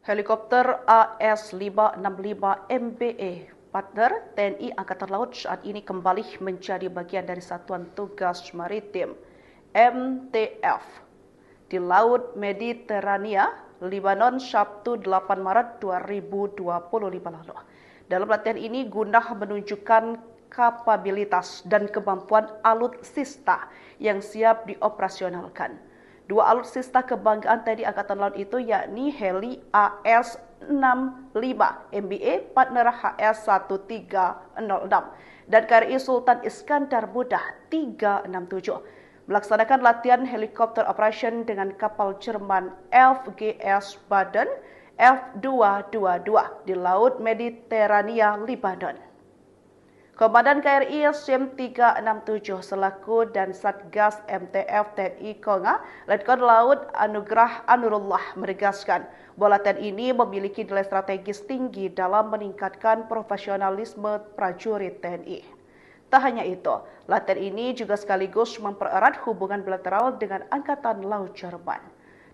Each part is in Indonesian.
Helikopter AS565MBE partner TNI Angkatan Laut saat ini kembali menjadi bagian dari Satuan Tugas Maritim MTF di Laut Mediterania, Lebanon, Sabtu 8 Maret 2025 lalu. Dalam latihan ini guna menunjukkan kapabilitas dan kemampuan alutsista yang siap dioperasionalkan. Dua alutsista kebanggaan TNI Angkatan Laut itu yakni heli AS65 MBE partner HS1306 dan KRI Sultan Iskandar Muda 367 melaksanakan latihan helikopter operation dengan kapal Jerman FGS Baden F222 di Laut Mediterania, Lebanon. Komandan KRI SIM 367 selaku dan Satgas MTF TNI Konga, Letkol Laut Anugrah Anurullah menegaskan bahwa latihan ini memiliki nilai strategis tinggi dalam meningkatkan profesionalisme prajurit TNI. Tak hanya itu, latihan ini juga sekaligus mempererat hubungan bilateral dengan Angkatan Laut Jerman.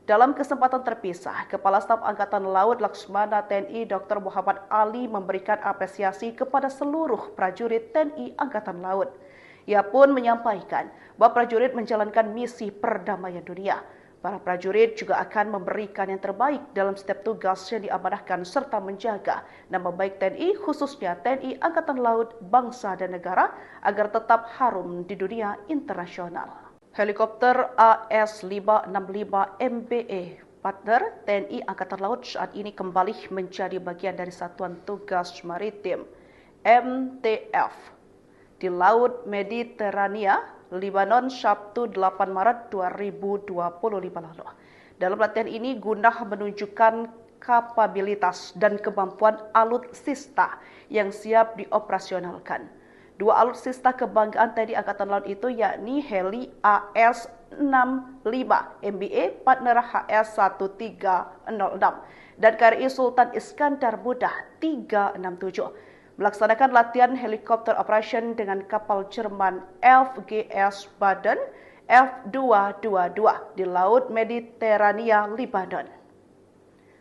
Dalam kesempatan terpisah, Kepala Staf Angkatan Laut Laksmana TNI Dr. Muhammad Ali memberikan apresiasi kepada seluruh prajurit TNI Angkatan Laut. Ia pun menyampaikan bahwa prajurit menjalankan misi perdamaian dunia. Para prajurit juga akan memberikan yang terbaik dalam setiap tugas yang diamanahkan serta menjaga nama baik TNI, khususnya TNI Angkatan Laut, bangsa dan negara agar tetap harum di dunia internasional. Helikopter AS565MBE partner TNI Angkatan Laut saat ini kembali menjadi bagian dari Satuan Tugas Maritim MTF di Laut Mediterania, Lebanon, Sabtu 8 Maret 2025 lalu. Dalam latihan ini guna menunjukkan kapabilitas dan kemampuan alutsista yang siap dioperasionalkan. Dua alutsista kebanggaan TNI Angkatan Laut itu yakni heli AS65 MBE partner HS1306 dan KRI Sultan Iskandar Muda 367 melaksanakan latihan helikopter operation dengan kapal Jerman FGS Baden F222 di Laut Mediterania, Lebanon.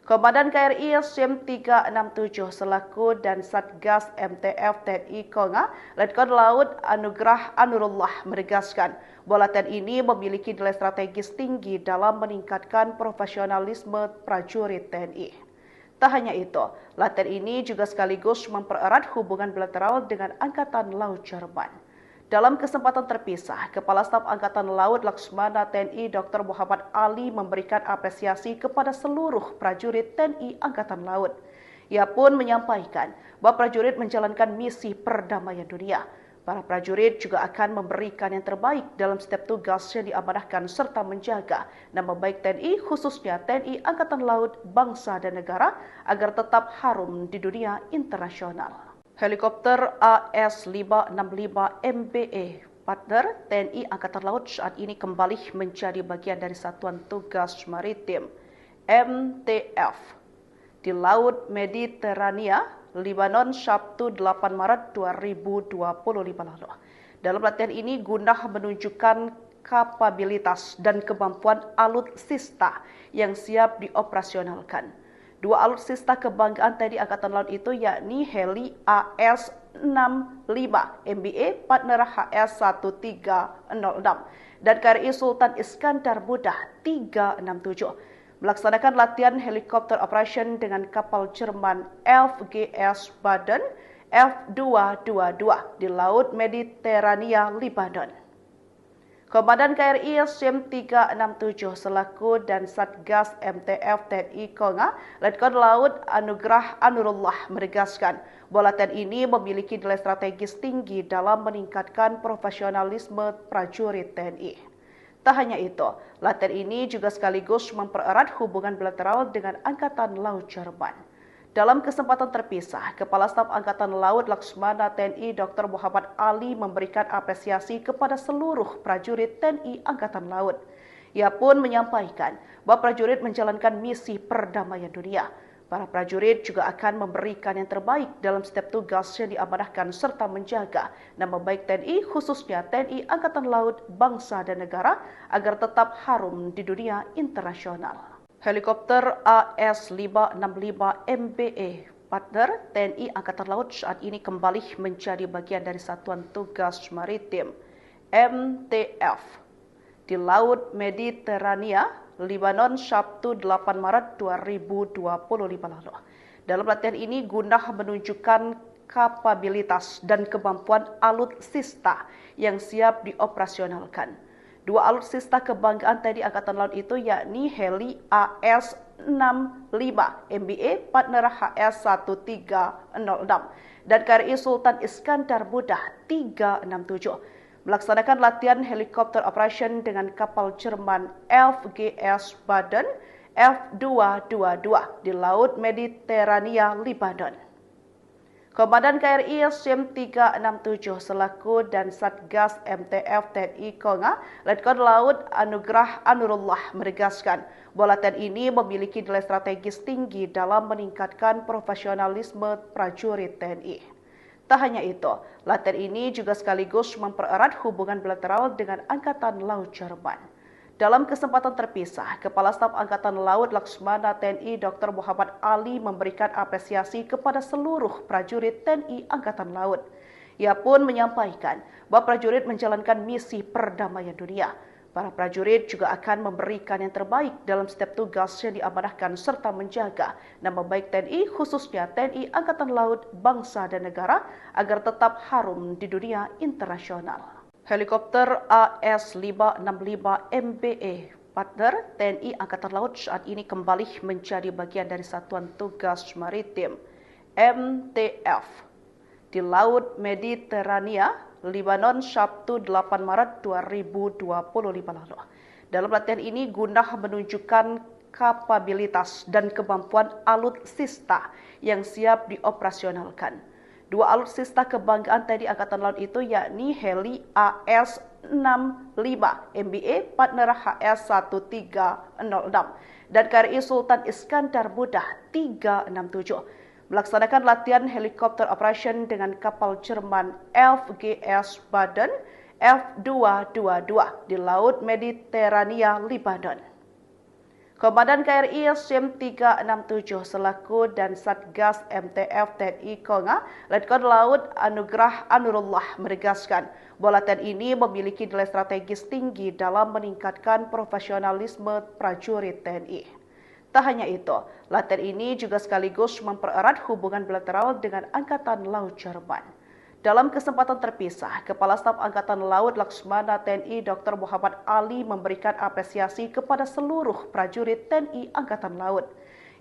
Komandan KRI SIM 367 selaku dan Satgas MTF TNI Konga, Letkol Laut Anugrah Anurullah menegaskan bahwa latihan ini memiliki nilai strategis tinggi dalam meningkatkan profesionalisme prajurit TNI. Tak hanya itu, latihan ini juga sekaligus mempererat hubungan bilateral dengan Angkatan Laut Jerman. Dalam kesempatan terpisah, Kepala Staf Angkatan Laut Laksmana TNI Dr. Muhammad Ali memberikan apresiasi kepada seluruh prajurit TNI Angkatan Laut. Ia pun menyampaikan bahwa prajurit menjalankan misi perdamaian dunia. Para prajurit juga akan memberikan yang terbaik dalam setiap tugas yang diamanahkan serta menjaga nama baik TNI, khususnya TNI Angkatan Laut, bangsa dan negara agar tetap harum di dunia internasional. Helikopter AS565MBE partner TNI Angkatan Laut saat ini kembali menjadi bagian dari Satuan Tugas Maritim MTF di Laut Mediterania, Lebanon, Sabtu 8 Maret 2025 lalu. Dalam latihan ini guna menunjukkan kapabilitas dan kemampuan alutsista yang siap dioperasionalkan. Dua alutsista kebanggaan TNI Angkatan Laut itu yakni heli AS65 MBE partner HS1306 dan KRI Sultan Iskandar Muda 367 melaksanakan latihan helikopter operation dengan kapal Jerman FGS Baden F222 di Laut Mediterania, Lebanon. Komandan KRI SIM 367 selaku dan Satgas MTF TNI Konga, Letkol Laut Anugrah Anurullah menegaskan bahwa latihan ini memiliki nilai strategis tinggi dalam meningkatkan profesionalisme prajurit TNI. Tak hanya itu, latihan ini juga sekaligus mempererat hubungan bilateral dengan Angkatan Laut Jerman. Dalam kesempatan terpisah, Kepala Staf Angkatan Laut Laksmana TNI Dr. Muhammad Ali memberikan apresiasi kepada seluruh prajurit TNI Angkatan Laut. Ia pun menyampaikan bahwa prajurit menjalankan misi perdamaian dunia. Para prajurit juga akan memberikan yang terbaik dalam setiap tugas yang diamanahkan serta menjaga nama baik TNI, khususnya TNI Angkatan Laut, bangsa dan negara agar tetap harum di dunia internasional. Helikopter AS565 MBE partner TNI Angkatan Laut saat ini kembali menjadi bagian dari Satuan Tugas Maritim MTF di Laut Mediterania, Lebanon Sabtu 8 Maret 2025 lalu. Dalam latihan ini guna menunjukkan kapabilitas dan kemampuan alutsista yang siap dioperasionalkan. Dua alutsista kebanggaan TNI Angkatan Laut itu yakni heli AS-65 MBE partner HS-1306 dan KRI Sultan Iskandar Muda 367 melaksanakan latihan helikopter operation dengan kapal Jerman FGS Baden F222 di Laut Mediterania, Lebanon. Komandan KRI SIM 367 selaku dan Satgas MTF TNI Konga, Letkol Laut Anugrah Anurullah menegaskan bahwa latihan ini memiliki nilai strategis tinggi dalam meningkatkan profesionalisme prajurit TNI. Tak hanya itu, latihan ini juga sekaligus mempererat hubungan bilateral dengan Angkatan Laut Jerman. Dalam kesempatan terpisah, Kepala Staf Angkatan Laut Laksmana TNI Dr. Muhammad Ali memberikan apresiasi kepada seluruh prajurit TNI Angkatan Laut. Ia pun menyampaikan bahwa prajurit menjalankan misi perdamaian dunia. Para prajurit juga akan memberikan yang terbaik dalam setiap tugas yang diamanahkan serta menjaga nama baik TNI, khususnya TNI Angkatan Laut, bangsa dan negara agar tetap harum di dunia internasional. Helikopter AS565 MBE partner TNI Angkatan Laut saat ini kembali menjadi bagian dari Satuan Tugas Maritim MTF di Laut Mediterania, Lebanon Sabtu 8 Maret 2025 lalu. Dalam latihan ini guna menunjukkan kapabilitas dan kemampuan alutsista yang siap dioperasionalkan. Dua alutsista kebanggaan TNI Angkatan Laut itu yakni heli AS-65 MBE partner HS-1306 dan KRI Sultan Iskandar Muda 367 melaksanakan latihan helikopter operation dengan kapal Jerman FGS Baden F222 di Laut Mediterania, Lebanon. Komandan KRI SIM 367 selaku dan Satgas MTF TNI Konga, Letkol Laut Anugrah Anurullah menegaskan bahwa latihan ini memiliki nilai strategis tinggi dalam meningkatkan profesionalisme prajurit TNI. Tak hanya itu, latihan ini juga sekaligus mempererat hubungan bilateral dengan Angkatan Laut Jerman. Dalam kesempatan terpisah, Kepala Staf Angkatan Laut Laksmana TNI Dr. Muhammad Ali memberikan apresiasi kepada seluruh prajurit TNI Angkatan Laut.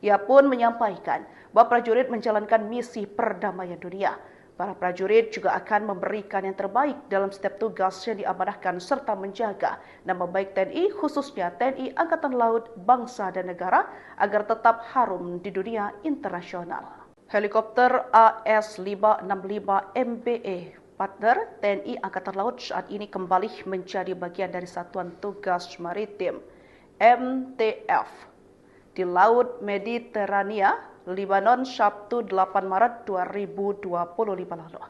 Ia pun menyampaikan bahwa prajurit menjalankan misi perdamaian dunia. Para prajurit juga akan memberikan yang terbaik dalam setiap tugas yang diamanahkan serta menjaga nama baik TNI, khususnya TNI Angkatan Laut, bangsa dan negara agar tetap harum di dunia internasional. Helikopter AS565 MBE partner TNI Angkatan Laut saat ini kembali menjadi bagian dari Satuan Tugas Maritim MTF di Laut Mediterania, Lebanon Sabtu 8 Maret 2025 lalu.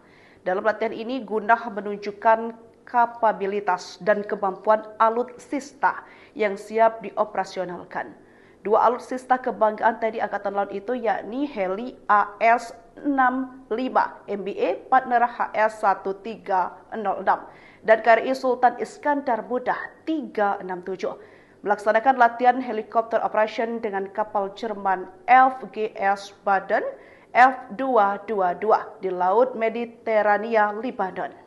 Dalam latihan ini guna menunjukkan kapabilitas dan kemampuan alutsista yang siap dioperasionalkan. Dua alutsista kebanggaan TNI Angkatan Laut itu yakni heli AS-65 MBE partner HS-1306 dan KRI Sultan Iskandar Muda 367 melaksanakan latihan helikopter operation dengan kapal Jerman FGS Baden F222 di Laut Mediterania, Lebanon.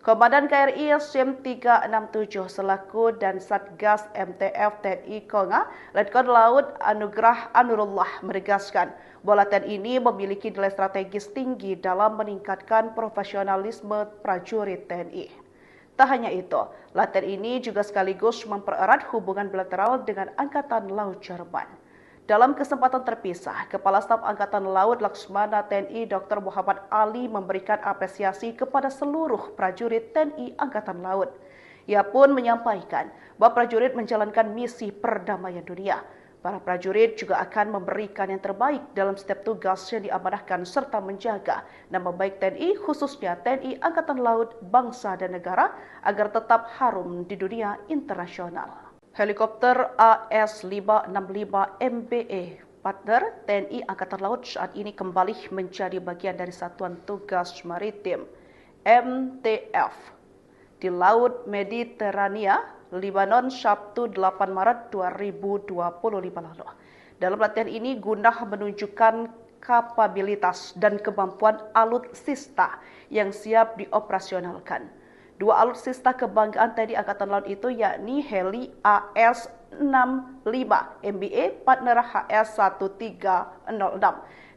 Komandan KRI SIM 367 selaku dan Satgas MTF TNI Konga, Letkol Laut Anugrah Anurullah menegaskan bahwa latihan ini memiliki nilai strategis tinggi dalam meningkatkan profesionalisme prajurit TNI. Tak hanya itu, latihan ini juga sekaligus mempererat hubungan bilateral dengan Angkatan Laut Jerman. Dalam kesempatan terpisah, Kepala Staf Angkatan Laut Laksmana TNI Dr. Muhammad Ali memberikan apresiasi kepada seluruh prajurit TNI Angkatan Laut. Ia pun menyampaikan bahwa prajurit menjalankan misi perdamaian dunia. Para prajurit juga akan memberikan yang terbaik dalam setiap tugas yang diamanahkan serta menjaga nama baik TNI, khususnya TNI Angkatan Laut, bangsa dan negara agar tetap harum di dunia internasional. Helikopter AS565 MBE partner TNI Angkatan Laut saat ini kembali menjadi bagian dari Satuan Tugas Maritim MTF di Laut Mediterania, Lebanon, Sabtu 8 Maret 2025 lalu. Dalam latihan ini guna menunjukkan kapabilitas dan kemampuan alutsista yang siap dioperasionalkan. Dua alutsista kebanggaan TNI Angkatan Laut itu yakni heli AS-65 MBE partner HS-1306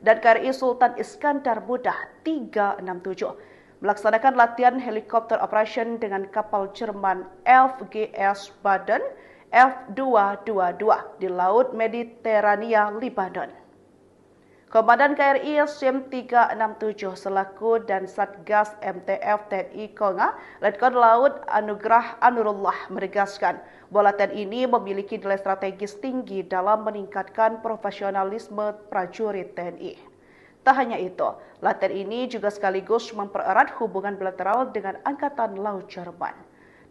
dan KRI Sultan Iskandar Muda 367 melaksanakan latihan helikopter operation dengan kapal Jerman FGS Baden F222 di Laut Mediterania, Lebanon. Komandan KRI SIM 367 selaku dan Satgas MTF TNI Konga, Letkol Laut Anugrah Anurullah menegaskan bahwa latihan ini memiliki nilai strategis tinggi dalam meningkatkan profesionalisme prajurit TNI. Tak hanya itu, latihan ini juga sekaligus mempererat hubungan bilateral dengan Angkatan Laut Jerman.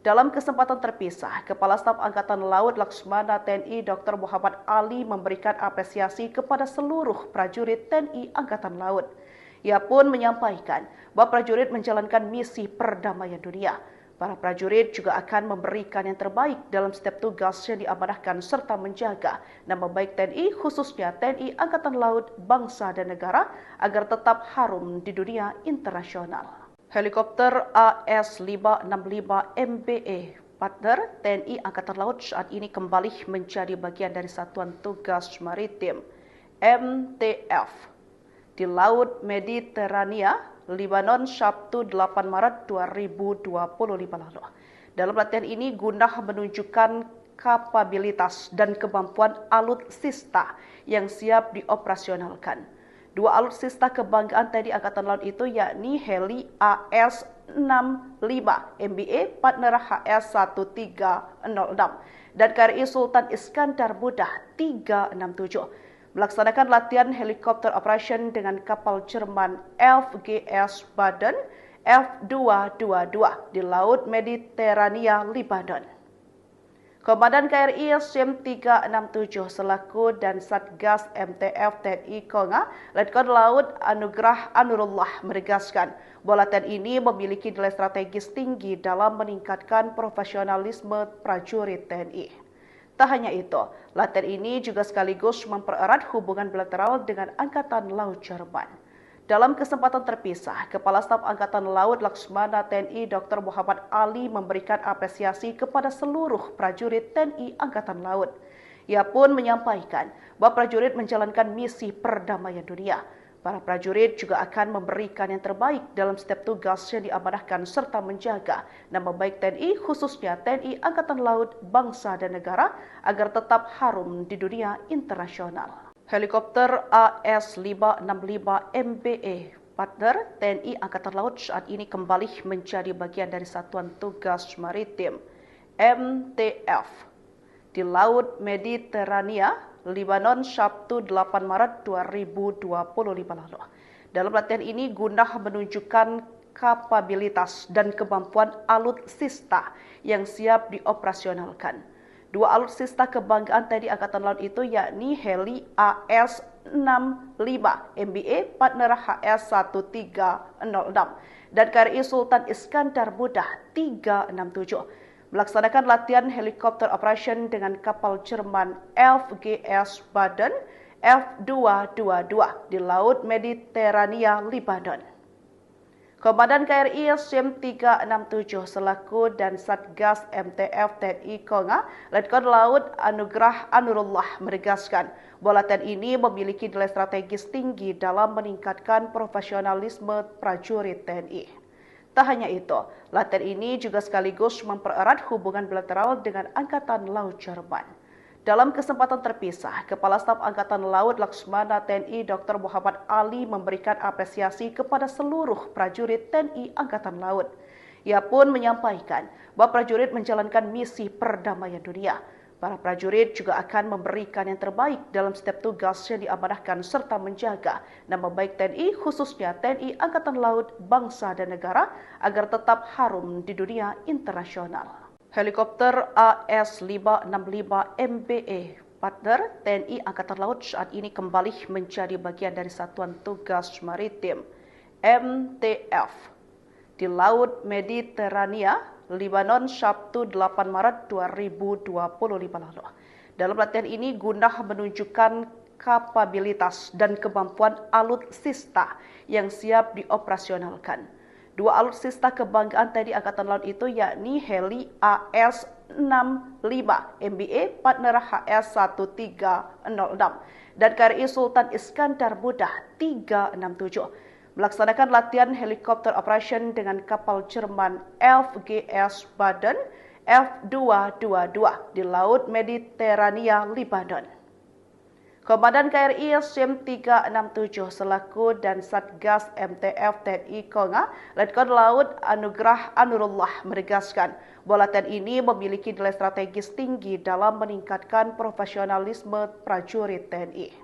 Dalam kesempatan terpisah, Kepala Staf Angkatan Laut Laksmana TNI Dr. Muhammad Ali memberikan apresiasi kepada seluruh prajurit TNI Angkatan Laut. Ia pun menyampaikan bahwa prajurit menjalankan misi perdamaian dunia. Para prajurit juga akan memberikan yang terbaik dalam setiap tugas yang diamanahkan serta menjaga nama baik TNI, khususnya TNI Angkatan Laut, bangsa dan negara agar tetap harum di dunia internasional. Helikopter AS565 MBE partner TNI Angkatan Laut saat ini kembali menjadi bagian dari Satuan Tugas Maritim MTF di Laut Mediterania, Lebanon, Sabtu 8 Maret 2025 lalu. Dalam latihan ini guna menunjukkan kapabilitas dan kemampuan alutsista yang siap dioperasionalkan. Dua alutsista kebanggaan TNI Angkatan Laut itu yakni heli AS-65 MBE partner HS-1306 dan KRI Sultan Iskandar Muda 367 melaksanakan latihan helikopter operation dengan kapal Jerman FGS Baden F222 di Laut Mediterania, Lebanon. Komandan KRI SIM 367 selaku dan Satgas MTF TNI Konga, Letkol Laut Anugrah Anurullah menegaskan bahwa latihan ini memiliki nilai strategis tinggi dalam meningkatkan profesionalisme prajurit TNI. Tak hanya itu, latihan ini juga sekaligus mempererat hubungan bilateral dengan Angkatan Laut Jerman. Dalam kesempatan terpisah, Kepala Staf Angkatan Laut Laksmana TNI Dr. Muhammad Ali memberikan apresiasi kepada seluruh prajurit TNI Angkatan Laut. Ia pun menyampaikan bahwa prajurit menjalankan misi perdamaian dunia. Para prajurit juga akan memberikan yang terbaik dalam setiap tugas yang diamanahkan serta menjaga nama baik TNI, khususnya TNI Angkatan Laut, bangsa dan negara agar tetap harum di dunia internasional. Helikopter AS565 MBE partner TNI Angkatan Laut saat ini kembali menjadi bagian dari Satuan Tugas Maritim MTF di Laut Mediterania, Lebanon, Sabtu 8 Maret 2025 lalu. Dalam latihan ini guna menunjukkan kapabilitas dan kemampuan alutsista yang siap dioperasionalkan. Dua alutsista kebanggaan TNI Angkatan Laut itu yakni heli AS-65 MBE partner HS-1306 dan KRI Sultan Iskandar Muda 367 melaksanakan latihan helikopter operation dengan kapal Jerman FGS Baden F222 di Laut Mediterania, Lebanon. Komandan KRI SIM 367 selaku dan Satgas MTF TNI Konga, Letkol Laut Anugrah Anurullah menegaskan bahwa latihan ini memiliki nilai strategis tinggi dalam meningkatkan profesionalisme prajurit TNI. Tak hanya itu, latihan ini juga sekaligus mempererat hubungan bilateral dengan Angkatan Laut Jerman. Dalam kesempatan terpisah, Kepala Staf Angkatan Laut Laksmana TNI Dr. Muhammad Ali memberikan apresiasi kepada seluruh prajurit TNI Angkatan Laut. Ia pun menyampaikan bahwa prajurit menjalankan misi perdamaian dunia. Para prajurit juga akan memberikan yang terbaik dalam setiap tugas yang diamanahkan serta menjaga nama baik TNI, khususnya TNI Angkatan Laut, bangsa dan negara agar tetap harum di dunia internasional. Helikopter AS565MBE partner TNI Angkatan Laut saat ini kembali menjadi bagian dari Satuan Tugas Maritim MTF di Laut Mediterania, Lebanon Sabtu 8 Maret 2025 lalu. Dalam latihan ini guna menunjukkan kapabilitas dan kemampuan alutsista yang siap dioperasionalkan. Dua alutsista kebanggaan TNI Angkatan Laut itu yakni heli AS-65MBE partner HS-1306 dan KRI Sultan Iskandar Muda 367 melaksanakan latihan helikopter operation dengan kapal Jerman FGS Baden F222 di Laut Mediterania, Lebanon. Komandan KRI SIM 367 selaku dan Satgas MTF TNI Konga, Letkol Laut Anugrah Anurullah menegaskan bahwa latihan ini memiliki nilai strategis tinggi dalam meningkatkan profesionalisme prajurit TNI.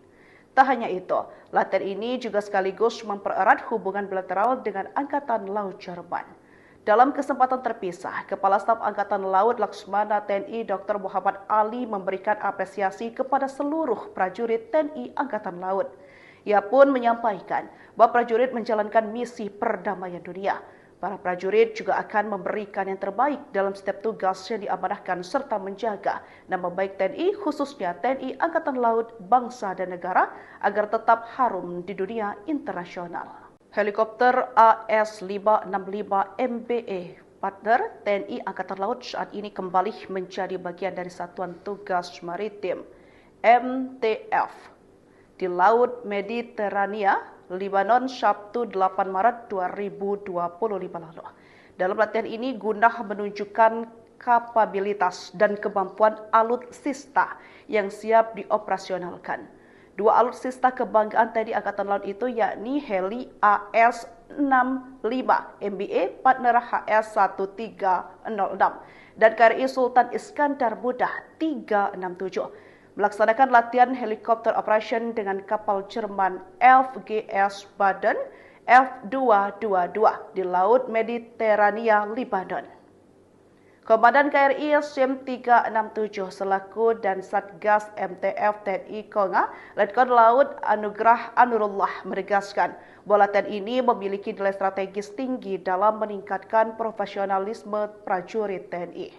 Tak hanya itu, latihan ini juga sekaligus mempererat hubungan bilateral dengan Angkatan Laut Jerman. Dalam kesempatan terpisah, Kepala Staf Angkatan Laut Laksmana TNI Dr. Muhammad Ali memberikan apresiasi kepada seluruh prajurit TNI Angkatan Laut. Ia pun menyampaikan bahwa prajurit menjalankan misi perdamaian dunia. Para prajurit juga akan memberikan yang terbaik dalam setiap tugas yang diamanahkan serta menjaga nama baik TNI, khususnya TNI Angkatan Laut, bangsa dan negara agar tetap harum di dunia internasional. Helikopter AS565MBE partner TNI Angkatan Laut saat ini kembali menjadi bagian dari Satuan Tugas Maritim MTF di Laut Mediterania, Lebanon Sabtu 8 Maret 2025 lalu. Dalam latihan ini guna menunjukkan kapabilitas dan kemampuan alutsista yang siap dioperasionalkan. Dua alutsista kebanggaan TNI Angkatan Laut itu yakni heli AS-65MBE partner HS-1306 dan KRI Sultan Iskandar Muda 367 melaksanakan latihan helikopter operation dengan kapal Jerman FGS Baden F222 di Laut Mediterania, Lebanon. Komandan KRI SIM 367 selaku dan Satgas MTF TNI Konga, Letkol Laut Anugrah Anurullah menegaskan bahwa latihan ini memiliki nilai strategis tinggi dalam meningkatkan profesionalisme prajurit TNI.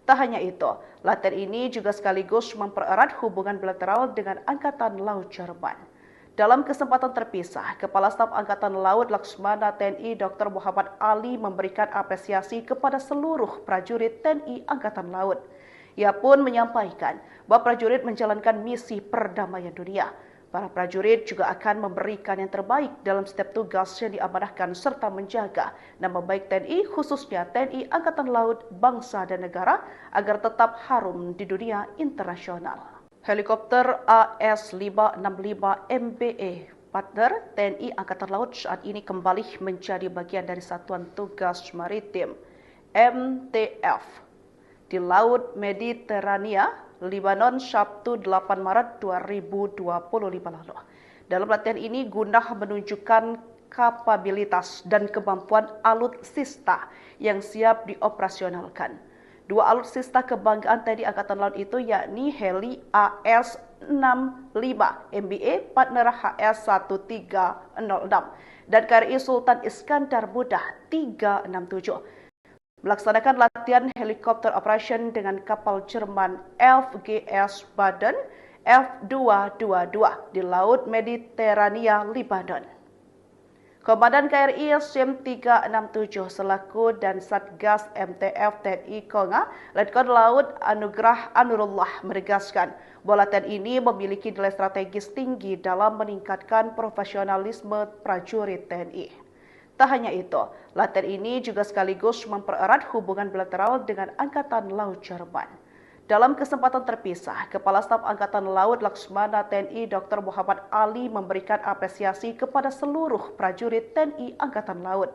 Tak hanya itu, latihan ini juga sekaligus mempererat hubungan bilateral dengan Angkatan Laut Jerman. Dalam kesempatan terpisah, Kepala Staf Angkatan Laut Laksmana TNI Dr. Muhammad Ali memberikan apresiasi kepada seluruh prajurit TNI Angkatan Laut. Ia pun menyampaikan bahwa prajurit menjalankan misi perdamaian dunia. Para prajurit juga akan memberikan yang terbaik dalam setiap tugas yang diamanahkan serta menjaga nama baik TNI, khususnya TNI Angkatan Laut, bangsa dan negara agar tetap harum di dunia internasional. Helikopter AS565MBE partner TNI Angkatan Laut saat ini kembali menjadi bagian dari Satuan Tugas Maritim MTF di Laut Mediterania, Lebanon Sabtu 8 Maret 2025 lalu. Dalam latihan ini guna menunjukkan kapabilitas dan kemampuan alutsista yang siap dioperasionalkan. Dua alutsista kebanggaan TNI Angkatan Laut itu yakni heli AS-65MBE partner HS-1306 dan KRI Sultan Iskandar Muda 367 melaksanakan latihan helikopter operation dengan kapal Jerman FGS Baden F222 di Laut Mediterania, Lebanon. Komandan KRI SIM 367 selaku dan Satgas MTF TNI Konga, Letkol Laut Anugrah Anurullah menegaskan bahwa latihan ini memiliki nilai strategis tinggi dalam meningkatkan profesionalisme prajurit TNI. Tak hanya itu, latihan ini juga sekaligus mempererat hubungan bilateral dengan Angkatan Laut Jerman. Dalam kesempatan terpisah, Kepala Staf Angkatan Laut Laksmana TNI Dr. Muhammad Ali memberikan apresiasi kepada seluruh prajurit TNI Angkatan Laut.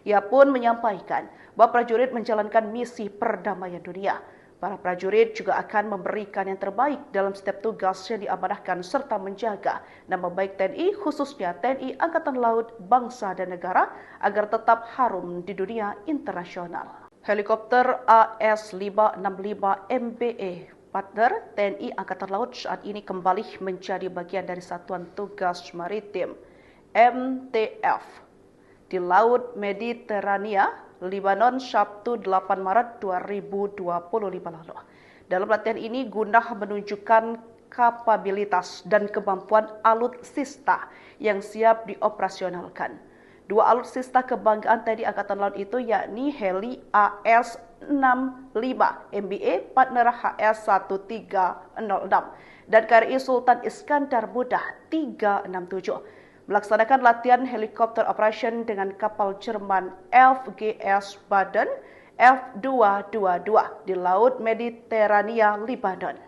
Ia pun menyampaikan bahwa prajurit menjalankan misi perdamaian dunia. Para prajurit juga akan memberikan yang terbaik dalam setiap tugas yang diamanahkan serta menjaga nama baik TNI, khususnya TNI Angkatan Laut, bangsa dan negara agar tetap harum di dunia internasional. Helikopter AS565 MBE partner TNI Angkatan Laut saat ini kembali menjadi bagian dari Satuan Tugas Maritim MTF di Laut Mediterania, Lebanon, Sabtu 8 Maret 2025 lalu. Dalam latihan ini guna menunjukkan kapabilitas dan kemampuan alutsista yang siap dioperasionalkan. Dua alutsista kebanggaan TNI Angkatan Laut itu yakni heli AS-65 MBE partner HS-1306 dan KRI Sultan Iskandar Muda 367 melaksanakan latihan helikopter operation dengan kapal Jerman FGS Baden F222 di Laut Mediterania, Lebanon.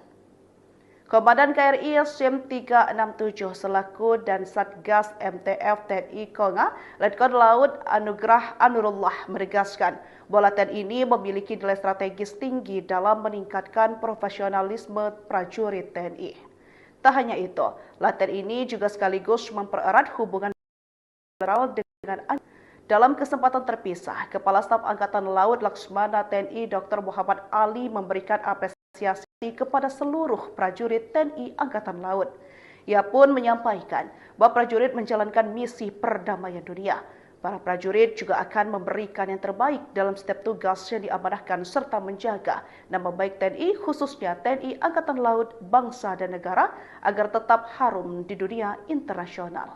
Komandan KRI SIM 367 selaku dan Satgas MTF TNI Konga, Letkol Laut Anugrah Anurullah menegaskan bahwa latihan ini memiliki nilai strategis tinggi dalam meningkatkan profesionalisme prajurit TNI. Tak hanya itu, latihan ini juga sekaligus mempererat hubungan bilateral dengan dalam kesempatan terpisah, Kepala Staf Angkatan Laut Laksmana TNI Dr. Muhammad Ali memberikan apresiasi kepada seluruh prajurit TNI Angkatan Laut. Ia pun menyampaikan bahwa prajurit menjalankan misi perdamaian dunia. Para prajurit juga akan memberikan yang terbaik dalam setiap tugas yang diamanahkan serta menjaga nama baik TNI, khususnya TNI Angkatan Laut, bangsa dan negara agar tetap harum di dunia internasional.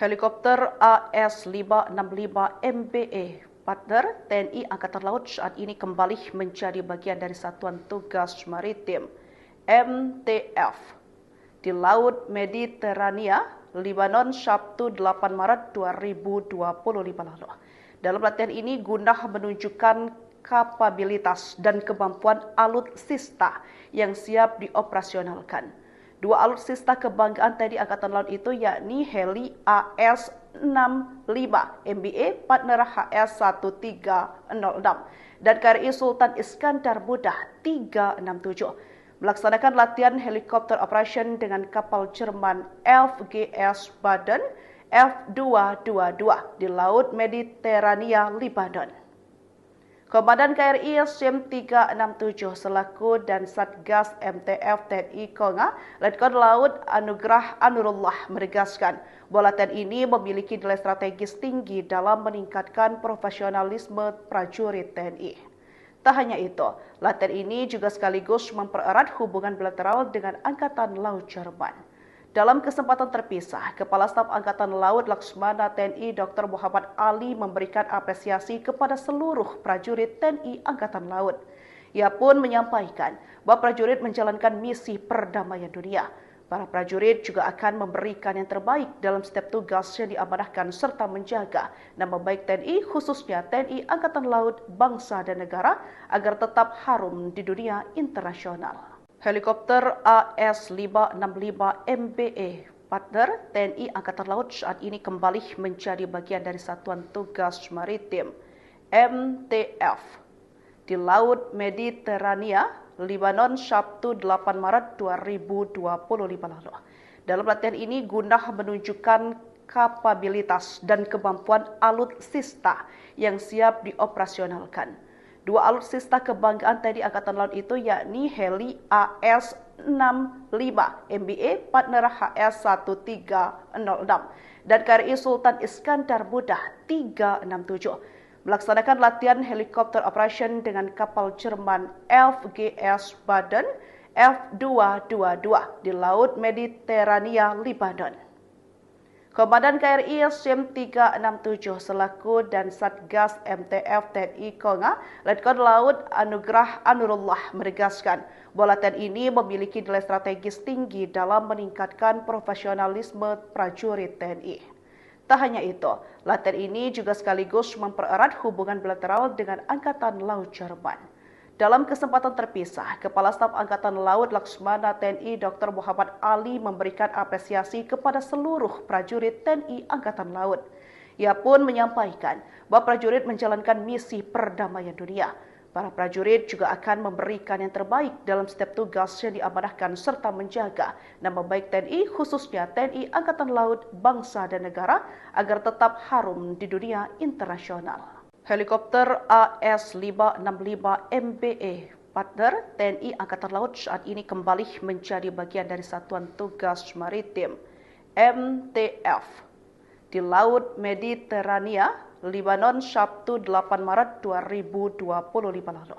Helikopter AS565 MBE partner TNI Angkatan Laut saat ini kembali menjadi bagian dari Satuan Tugas Maritim MTF di Laut Mediterania, Lebanon, Sabtu 8 Maret 2025 lalu. Dalam latihan ini guna menunjukkan kapabilitas dan kemampuan alutsista yang siap dioperasionalkan. Dua alutsista kebanggaan TNI Angkatan Laut itu yakni heli AS-65 MBE partner HS-1306 dan KRI Sultan Iskandar Muda 367 melaksanakan latihan helikopter operation dengan kapal Jerman FGS Baden F222 di Laut Mediterania, Lebanon. Komandan KRI SIM 367 selaku dan Satgas MTF TNI Konga, Letkol Laut Anugrah Anurullah menegaskan bahwa latihan ini memiliki nilai strategis tinggi dalam meningkatkan profesionalisme prajurit TNI. Tak hanya itu, latihan ini juga sekaligus mempererat hubungan bilateral dengan Angkatan Laut Jerman. Dalam kesempatan terpisah, Kepala Staf Angkatan Laut Laksmana TNI Dr. Muhammad Ali memberikan apresiasi kepada seluruh prajurit TNI Angkatan Laut. Ia pun menyampaikan bahwa prajurit menjalankan misi perdamaian dunia. Para prajurit juga akan memberikan yang terbaik dalam setiap tugas yang diamanahkan serta menjaga nama baik TNI, khususnya TNI Angkatan Laut, bangsa dan negara agar tetap harum di dunia internasional. Helikopter AS565 MBE partner TNI Angkatan Laut saat ini kembali menjadi bagian dari Satuan Tugas Maritim MTF di Laut Mediterania, Lebanon, Sabtu 8 Maret 2025 lalu. Dalam latihan ini guna menunjukkan kapabilitas dan kemampuan alutsista yang siap dioperasionalkan. Dua alutsista kebanggaan TNI Angkatan Laut itu yakni heli AS-65 MBE partner HS-1306 dan KRI Sultan Iskandar Muda 367 melaksanakan latihan helikopter operation dengan kapal Jerman FGS Baden F222 di Laut Mediterania, Lebanon. Komandan KRI SIM 367 selaku dan Satgas MTF TNI Konga, Letkol Laut Anugrah Anurullah menegaskan bahwa latihan ini memiliki nilai strategis tinggi dalam meningkatkan profesionalisme prajurit TNI. Tak hanya itu, latihan ini juga sekaligus mempererat hubungan bilateral dengan Angkatan Laut Jerman. Dalam kesempatan terpisah, Kepala Staf Angkatan Laut Laksmana TNI Dr. Muhammad Ali memberikan apresiasi kepada seluruh prajurit TNI Angkatan Laut. Ia pun menyampaikan bahwa prajurit menjalankan misi perdamaian dunia. Para prajurit juga akan memberikan yang terbaik dalam setiap tugas yang diamanahkan serta menjaga nama baik TNI, khususnya TNI Angkatan Laut, bangsa dan negara agar tetap harum di dunia internasional. Helikopter AS565MBE partner TNI Angkatan Laut saat ini kembali menjadi bagian dari Satuan Tugas Maritim MTF di Laut Mediterania, Lebanon, Sabtu 8 Maret 2025 lalu.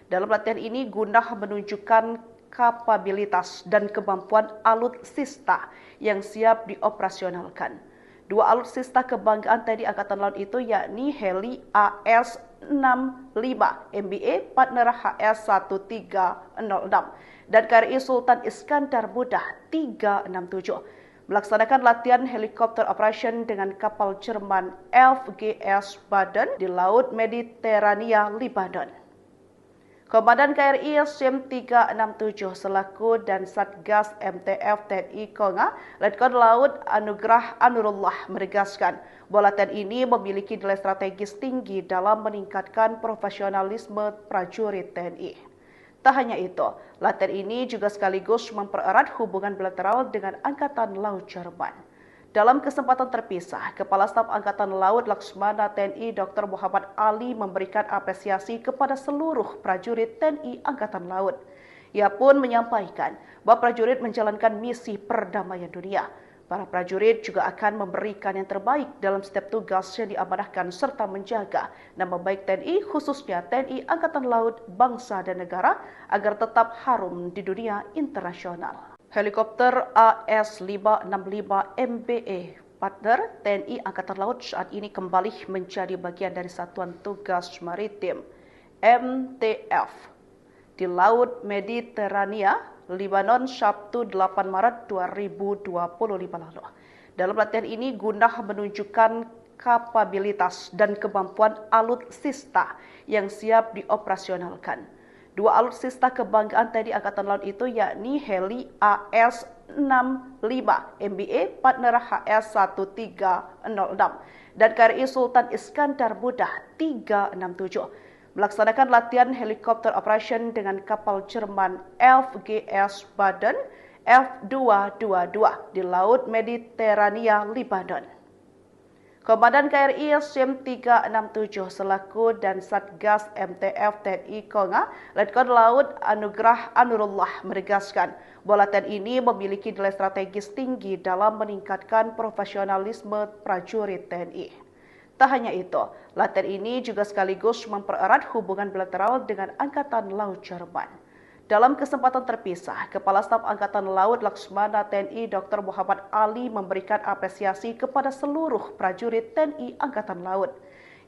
Dalam latihan ini guna menunjukkan kapabilitas dan kemampuan alutsista yang siap dioperasionalkan. Dua alutsista kebanggaan TNI Angkatan Laut itu yakni heli AS-65MBE partner HS-1306 dan KRI Sultan Iskandar Muda 367 melaksanakan latihan helikopter operation dengan kapal Jerman FGS Baden di Laut Mediterania, Lebanon. Komandan KRI SIM 367 selaku dan Satgas MTF TNI Konga, Letkol Laut Anugrah Anurullah menegaskan bahwa latihan ini memiliki nilai strategis tinggi dalam meningkatkan profesionalisme prajurit TNI. Tak hanya itu, latihan ini juga sekaligus mempererat hubungan bilateral dengan Angkatan Laut Jerman. Dalam kesempatan terpisah, Kepala Staf Angkatan Laut Laksmana TNI Dr. Muhammad Ali memberikan apresiasi kepada seluruh prajurit TNI Angkatan Laut. Ia pun menyampaikan bahwa prajurit menjalankan misi perdamaian dunia. Para prajurit juga akan memberikan yang terbaik dalam setiap tugas yang diamanahkan serta menjaga nama baik TNI, khususnya TNI Angkatan Laut, bangsa dan negara agar tetap harum di dunia internasional. Helikopter AS565MBE partner TNI Angkatan Laut saat ini kembali menjadi bagian dari Satuan Tugas Maritim MTF di Laut Mediterania, Lebanon, Sabtu 8 Maret 2025 lalu. Dalam latihan ini guna menunjukkan kapabilitas dan kemampuan alutsista yang siap dioperasionalkan. Dua alutsista kebanggaan TNI Angkatan Laut itu yakni heli AS-65MBE partner HS-1306 dan KRI Sultan Iskandar Muda 367 melaksanakan latihan helikopter operation dengan kapal Jerman FGS Baden F222 di Laut Mediterania, Lebanon. Komandan KRI SIM 367 selaku dan Satgas MTF TNI Konga, Letkol Laut Anugrah Anurullah menegaskan bahwa latihan ini memiliki nilai strategis tinggi dalam meningkatkan profesionalisme prajurit TNI. Tak hanya itu, latihan ini juga sekaligus mempererat hubungan bilateral dengan Angkatan Laut Jerman. Dalam kesempatan terpisah, Kepala Staf Angkatan Laut Laksmana TNI Dr. Muhammad Ali memberikan apresiasi kepada seluruh prajurit TNI Angkatan Laut.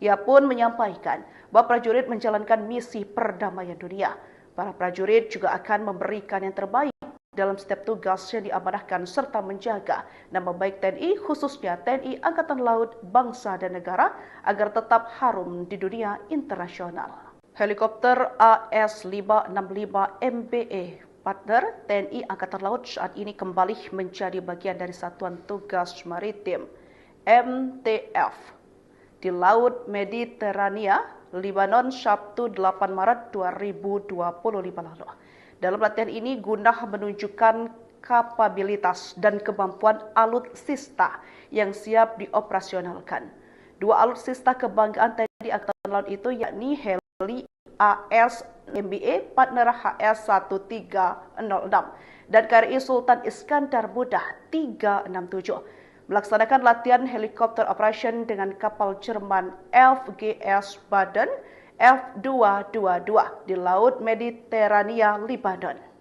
Ia pun menyampaikan bahwa prajurit menjalankan misi perdamaian dunia. Para prajurit juga akan memberikan yang terbaik dalam setiap tugas yang diamanahkan serta menjaga nama baik TNI, khususnya TNI Angkatan Laut, bangsa dan negara agar tetap harum di dunia internasional. Helikopter AS565MBE partner TNI Angkatan Laut saat ini kembali menjadi bagian dari Satuan Tugas Maritim MTF di Laut Mediterania, Lebanon, Sabtu 8 Maret 2025 lalu. Dalam latihan ini guna menunjukkan kapabilitas dan kemampuan alutsista yang siap dioperasionalkan. Dua alutsista kebanggaan TNI Angkatan Laut itu yakni heli AS-MBE partner HS-1306 dan KRI Sultan Iskandar Muda 367 melaksanakan latihan helikopter operation dengan kapal Jerman FGS Baden F222 di Laut Mediterania, Lebanon.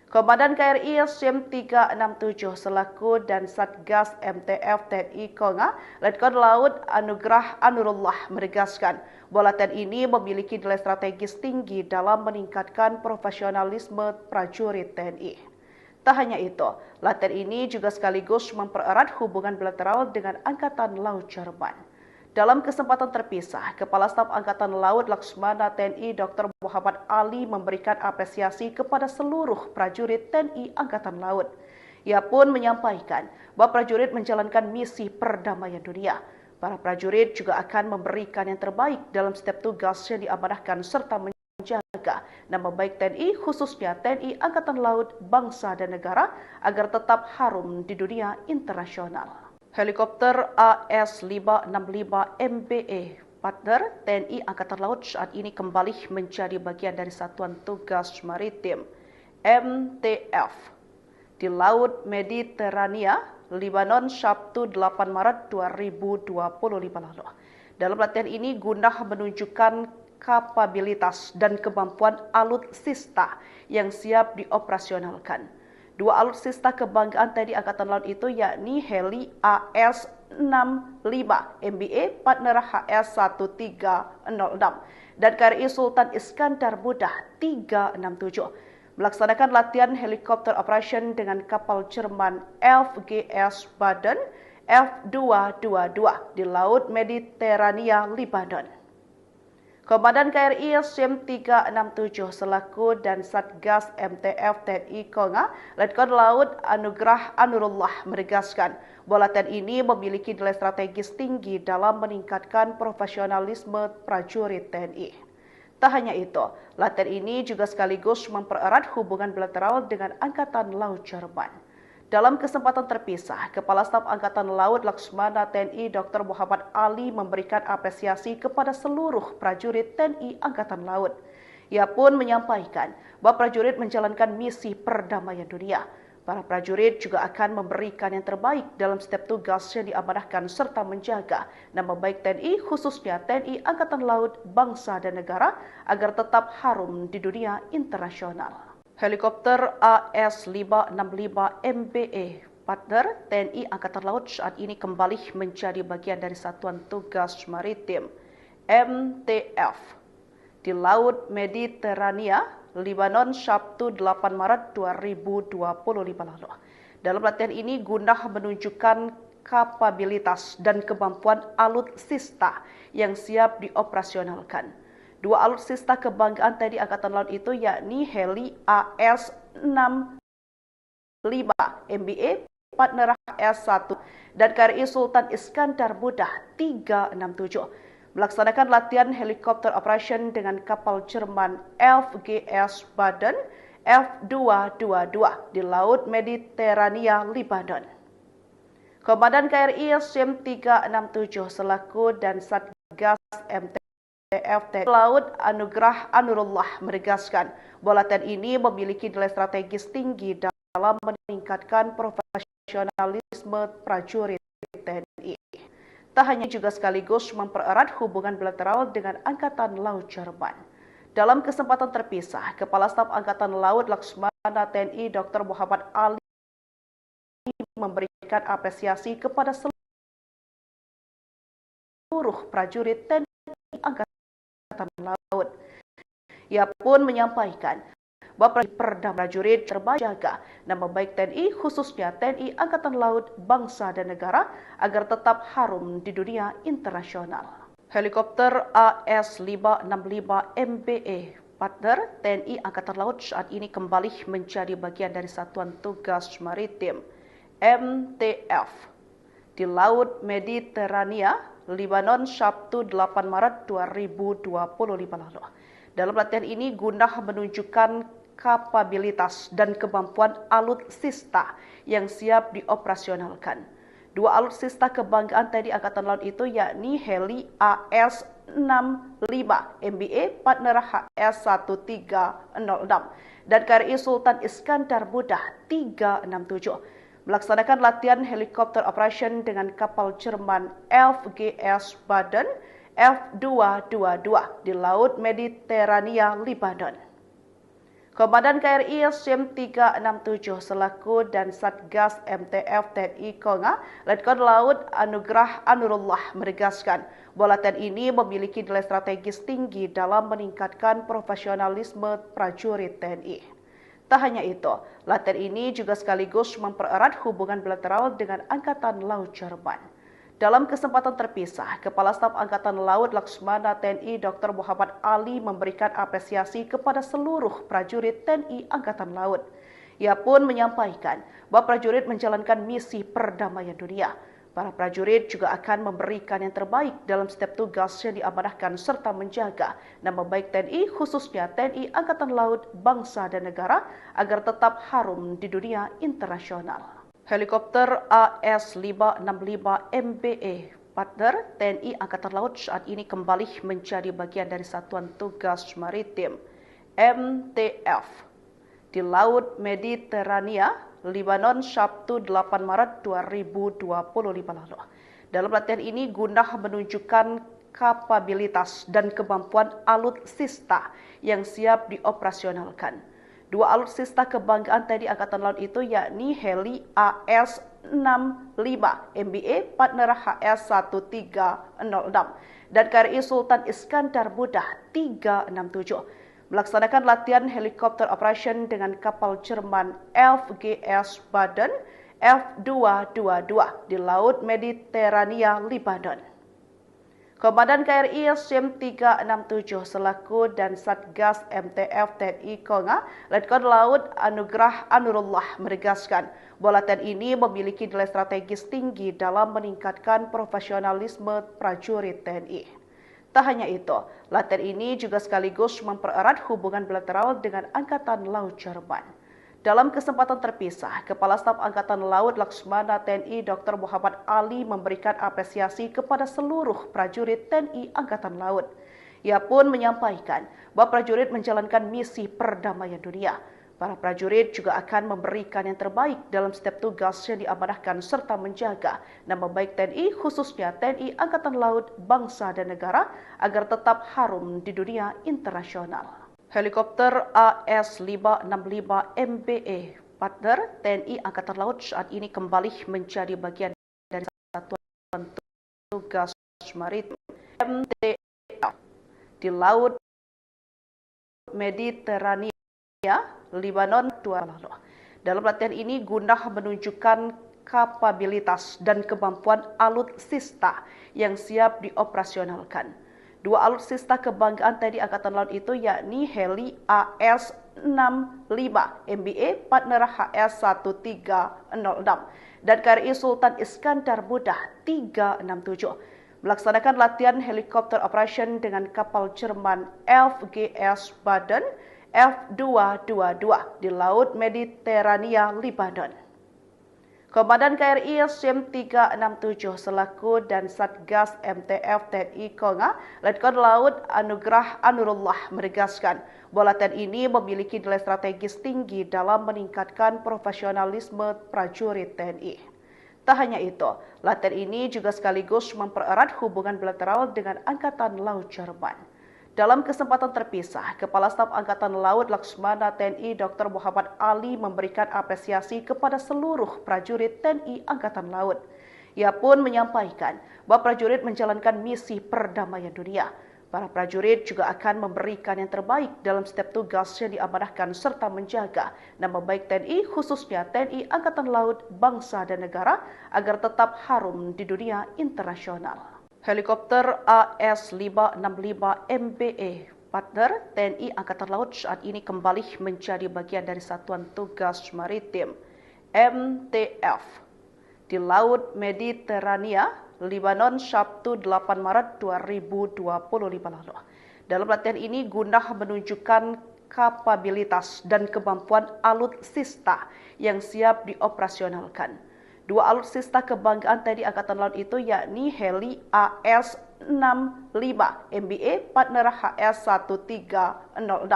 Komandan KRI SIM 367 selaku dan Satgas MTF TNI Konga, Letkol Laut Anugrah Anurullah menegaskan bahwa latihan ini memiliki nilai strategis tinggi dalam meningkatkan profesionalisme prajurit TNI. Tak hanya itu, latihan ini juga sekaligus mempererat hubungan bilateral dengan Angkatan Laut Jerman. Dalam kesempatan terpisah, Kepala Staf Angkatan Laut Laksmana TNI Dr. Muhammad Ali memberikan apresiasi kepada seluruh prajurit TNI Angkatan Laut. Ia pun menyampaikan bahwa prajurit menjalankan misi perdamaian dunia. Para prajurit juga akan memberikan yang terbaik dalam setiap tugas yang diamanahkan serta menjaga nama baik TNI, khususnya TNI Angkatan Laut, bangsa dan negara agar tetap harum di dunia internasional. Helikopter AS565MBE partner, TNI Angkatan Laut saat ini kembali menjadi bagian dari Satuan Tugas Maritim MTF di Laut Mediterania, Lebanon, Sabtu 8 Maret 2025 lalu. Dalam latihan ini guna menunjukkan kapabilitas dan kemampuan alutsista yang siap dioperasionalkan. Dua alutsista kebanggaan TNI Angkatan Laut itu yakni heli AS-65 MBA partner HS-1306 dan KRI Sultan Iskandar Muda 367 melaksanakan latihan helikopter operation dengan kapal Jerman FGS Baden F222 di Laut Mediterania, Lebanon. Komandan KRI SIM 367 selaku dan Satgas MTF TNI Konga, Letkol Laut Anugrah Anurullah menegaskan bahwa latihan ini memiliki nilai strategis tinggi dalam meningkatkan profesionalisme prajurit TNI. Tak hanya itu, latihan ini juga sekaligus mempererat hubungan bilateral dengan Angkatan Laut Jerman. Dalam kesempatan terpisah, Kepala Staf Angkatan Laut Laksmana TNI Dr. Muhammad Ali memberikan apresiasi kepada seluruh prajurit TNI Angkatan Laut. Ia pun menyampaikan bahwa prajurit menjalankan misi perdamaian dunia. Para prajurit juga akan memberikan yang terbaik dalam setiap tugas yang diamanahkan serta menjaga nama baik TNI, khususnya TNI Angkatan Laut, bangsa dan negara agar tetap harum di dunia internasional. Helikopter AS-565 MBA partner TNI Angkatan Laut saat ini kembali menjadi bagian dari Satuan Tugas Maritim MTF di Laut Mediterania, Lebanon, Sabtu 8 Maret 2025 lalu. Dalam latihan ini guna menunjukkan kapabilitas dan kemampuan alutsista yang siap dioperasionalkan. Dua alutsista kebanggaan TNI Angkatan Laut itu yakni heli AS-65 MBA partner HS-1 dan KRI Sultan Iskandar Muda 367 melaksanakan latihan helikopter operation dengan kapal Jerman FGS Baden F222 di Laut Mediterania, Lebanon. Komandan KRI SIM 367 selaku dan Satgas MTF Laut Anugrah Anurullah menegaskan bahwa latihan ini memiliki nilai strategis tinggi dalam meningkatkan profesionalisme prajurit TNI. Tak hanya juga sekaligus mempererat hubungan bilateral dengan Angkatan Laut Jerman. Dalam kesempatan terpisah, Kepala Staf Angkatan Laut Laksmana TNI Dr. Muhammad Ali memberikan apresiasi kepada seluruh prajurit TNI Angkatan Laut. Ia pun menyampaikan bahwa prajurit terjaga nama baik TNI, khususnya TNI Angkatan Laut, bangsa dan negara agar tetap harum di dunia internasional. Helikopter AS-565 MBA partner TNI Angkatan Laut saat ini kembali menjadi bagian dari Satuan Tugas Maritim MTF di Laut Mediterania, Lebanon, Sabtu 8 Maret 2025 lalu. Dalam latihan ini guna menunjukkan kapabilitas dan kemampuan alutsista yang siap dioperasionalkan. Dua alutsista kebanggaan TNI Angkatan Laut itu yakni heli AS-65 MBA partner HS-1306 dan KRI Sultan Iskandar Muda 367 melaksanakan latihan helikopter operation dengan kapal Jerman FGS Baden F222 di Laut Mediterania, Lebanon. Komandan KRI SIM 367 selaku dan Satgas MTF TNI Konga, Letkol Laut Anugrah Anurullah menegaskan bahwa latihan ini memiliki nilai strategis tinggi dalam meningkatkan profesionalisme prajurit TNI. Tak hanya itu, latihan ini juga sekaligus mempererat hubungan bilateral dengan Angkatan Laut Jerman. Dalam kesempatan terpisah, Kepala Staf Angkatan Laut Laksmana TNI Dr. Muhammad Ali memberikan apresiasi kepada seluruh prajurit TNI Angkatan Laut. Ia pun menyampaikan bahwa prajurit menjalankan misi perdamaian dunia. Para prajurit juga akan memberikan yang terbaik dalam setiap tugas yang diamanahkan serta menjaga nama baik TNI, khususnya TNI Angkatan Laut, bangsa dan negara agar tetap harum di dunia internasional. Helikopter AS-565 MBA partner, TNI Angkatan Laut saat ini kembali menjadi bagian dari Satuan Tugas Maritim MTF di Laut Mediterania, Lebanon, Sabtu 8 Maret 2025 lalu. Dalam latihan ini guna menunjukkan kapabilitas dan kemampuan alutsista yang siap dioperasionalkan. Dua alutsista kebanggaan TNI Angkatan Laut itu yakni heli AS-65 MBA partner HS-1306 dan KRI Sultan Iskandar Muda 367 melaksanakan latihan helikopter operation dengan kapal Jerman FGS Baden F222 di Laut Mediterania, Lebanon. Komandan KRI SIM 367 selaku dan Satgas MTF TNI Konga, Letkol Laut Anugrah Anurullah menegaskan bahwa latihan ini memiliki nilai strategis tinggi dalam meningkatkan profesionalisme prajurit TNI. Tak hanya itu, latihan ini juga sekaligus mempererat hubungan bilateral dengan Angkatan Laut Jerman. Dalam kesempatan terpisah, Kepala Staf Angkatan Laut Laksmana TNI Dr. Muhammad Ali memberikan apresiasi kepada seluruh prajurit TNI Angkatan Laut. Ia pun menyampaikan bahwa prajurit menjalankan misi perdamaian dunia. Para prajurit juga akan memberikan yang terbaik dalam setiap tugas yang diamanahkan serta menjaga nama baik TNI, khususnya TNI Angkatan Laut, bangsa dan negara agar tetap harum di dunia internasional. Helikopter AS-565 MBA partner TNI Angkatan Laut saat ini kembali menjadi bagian dari Satuan Tugas Maritim MTF di Laut Mediterania, Lebanon 2 lalu. Dalam latihan ini guna menunjukkan kapabilitas dan kemampuan alutsista yang siap dioperasionalkan. Dua alutsista kebanggaan TNI Angkatan Laut itu yakni heli AS-65 MBA partner HS-1306 dan KRI Sultan Iskandar Muda 367 melaksanakan latihan helikopter operation dengan kapal Jerman FGS Baden F222 di Laut Mediterania, Lebanon. Komandan KRI SIM 367 selaku dan Satgas MTF TNI Konga, Letkol Laut Anugrah Anurullah menegaskan bahwa latihan ini memiliki nilai strategis tinggi dalam meningkatkan profesionalisme prajurit TNI. Tak hanya itu, latihan ini juga sekaligus mempererat hubungan bilateral dengan Angkatan Laut Jerman. Dalam kesempatan terpisah, Kepala Staf Angkatan Laut Laksmana TNI Dr. Muhammad Ali memberikan apresiasi kepada seluruh prajurit TNI Angkatan Laut. Ia pun menyampaikan bahwa prajurit menjalankan misi perdamaian dunia. Para prajurit juga akan memberikan yang terbaik dalam setiap tugas yang diamanahkan serta menjaga nama baik TNI, khususnya TNI Angkatan Laut, bangsa dan negara agar tetap harum di dunia internasional. Helikopter AS-565 MBA partner TNI Angkatan Laut saat ini kembali menjadi bagian dari Satuan Tugas Maritim MTF di Laut Mediterania, Lebanon, Sabtu 8 Maret 2025 lalu. Dalam latihan ini guna menunjukkan kapabilitas dan kemampuan alutsista yang siap dioperasionalkan. Dua alutsista kebanggaan TNI Angkatan Laut itu yakni heli AS-65 MBA partner HS-1306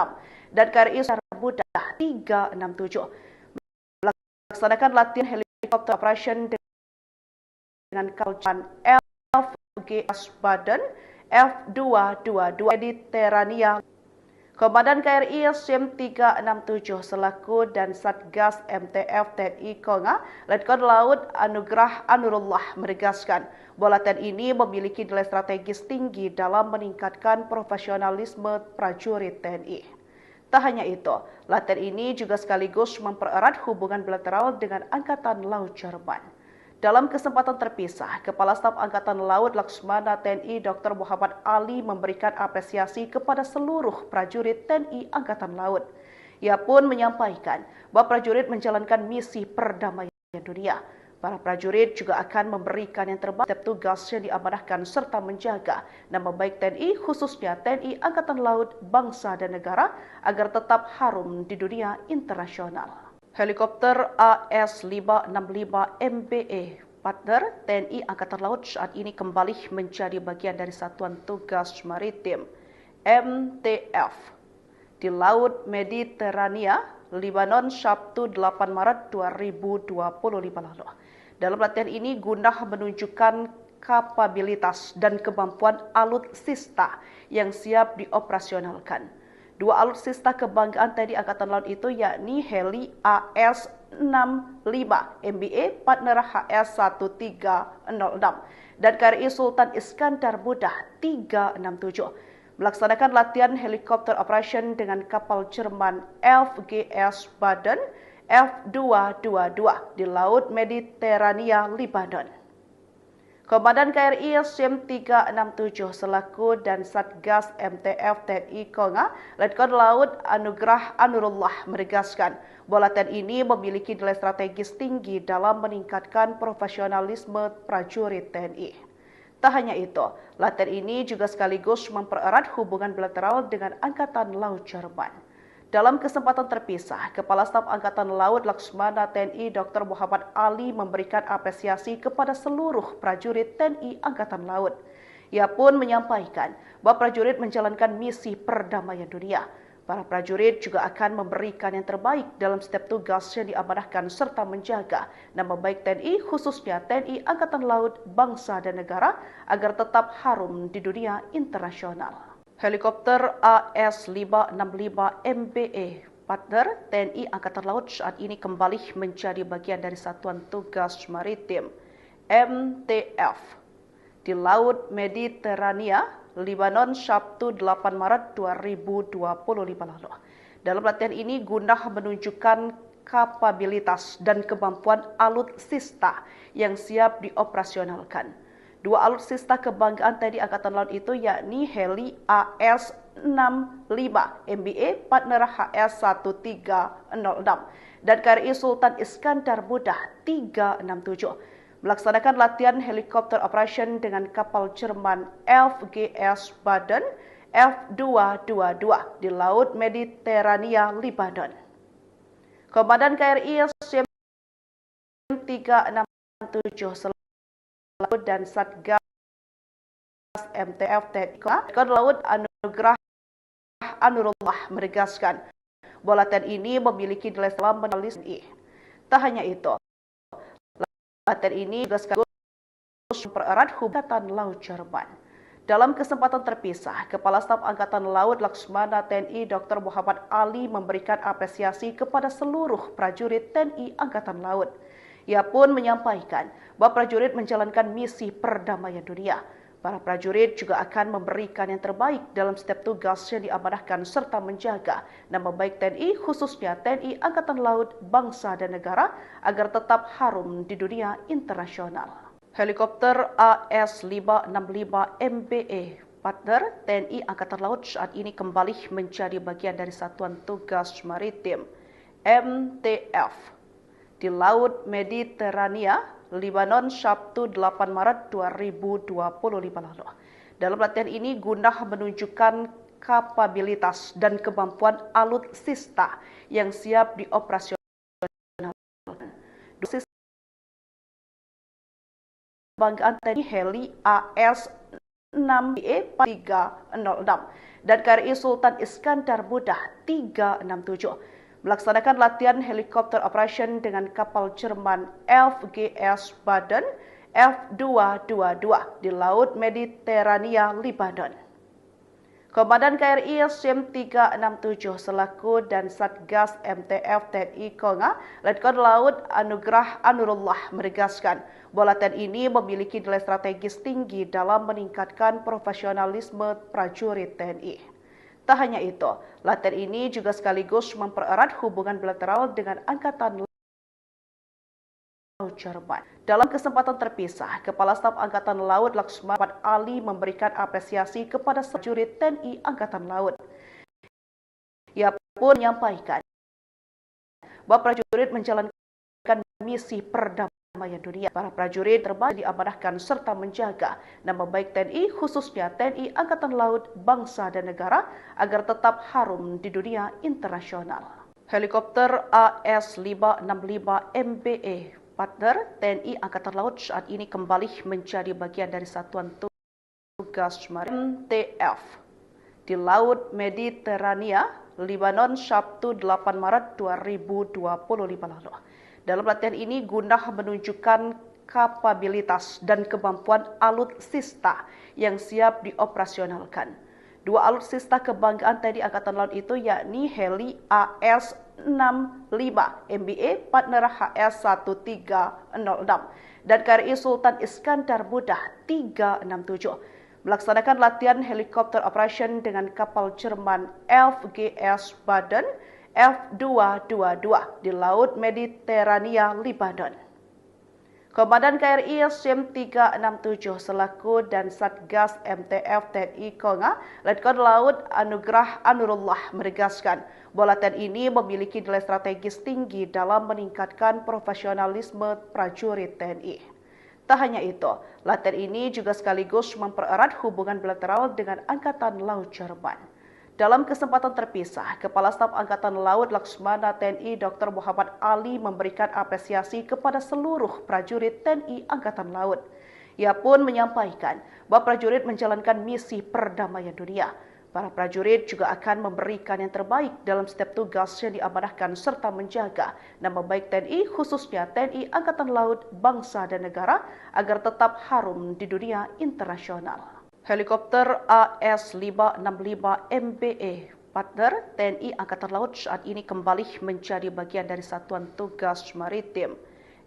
dan KRI Sultan Muda 367 melaksanakan latihan helikopter operation dengan kapal FGS Baden F222 Mediterania. Komandan KRI SIM 367 selaku dan Satgas MTF TNI Konga, Letkol Laut Anugrah Anurullah menegaskan bahwa latihan ini memiliki nilai strategis tinggi dalam meningkatkan profesionalisme prajurit TNI. Tak hanya itu, latihan ini juga sekaligus mempererat hubungan bilateral dengan Angkatan Laut Jerman. Dalam kesempatan terpisah, Kepala Staf Angkatan Laut Laksmana TNI Dr. Muhammad Ali memberikan apresiasi kepada seluruh prajurit TNI Angkatan Laut. Ia pun menyampaikan bahwa prajurit menjalankan misi perdamaian dunia. Para prajurit juga akan memberikan yang terbaik setiap tugas yang diamanahkan serta menjaga nama baik TNI, khususnya TNI Angkatan Laut, bangsa dan negara agar tetap harum di dunia internasional. Helikopter AS-565 MBA partner, TNI Angkatan Laut saat ini kembali menjadi bagian dari Satuan Tugas Maritim MTF di Laut Mediterania, Lebanon, Sabtu 8 Maret 2025 lalu. Dalam latihan ini guna menunjukkan kapabilitas dan kemampuan alutsista yang siap dioperasionalkan. Dua alutsista kebanggaan TNI Angkatan Laut itu yakni heli AS-65 MBA partner HS-1306 dan KRI Sultan Iskandar Muda 367 melaksanakan latihan helikopter operation dengan kapal Jerman FGS Baden F222 di Laut Mediterania, Lebanon. Komandan KRI SIM 367 selaku dan Satgas MTF TNI Konga, Letkol Laut Anugrah Anurullah menegaskan bahwa latihan ini memiliki nilai strategis tinggi dalam meningkatkan profesionalisme prajurit TNI. Tak hanya itu, latihan ini juga sekaligus mempererat hubungan bilateral dengan Angkatan Laut Jerman. Dalam kesempatan terpisah, Kepala Staf Angkatan Laut Laksmana TNI Dr. Muhammad Ali memberikan apresiasi kepada seluruh prajurit TNI Angkatan Laut. Ia pun menyampaikan bahwa prajurit menjalankan misi perdamaian dunia. Para prajurit juga akan memberikan yang terbaik dalam setiap tugas yang diamanahkan serta menjaga nama baik TNI, khususnya TNI Angkatan Laut, bangsa dan negara agar tetap harum di dunia internasional. Helikopter AS-565 MBA partner TNI Angkatan Laut saat ini kembali menjadi bagian dari Satuan Tugas Maritim MTF di Laut Mediterania, Lebanon, Sabtu 8 Maret 2025 lalu. Dalam latihan ini guna menunjukkan kapabilitas dan kemampuan alutsista yang siap dioperasionalkan. Dua alutsista kebanggaan TNI Angkatan Laut itu yakni heli AS-65 MBA partner HS-1306 dan KRI Sultan Iskandar Muda 367 melaksanakan latihan helikopter operation dengan kapal Jerman FGS Baden F222 di Laut Mediterania, Lebanon. Komandan KRI SIM 367 dan Satgas MTF TNI Laut Anugrah Anurullah menegaskan bahwa latihan ini memiliki nilai dalam menulis TNI. Tak hanya itu, latihan ini juga sekaligus mempererat hubungan Angkatan Laut Jerman. Dalam kesempatan terpisah, Kepala Staf Angkatan Laut Laksmana TNI Dr. Muhammad Ali memberikan apresiasi kepada seluruh prajurit TNI Angkatan Laut. Ia pun menyampaikan bahwa prajurit menjalankan misi perdamaian dunia. Para prajurit juga akan memberikan yang terbaik dalam setiap tugas yang diamanahkan serta menjaga nama baik TNI, khususnya TNI Angkatan Laut, bangsa dan negara agar tetap harum di dunia internasional. Helikopter AS-565 MBA partner TNI Angkatan Laut saat ini kembali menjadi bagian dari Satuan Tugas Maritim MTF di Laut Mediterania, Lebanon, Sabtu 8 Maret 2025 lalu. Dalam latihan ini guna menunjukkan kapabilitas dan kemampuan alutsista yang siap dioperasionalkan. Kebanggaan TNI heli AS-6B-306 dan KRI Sultan Iskandar Muda 367 melaksanakan latihan helikopter operation dengan kapal Jerman FGS Baden F222 di Laut Mediterania, Lebanon. Komandan KRI SIM 367 selaku dan Satgas MTF TNI Konga, Letkol Laut Anugrah Anurullah menegaskan bahwa latihan ini memiliki nilai strategis tinggi dalam meningkatkan profesionalisme prajurit TNI. Tak hanya itu, latihan ini juga sekaligus mempererat hubungan bilateral dengan Angkatan Laut Jerman. Dalam kesempatan terpisah, Kepala Staf Angkatan Laut Laksmana Ali memberikan apresiasi kepada prajurit TNI Angkatan Laut. Ia pun menyampaikan bahwa prajurit menjalankan misi perdamaian dunia. Para prajurit terbaik diamanahkan serta menjaga nama baik TNI, khususnya TNI Angkatan Laut, bangsa dan negara agar tetap harum di dunia internasional. Helikopter AS-565 MBA partner, TNI Angkatan Laut saat ini kembali menjadi bagian dari Satuan Tugas Maritim MTF di Laut Mediterania, Lebanon, Sabtu 8 Maret 2025 lalu. Dalam latihan ini guna menunjukkan kapabilitas dan kemampuan alutsista yang siap dioperasionalkan. Dua alutsista kebanggaan TNI Angkatan Laut itu yakni heli AS-65 MBA partner HS-1306 dan KRI Sultan Iskandar Muda 367 melaksanakan latihan helikopter operation dengan kapal Jerman FGS Baden F222 di Laut Mediterania, Lebanon. Komandan KRI SIM 367 selaku dan Satgas MTF TNI Konga, Letkol Laut Anugrah Anurullah menegaskan bahwa latihan ini memiliki nilai strategis tinggi dalam meningkatkan profesionalisme prajurit TNI. Tak hanya itu, latihan ini juga sekaligus mempererat hubungan bilateral dengan Angkatan Laut Jerman. Dalam kesempatan terpisah, Kepala Staf Angkatan Laut Laksmana TNI Dr. Muhammad Ali memberikan apresiasi kepada seluruh prajurit TNI Angkatan Laut. Ia pun menyampaikan bahwa prajurit menjalankan misi perdamaian dunia. Para prajurit juga akan memberikan yang terbaik dalam setiap tugas yang diamanahkan serta menjaga nama baik TNI, khususnya TNI Angkatan Laut, bangsa dan negara agar tetap harum di dunia internasional. Helikopter AS-565 MBA partner TNI Angkatan Laut saat ini kembali menjadi bagian dari Satuan Tugas Maritim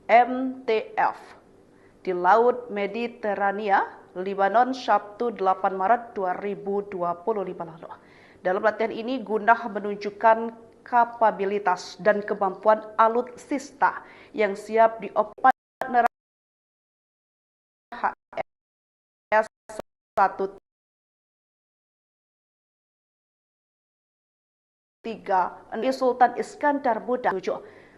MTF di Laut Mediterania, Lebanon, Sabtu 8 Maret 2025 lalu. Dalam latihan ini guna menunjukkan kapabilitas dan kemampuan alutsista yang siap dioperasikan HS-13 Sultan Iskandar Muda 7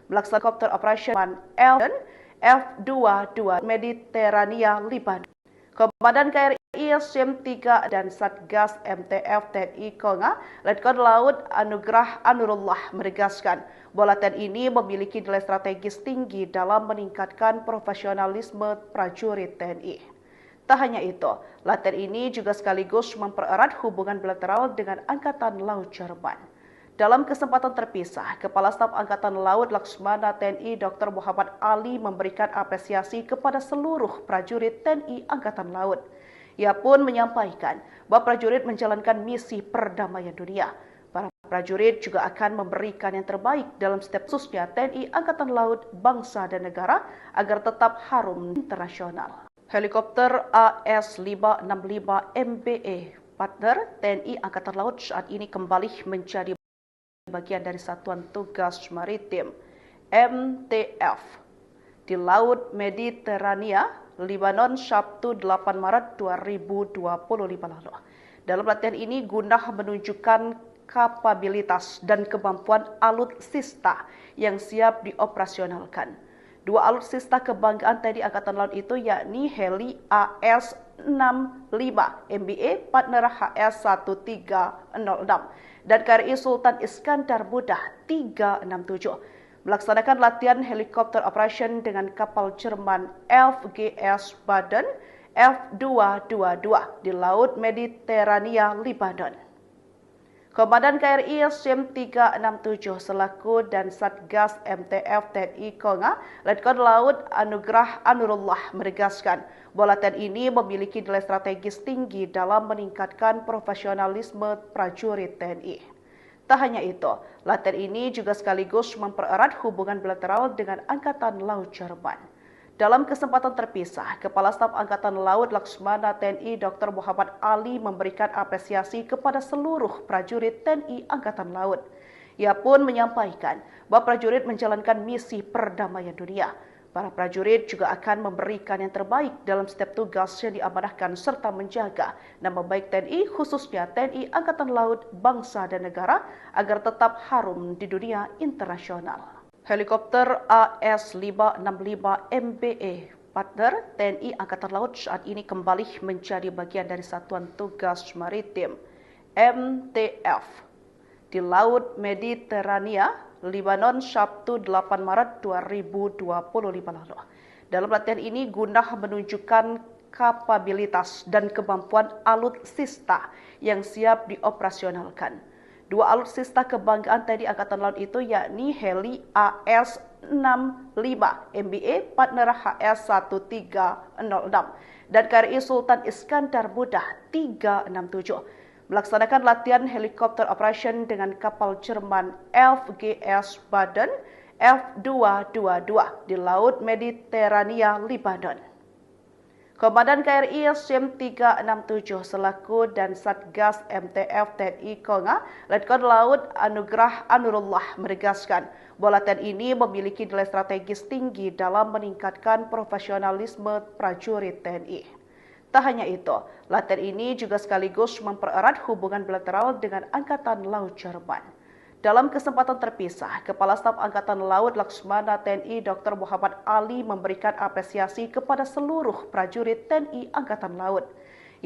melaksanakan helikopter operation F222 Mediterania, Lebanon. Komandan KRI SIM 3 dan Satgas MTF TNI Konga, Letkol Laut Anugrah Anurullah menegaskan bahwa latihan ini memiliki nilai strategis tinggi dalam meningkatkan profesionalisme prajurit TNI. Tak hanya itu, latihan ini juga sekaligus mempererat hubungan bilateral dengan Angkatan Laut Jerman. Dalam kesempatan terpisah, Kepala Staf Angkatan Laut Laksmana TNI Dr. Muhammad Ali memberikan apresiasi kepada seluruh prajurit TNI Angkatan Laut. Ia pun menyampaikan bahwa prajurit menjalankan misi perdamaian dunia. Para prajurit juga akan memberikan yang terbaik dalam setiap khususnya TNI Angkatan Laut, bangsa dan negara agar tetap harum internasional. Helikopter AS-565 MBA partner TNI Angkatan Laut saat ini kembali menjadi bagian dari Satuan Tugas Maritim MTF di Laut Mediterania, Lebanon, Sabtu 8 Maret 2025 lalu. Dalam latihan ini guna menunjukkan kapabilitas dan kemampuan alutsista yang siap dioperasionalkan. Dua alutsista kebanggaan TNI Angkatan Laut itu yakni heli AS-65 MBA partner HS-1306 dan KRI Sultan Iskandar Muda 367 melaksanakan latihan helikopter operation dengan kapal Jerman FGS Baden F222 di Laut Mediterania, Lebanon. Komandan KRI SIM 367 selaku dan Satgas MTF TNI Konga, Letkol Laut Anugrah Anurullah menegaskan bahwa latihan ini memiliki nilai strategis tinggi dalam meningkatkan profesionalisme prajurit TNI. Tak hanya itu, latihan ini juga sekaligus mempererat hubungan bilateral dengan Angkatan Laut Jerman. Dalam kesempatan terpisah, Kepala Staf Angkatan Laut Laksmana TNI Dr. Muhammad Ali memberikan apresiasi kepada seluruh prajurit TNI Angkatan Laut. Ia pun menyampaikan bahwa prajurit menjalankan misi perdamaian dunia. Para prajurit juga akan memberikan yang terbaik dalam setiap tugas yang diamanahkan serta menjaga nama baik TNI, khususnya TNI Angkatan Laut, bangsa dan negara agar tetap harum di dunia internasional. Helikopter AS-565 MBA partner TNI Angkatan Laut saat ini kembali menjadi bagian dari Satuan Tugas Maritim MTF di Laut Mediterania, Lebanon, Sabtu 8 Maret 2025 lalu. Dalam latihan ini guna menunjukkan kapabilitas dan kemampuan alutsista yang siap dioperasionalkan. Dua alutsista kebanggaan TNI Angkatan Laut itu yakni heli AS-65 MBA partner HS-1306 dan KRI Sultan Iskandar Muda 367 melaksanakan latihan helikopter operation dengan kapal Jerman FGS Baden F222 di Laut Mediterania, Lebanon. Komandan KRI SIM 367 selaku dan Satgas MTF TNI Konga, Letkol Laut Anugrah Anurullah menegaskan bahwa latihan ini memiliki nilai strategis tinggi dalam meningkatkan profesionalisme prajurit TNI. Tak hanya itu, latihan ini juga sekaligus mempererat hubungan bilateral dengan Angkatan Laut Jerman. Dalam kesempatan terpisah, Kepala Staf Angkatan Laut Laksmana TNI Dr. Muhammad Ali memberikan apresiasi kepada seluruh prajurit TNI Angkatan Laut.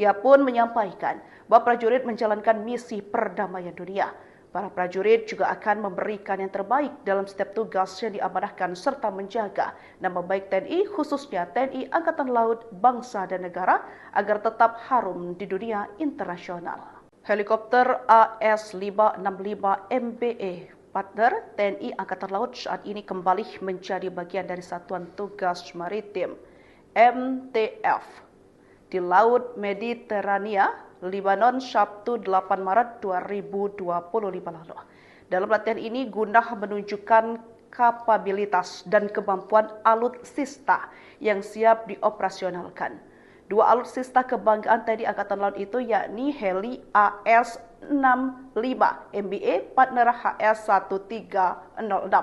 Ia pun menyampaikan bahwa prajurit menjalankan misi perdamaian dunia. Para prajurit juga akan memberikan yang terbaik dalam setiap tugas yang diamanahkan serta menjaga nama baik TNI, khususnya TNI Angkatan Laut, bangsa dan negara agar tetap harum di dunia internasional. Helikopter AS-565 MBE partner TNI Angkatan Laut saat ini kembali menjadi bagian dari Satuan Tugas Maritim MTF di Laut Mediterania, Lebanon, Sabtu 8 Maret 2025 lalu. Dalam latihan ini guna menunjukkan kapabilitas dan kemampuan alutsista yang siap dioperasionalkan. Dua alutsista kebanggaan TNI Angkatan Laut itu yakni heli AS-65 MBA partner HS-1306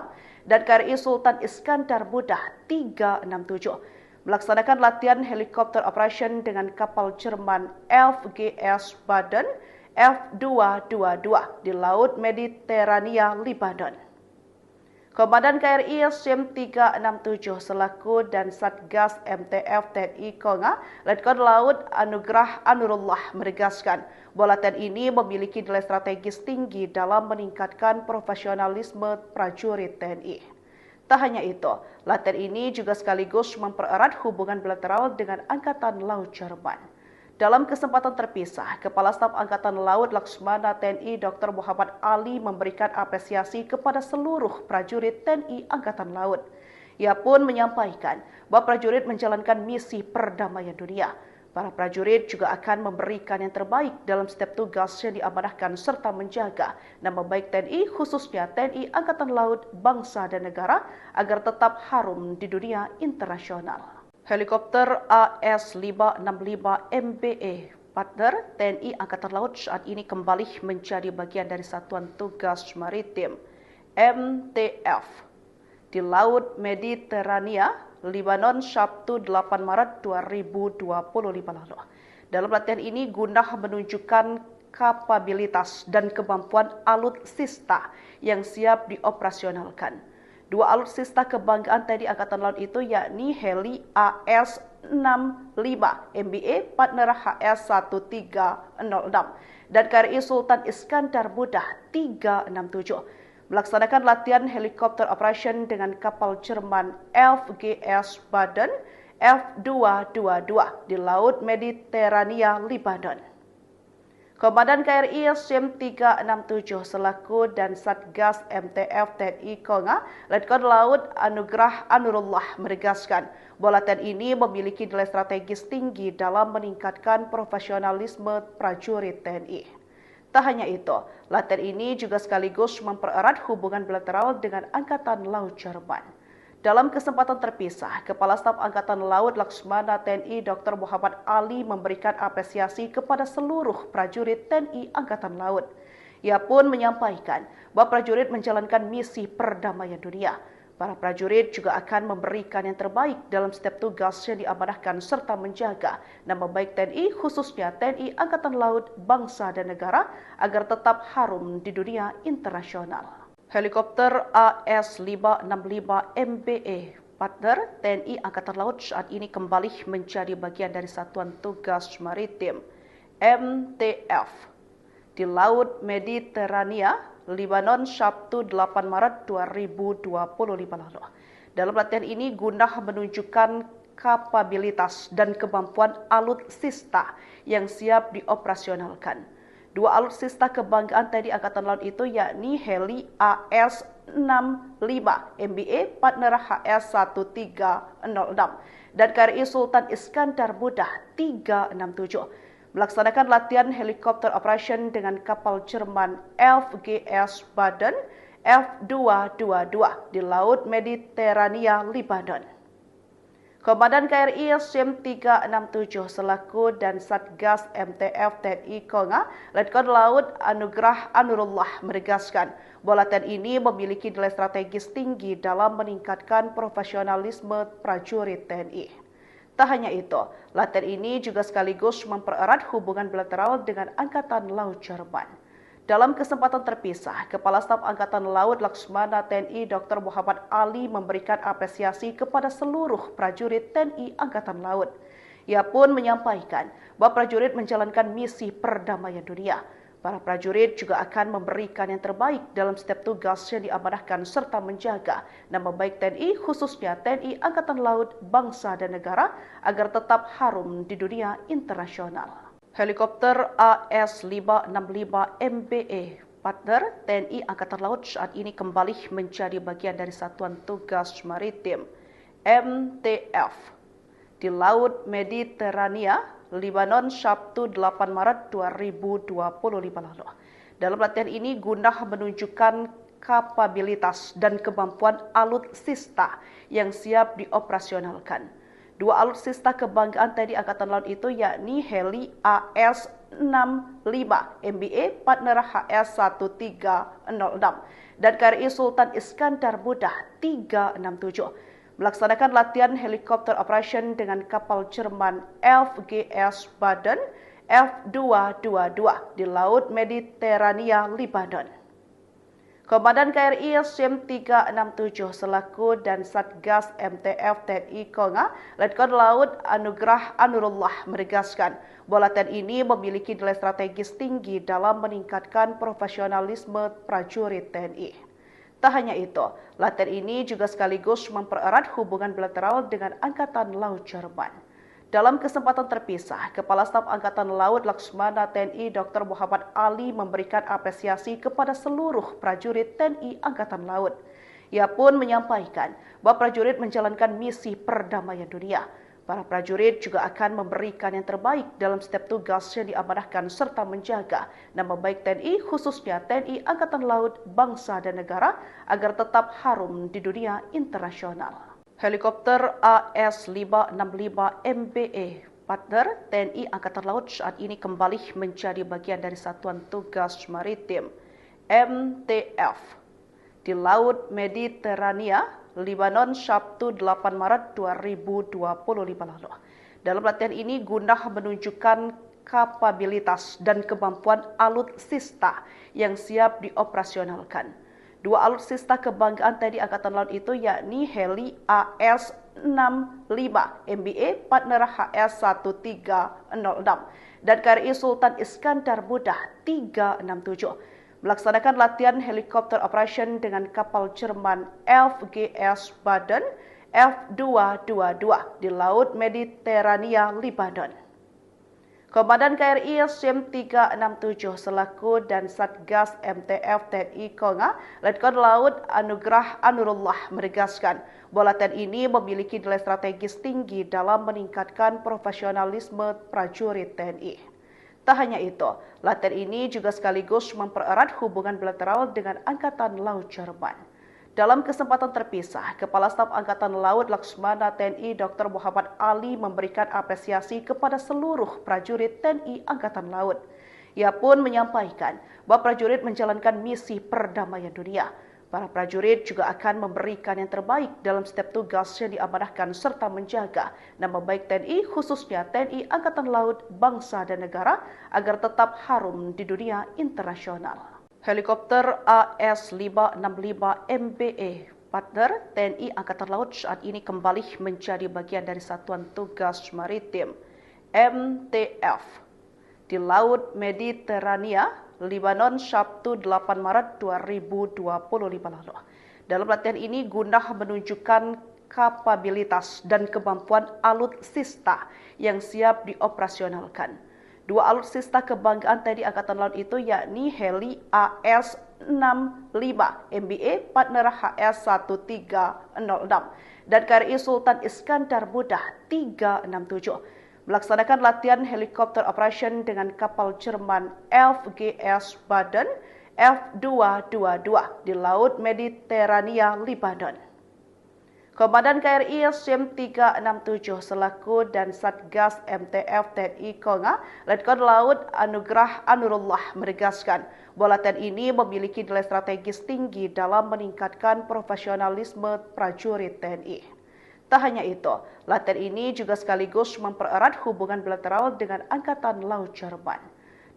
dan KRI Sultan Iskandar Muda 367 melaksanakan latihan helikopter operation dengan kapal Jerman FGS Baden F222 di Laut Mediterania, Lebanon. Komandan KRI SIM 367 selaku dan Satgas MTF TNI Konga, Letkol Laut Anugrah Anurullah menegaskan bahwa latihan ini memiliki nilai strategis tinggi dalam meningkatkan profesionalisme prajurit TNI. Tak hanya itu, latihan ini juga sekaligus mempererat hubungan bilateral dengan Angkatan Laut Jerman. Dalam kesempatan terpisah, Kepala Staf Angkatan Laut Laksmana TNI Dr. Muhammad Ali memberikan apresiasi kepada seluruh prajurit TNI Angkatan Laut. Ia pun menyampaikan bahwa prajurit menjalankan misi perdamaian dunia. Para prajurit juga akan memberikan yang terbaik dalam setiap tugas yang diamanahkan serta menjaga nama baik TNI, khususnya TNI Angkatan Laut, bangsa dan negara agar tetap harum di dunia internasional. Helikopter AS-565 MBE partner TNI Angkatan Laut saat ini kembali menjadi bagian dari Satuan Tugas Maritim MTF di Laut Mediterania, Lebanon, Sabtu 8 Maret 2025 lalu. Dalam latihan ini guna menunjukkan kapabilitas dan kemampuan alutsista yang siap dioperasionalkan. Dua alutsista kebanggaan TNI Angkatan Laut itu yakni heli AS-65 MBA partner HS-1306 dan KRI Sultan Iskandar Muda 367 melaksanakan latihan helikopter operation dengan kapal Jerman FGS Baden F222 di Laut Mediterania, Lebanon. Komandan KRI SIM 367 selaku dan Satgas MTF TNI Konga, Letkol Laut Anugrah Anurullah menegaskan bahwa latihan ini memiliki nilai strategis tinggi dalam meningkatkan profesionalisme prajurit TNI. Tak hanya itu, latihan ini juga sekaligus mempererat hubungan bilateral dengan Angkatan Laut Jerman. Dalam kesempatan terpisah, Kepala Staf Angkatan Laut Laksmana TNI Dr. Muhammad Ali memberikan apresiasi kepada seluruh prajurit TNI Angkatan Laut. Ia pun menyampaikan bahwa prajurit menjalankan misi perdamaian dunia. Para prajurit juga akan memberikan yang terbaik dalam setiap tugas yang diamanahkan serta menjaga nama baik TNI, khususnya TNI Angkatan Laut, bangsa dan negara agar tetap harum di dunia internasional. Helikopter AS-565 MBE partner TNI Angkatan Laut saat ini kembali menjadi bagian dari Satuan Tugas Maritim MTF di Laut Mediterania, Lebanon, Sabtu 8 Maret 2025 lalu. Dalam latihan ini guna menunjukkan kapabilitas dan kemampuan alutsista yang siap dioperasionalkan. Dua alutsista kebanggaan TNI Angkatan Laut itu yakni heli AS-65 MBA partner HS-1306 dan KRI Sultan Iskandar Muda 367 melaksanakan latihan helikopter operation dengan kapal Jerman FGS Baden F222 di Laut Mediterania, Lebanon. Komandan KRI SIM 367 selaku dan Satgas MTF TNI Konga, Letkol Laut Anugrah Anurullah menegaskan bahwa latihan ini memiliki nilai strategis tinggi dalam meningkatkan profesionalisme prajurit TNI. Tak hanya itu, latihan ini juga sekaligus mempererat hubungan bilateral dengan Angkatan Laut Jerman. Dalam kesempatan terpisah, Kepala Staf Angkatan Laut Laksmana TNI Dr. Muhammad Ali memberikan apresiasi kepada seluruh prajurit TNI Angkatan Laut. Ia pun menyampaikan bahwa prajurit menjalankan misi perdamaian dunia. Para prajurit juga akan memberikan yang terbaik dalam setiap tugas yang diamanahkan serta menjaga nama baik TNI, khususnya TNI Angkatan Laut, bangsa dan negara agar tetap harum di dunia internasional. Helikopter AS-565 MBA partner TNI Angkatan Laut saat ini kembali menjadi bagian dari Satuan Tugas Maritim MTF di Laut Mediterania, Lebanon, Sabtu 8 Maret 2025 lalu. Dalam latihan ini guna menunjukkan kapabilitas dan kemampuan alutsista yang siap dioperasionalkan. Dua alutsista kebanggaan TNI Angkatan Laut itu yakni heli AS-65 MBA partner HS-1306 dan KRI Sultan Iskandar Muda 367 melaksanakan latihan helikopter operation dengan kapal Jerman FGS Baden F222 di Laut Mediterania, Lebanon. Komandan KRI SIM 367 selaku dan Satgas MTF TNI Konga, Letkol Laut Anugrah Anurullah menegaskan bahwa latihan ini memiliki nilai strategis tinggi dalam meningkatkan profesionalisme prajurit TNI. Tak hanya itu, latihan ini juga sekaligus mempererat hubungan bilateral dengan Angkatan Laut Jerman. Dalam kesempatan terpisah, Kepala Staf Angkatan Laut Laksmana TNI Dr. Muhammad Ali memberikan apresiasi kepada seluruh prajurit TNI Angkatan Laut. Ia pun menyampaikan bahwa prajurit menjalankan misi perdamaian dunia. Para prajurit juga akan memberikan yang terbaik dalam setiap tugas yang diamanahkan serta menjaga nama baik TNI, khususnya TNI Angkatan Laut, bangsa dan negara agar tetap harum di dunia internasional. Helikopter AS-565 MBA partner TNI Angkatan Laut saat ini kembali menjadi bagian dari Satuan Tugas Maritim MTF di Laut Mediterania, Lebanon, Sabtu 8 Maret 2025 lalu. Dalam latihan ini guna menunjukkan kapabilitas dan kemampuan alutsista yang siap dioperasionalkan. Dua alutsista kebanggaan TNI Angkatan Laut itu yakni heli AS-65 MBA partner HS-1306 dan KRI Sultan Iskandar Muda 367 melaksanakan latihan helikopter operation dengan kapal Jerman FGS Baden F222 di Laut Mediterania, Lebanon. Komandan KRI SIM 367 selaku dan Satgas MTF TNI Konga, Letkol Laut Anugrah Anurullah menegaskan bahwa latihan ini memiliki nilai strategis tinggi dalam meningkatkan profesionalisme prajurit TNI. Tak hanya itu, latihan ini juga sekaligus mempererat hubungan bilateral dengan Angkatan Laut Jerman. Dalam kesempatan terpisah, Kepala Staf Angkatan Laut Laksmana TNI Dr. Muhammad Ali memberikan apresiasi kepada seluruh prajurit TNI Angkatan Laut. Ia pun menyampaikan bahwa prajurit menjalankan misi perdamaian dunia. Para prajurit juga akan memberikan yang terbaik dalam setiap tugas yang diamanahkan serta menjaga nama baik TNI, khususnya TNI Angkatan Laut, bangsa dan negara agar tetap harum di dunia internasional. Helikopter AS-565 MBA partner TNI Angkatan Laut saat ini kembali menjadi bagian dari Satuan Tugas Maritim MTF di Laut Mediterania, Lebanon, Sabtu 8 Maret 2025 lalu. Dalam latihan ini guna menunjukkan kapabilitas dan kemampuan alutsista yang siap dioperasionalkan. Dua alutsista kebanggaan TNI Angkatan Laut itu yakni heli AS-65 MBA partner HS-1306 dan KRI Sultan Iskandar Muda 367 melaksanakan latihan helikopter operation dengan kapal Jerman FGS Baden F222 di Laut Mediterania, Lebanon. Komandan KRI SIM 367 selaku dan Satgas MTF TNI Konga, Letkol Laut Anugrah Anurullah menegaskan bahwa latihan ini memiliki nilai strategis tinggi dalam meningkatkan profesionalisme prajurit TNI. Tak hanya itu, latihan ini juga sekaligus mempererat hubungan bilateral dengan Angkatan Laut Jerman.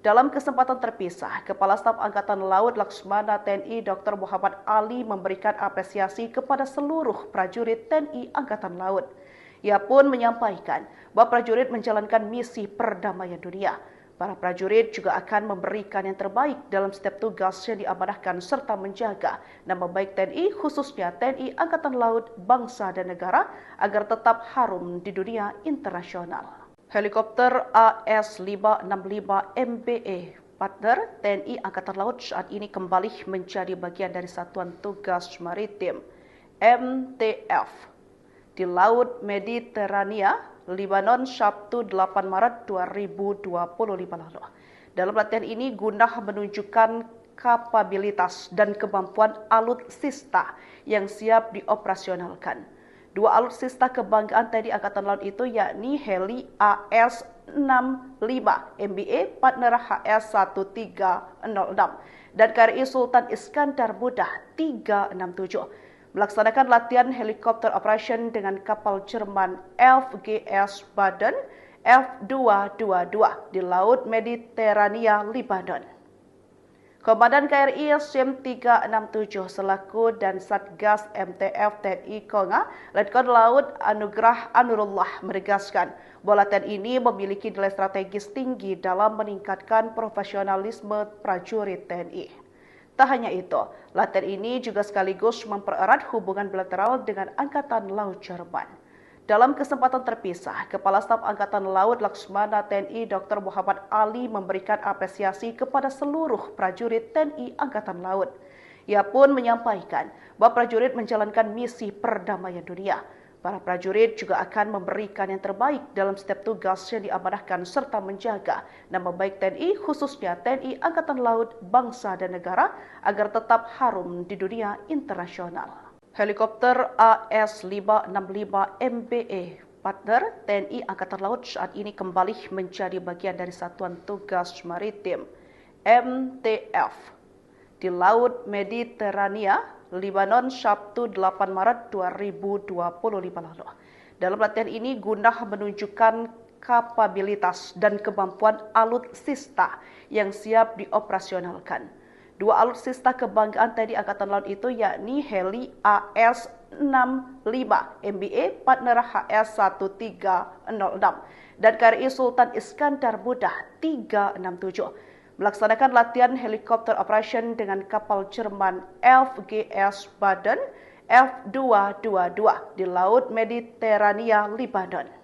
Dalam kesempatan terpisah, Kepala Staf Angkatan Laut Laksmana TNI Dr. Muhammad Ali memberikan apresiasi kepada seluruh prajurit TNI Angkatan Laut. Ia pun menyampaikan bahwa prajurit menjalankan misi perdamaian dunia. Para prajurit juga akan memberikan yang terbaik dalam setiap tugas yang diamanahkan serta menjaga nama baik TNI, khususnya TNI Angkatan Laut, bangsa dan negara agar tetap harum di dunia internasional. Helikopter AS-565 MBE partner TNI Angkatan Laut saat ini kembali menjadi bagian dari Satuan Tugas Maritim MTF di Laut Mediterania, Lebanon, Sabtu 8 Maret 2025 lalu. Dalam latihan ini guna menunjukkan kapabilitas dan kemampuan alutsista yang siap dioperasionalkan. Dua alutsista kebanggaan TNI Angkatan Laut itu yakni heli AS-65 MBA partner HS-1306 dan KRI Sultan Iskandar Muda 367 melaksanakan latihan helikopter operation dengan kapal Jerman FGS Baden F222 di Laut Mediterania, Lebanon. Komandan KRI SIM 367 selaku dan Satgas MTF TNI Konga, Letkol Laut Anugrah Anurullah menegaskan bahwa latihan ini memiliki nilai strategis tinggi dalam meningkatkan profesionalisme prajurit TNI. Tak hanya itu, latihan ini juga sekaligus mempererat hubungan bilateral dengan Angkatan Laut Jerman. Dalam kesempatan terpisah, Kepala Staf Angkatan Laut Laksmana TNI Dr. Muhammad Ali memberikan apresiasi kepada seluruh prajurit TNI Angkatan Laut. Ia pun menyampaikan bahwa prajurit menjalankan misi perdamaian dunia. Para prajurit juga akan memberikan yang terbaik dalam setiap tugas yang diamanahkan serta menjaga nama baik TNI, khususnya TNI Angkatan Laut, bangsa dan negara agar tetap harum di dunia internasional. Helikopter AS-565 MBE partner TNI Angkatan Laut saat ini kembali menjadi bagian dari Satuan Tugas Maritim MTF di Laut Mediterania, Lebanon, Sabtu 8 Maret 2025 lalu. Dalam latihan ini guna menunjukkan kapabilitas dan kemampuan alutsista yang siap dioperasionalkan. Dua alutsista kebanggaan TNI Angkatan Laut itu yakni heli AS-65 MBA partner HS-1306 dan KRI Sultan Iskandar Muda 367 melaksanakan latihan helikopter operation dengan kapal Jerman FGS Baden F222 di Laut Mediterania, Lebanon.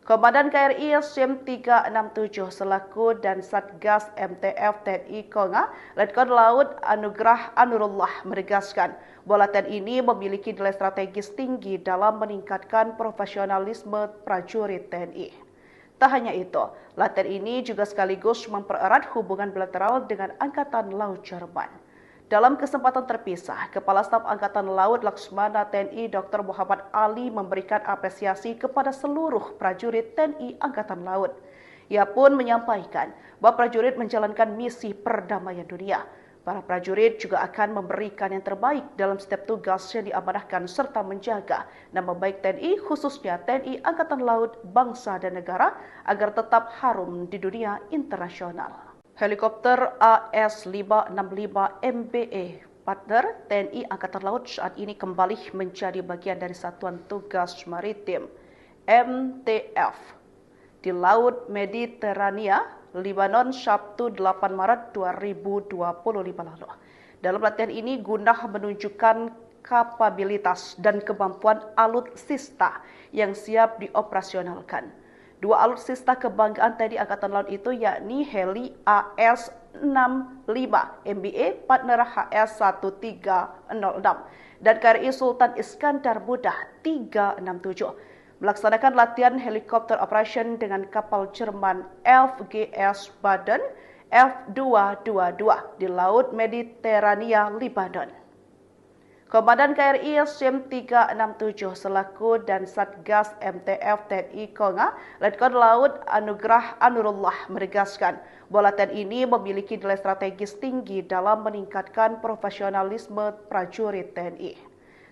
Komandan KRI SIM 367 selaku dan Satgas MTF TNI Konga, Letkol Laut Anugrah Anurullah menegaskan bahwa latihan ini memiliki nilai strategis tinggi dalam meningkatkan profesionalisme prajurit TNI. Tak hanya itu, latihan ini juga sekaligus mempererat hubungan bilateral dengan Angkatan Laut Jerman. Dalam kesempatan terpisah, Kepala Staf Angkatan Laut Laksmana TNI Dr. Muhammad Ali memberikan apresiasi kepada seluruh prajurit TNI Angkatan Laut. Ia pun menyampaikan bahwa prajurit menjalankan misi perdamaian dunia. Para prajurit juga akan memberikan yang terbaik dalam setiap tugas yang diamanahkan serta menjaga nama baik TNI, khususnya TNI Angkatan Laut, bangsa dan negara agar tetap harum di dunia internasional. Helikopter AS-565 MBE partner TNI Angkatan Laut saat ini kembali menjadi bagian dari Satuan Tugas Maritim MTF di Laut Mediterania, Lebanon, Sabtu 8 Maret 2025 lalu. Dalam latihan ini guna menunjukkan kapabilitas dan kemampuan alutsista yang siap dioperasionalkan. Dua alutsista kebanggaan TNI Angkatan Laut itu yakni heli AS-65 MBA partner HS-1306 dan KRI Sultan Iskandar Muda 367 melaksanakan latihan helikopter operation dengan kapal Jerman FGS Baden F222 di Laut Mediterania, Lebanon. Komandan KRI SIM 367 selaku dan Satgas MTF TNI Konga, Letkol Laut Anugrah Anurullah menegaskan bahwa latihan ini memiliki nilai strategis tinggi dalam meningkatkan profesionalisme prajurit TNI.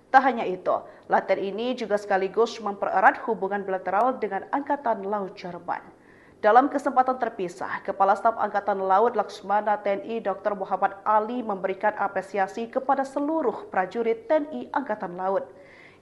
Tak hanya itu, latihan ini juga sekaligus mempererat hubungan bilateral dengan Angkatan Laut Jerman. Dalam kesempatan terpisah, Kepala Staf Angkatan Laut Laksmana TNI Dr. Muhammad Ali memberikan apresiasi kepada seluruh prajurit TNI Angkatan Laut.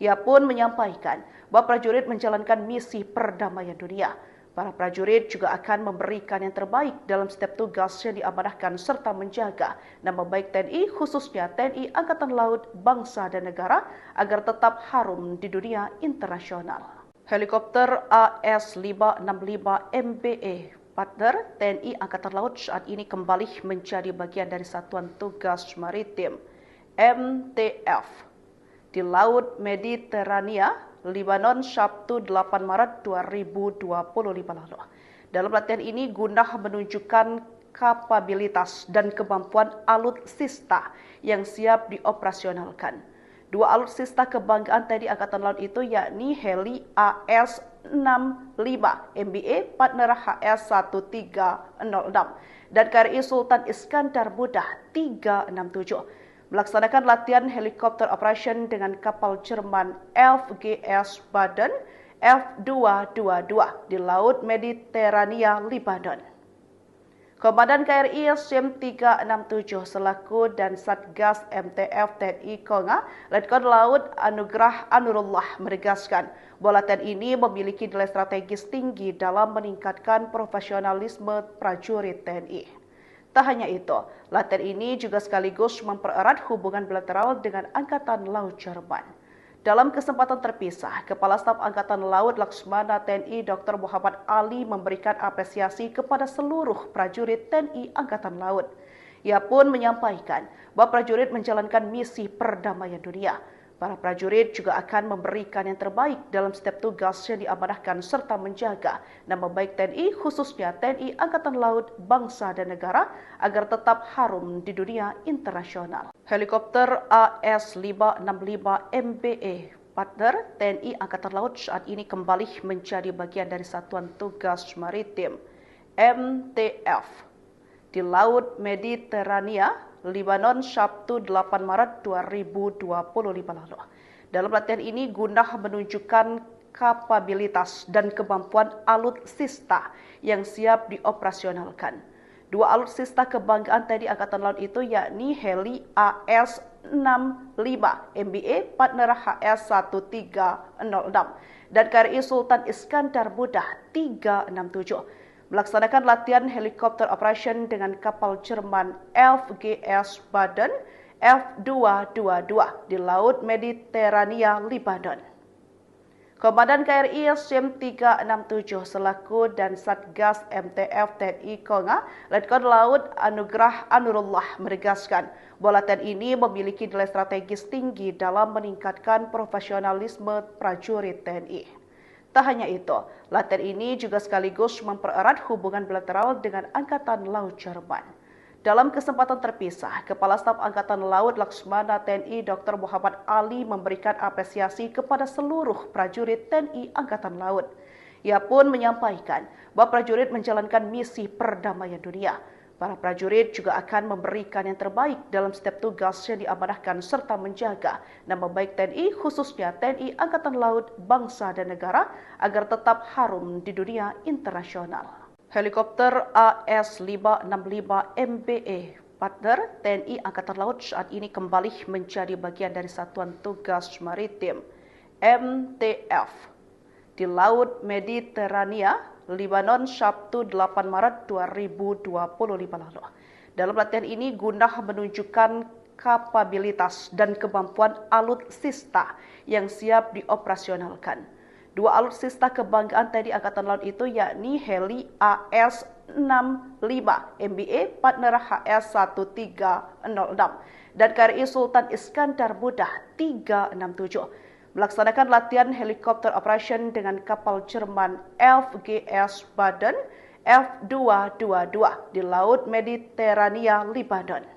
Ia pun menyampaikan bahwa prajurit menjalankan misi perdamaian dunia. Para prajurit juga akan memberikan yang terbaik dalam setiap tugas yang diamanahkan serta menjaga nama baik TNI, khususnya TNI Angkatan Laut, bangsa dan negara agar tetap harum di dunia internasional. Helikopter AS-565 MBA partner TNI Angkatan Laut saat ini kembali menjadi bagian dari Satuan Tugas Maritim MTF di Laut Mediterania, Lebanon, Sabtu 8 Maret 2025 lalu. Dalam latihan ini guna menunjukkan kapabilitas dan kemampuan alutsista yang siap dioperasionalkan. Dua alutsista kebanggaan TNI Angkatan Laut itu yakni heli AS-65 MBA partner HS-1306 dan KRI Sultan Iskandar Muda 367 melaksanakan latihan helikopter operation dengan kapal Jerman FGS Baden F222 di Laut Mediterania, Lebanon. Komandan KRI SIM 367 selaku dan Satgas MTF TNI Konga, Letkol Laut Anugrah Anurullah menegaskan bahwa latihan ini memiliki nilai strategis tinggi dalam meningkatkan profesionalisme prajurit TNI. Tak hanya itu, latihan ini juga sekaligus mempererat hubungan bilateral dengan Angkatan Laut Jerman. Dalam kesempatan terpisah, Kepala Staf Angkatan Laut Laksmana TNI Dr. Muhammad Ali memberikan apresiasi kepada seluruh prajurit TNI Angkatan Laut. Ia pun menyampaikan bahwa prajurit menjalankan misi perdamaian dunia. Para prajurit juga akan memberikan yang terbaik dalam setiap tugas yang diamanahkan serta menjaga nama baik TNI, khususnya TNI Angkatan Laut, bangsa dan negara agar tetap harum di dunia internasional. Helikopter AS-565 MBA partner TNI Angkatan Laut saat ini kembali menjadi bagian dari Satuan Tugas Maritim MTF di Laut Mediterania, Lebanon, Sabtu 8 Maret 2025 lalu. Dalam latihan ini guna menunjukkan kapabilitas dan kemampuan alutsista yang siap dioperasionalkan. Dua alutsista kebanggaan TNI Angkatan Laut itu yakni heli AS-65 MBA partner HS-1306 dan KRI Sultan Iskandar Muda 367 melaksanakan latihan helikopter operation dengan kapal Jerman FGS Baden F222 di Laut Mediterania, Lebanon. Komandan KRI SIM 367 selaku dan Satgas MTF TNI Konga, Letkol Laut Anugrah Anurullah menegaskan bahwa latihan ini memiliki nilai strategis tinggi dalam meningkatkan profesionalisme prajurit TNI. Tak hanya itu, latihan ini juga sekaligus mempererat hubungan bilateral dengan Angkatan Laut Jerman. Dalam kesempatan terpisah, Kepala Staf Angkatan Laut Laksmana TNI Dr. Muhammad Ali memberikan apresiasi kepada seluruh prajurit TNI Angkatan Laut. Ia pun menyampaikan bahwa prajurit menjalankan misi perdamaian dunia. Para prajurit juga akan memberikan yang terbaik dalam setiap tugas yang diamanahkan serta menjaga nama baik TNI, khususnya TNI Angkatan Laut, bangsa dan negara agar tetap harum di dunia internasional. Helikopter AS-565 MBA partner TNI Angkatan Laut saat ini kembali menjadi bagian dari Satuan Tugas Maritim MTF di Laut Mediterania, Lebanon, Sabtu 8 Maret 2025 lalu. Dalam latihan ini guna menunjukkan kapabilitas dan kemampuan alutsista yang siap dioperasionalkan. Dua alutsista kebanggaan TNI Angkatan Laut itu yakni heli AS-65 MBA partner HS-1306 dan KRI Sultan Iskandar Muda 367 melaksanakan latihan helikopter operation dengan kapal Jerman FGS Baden F222 di Laut Mediterania, Lebanon.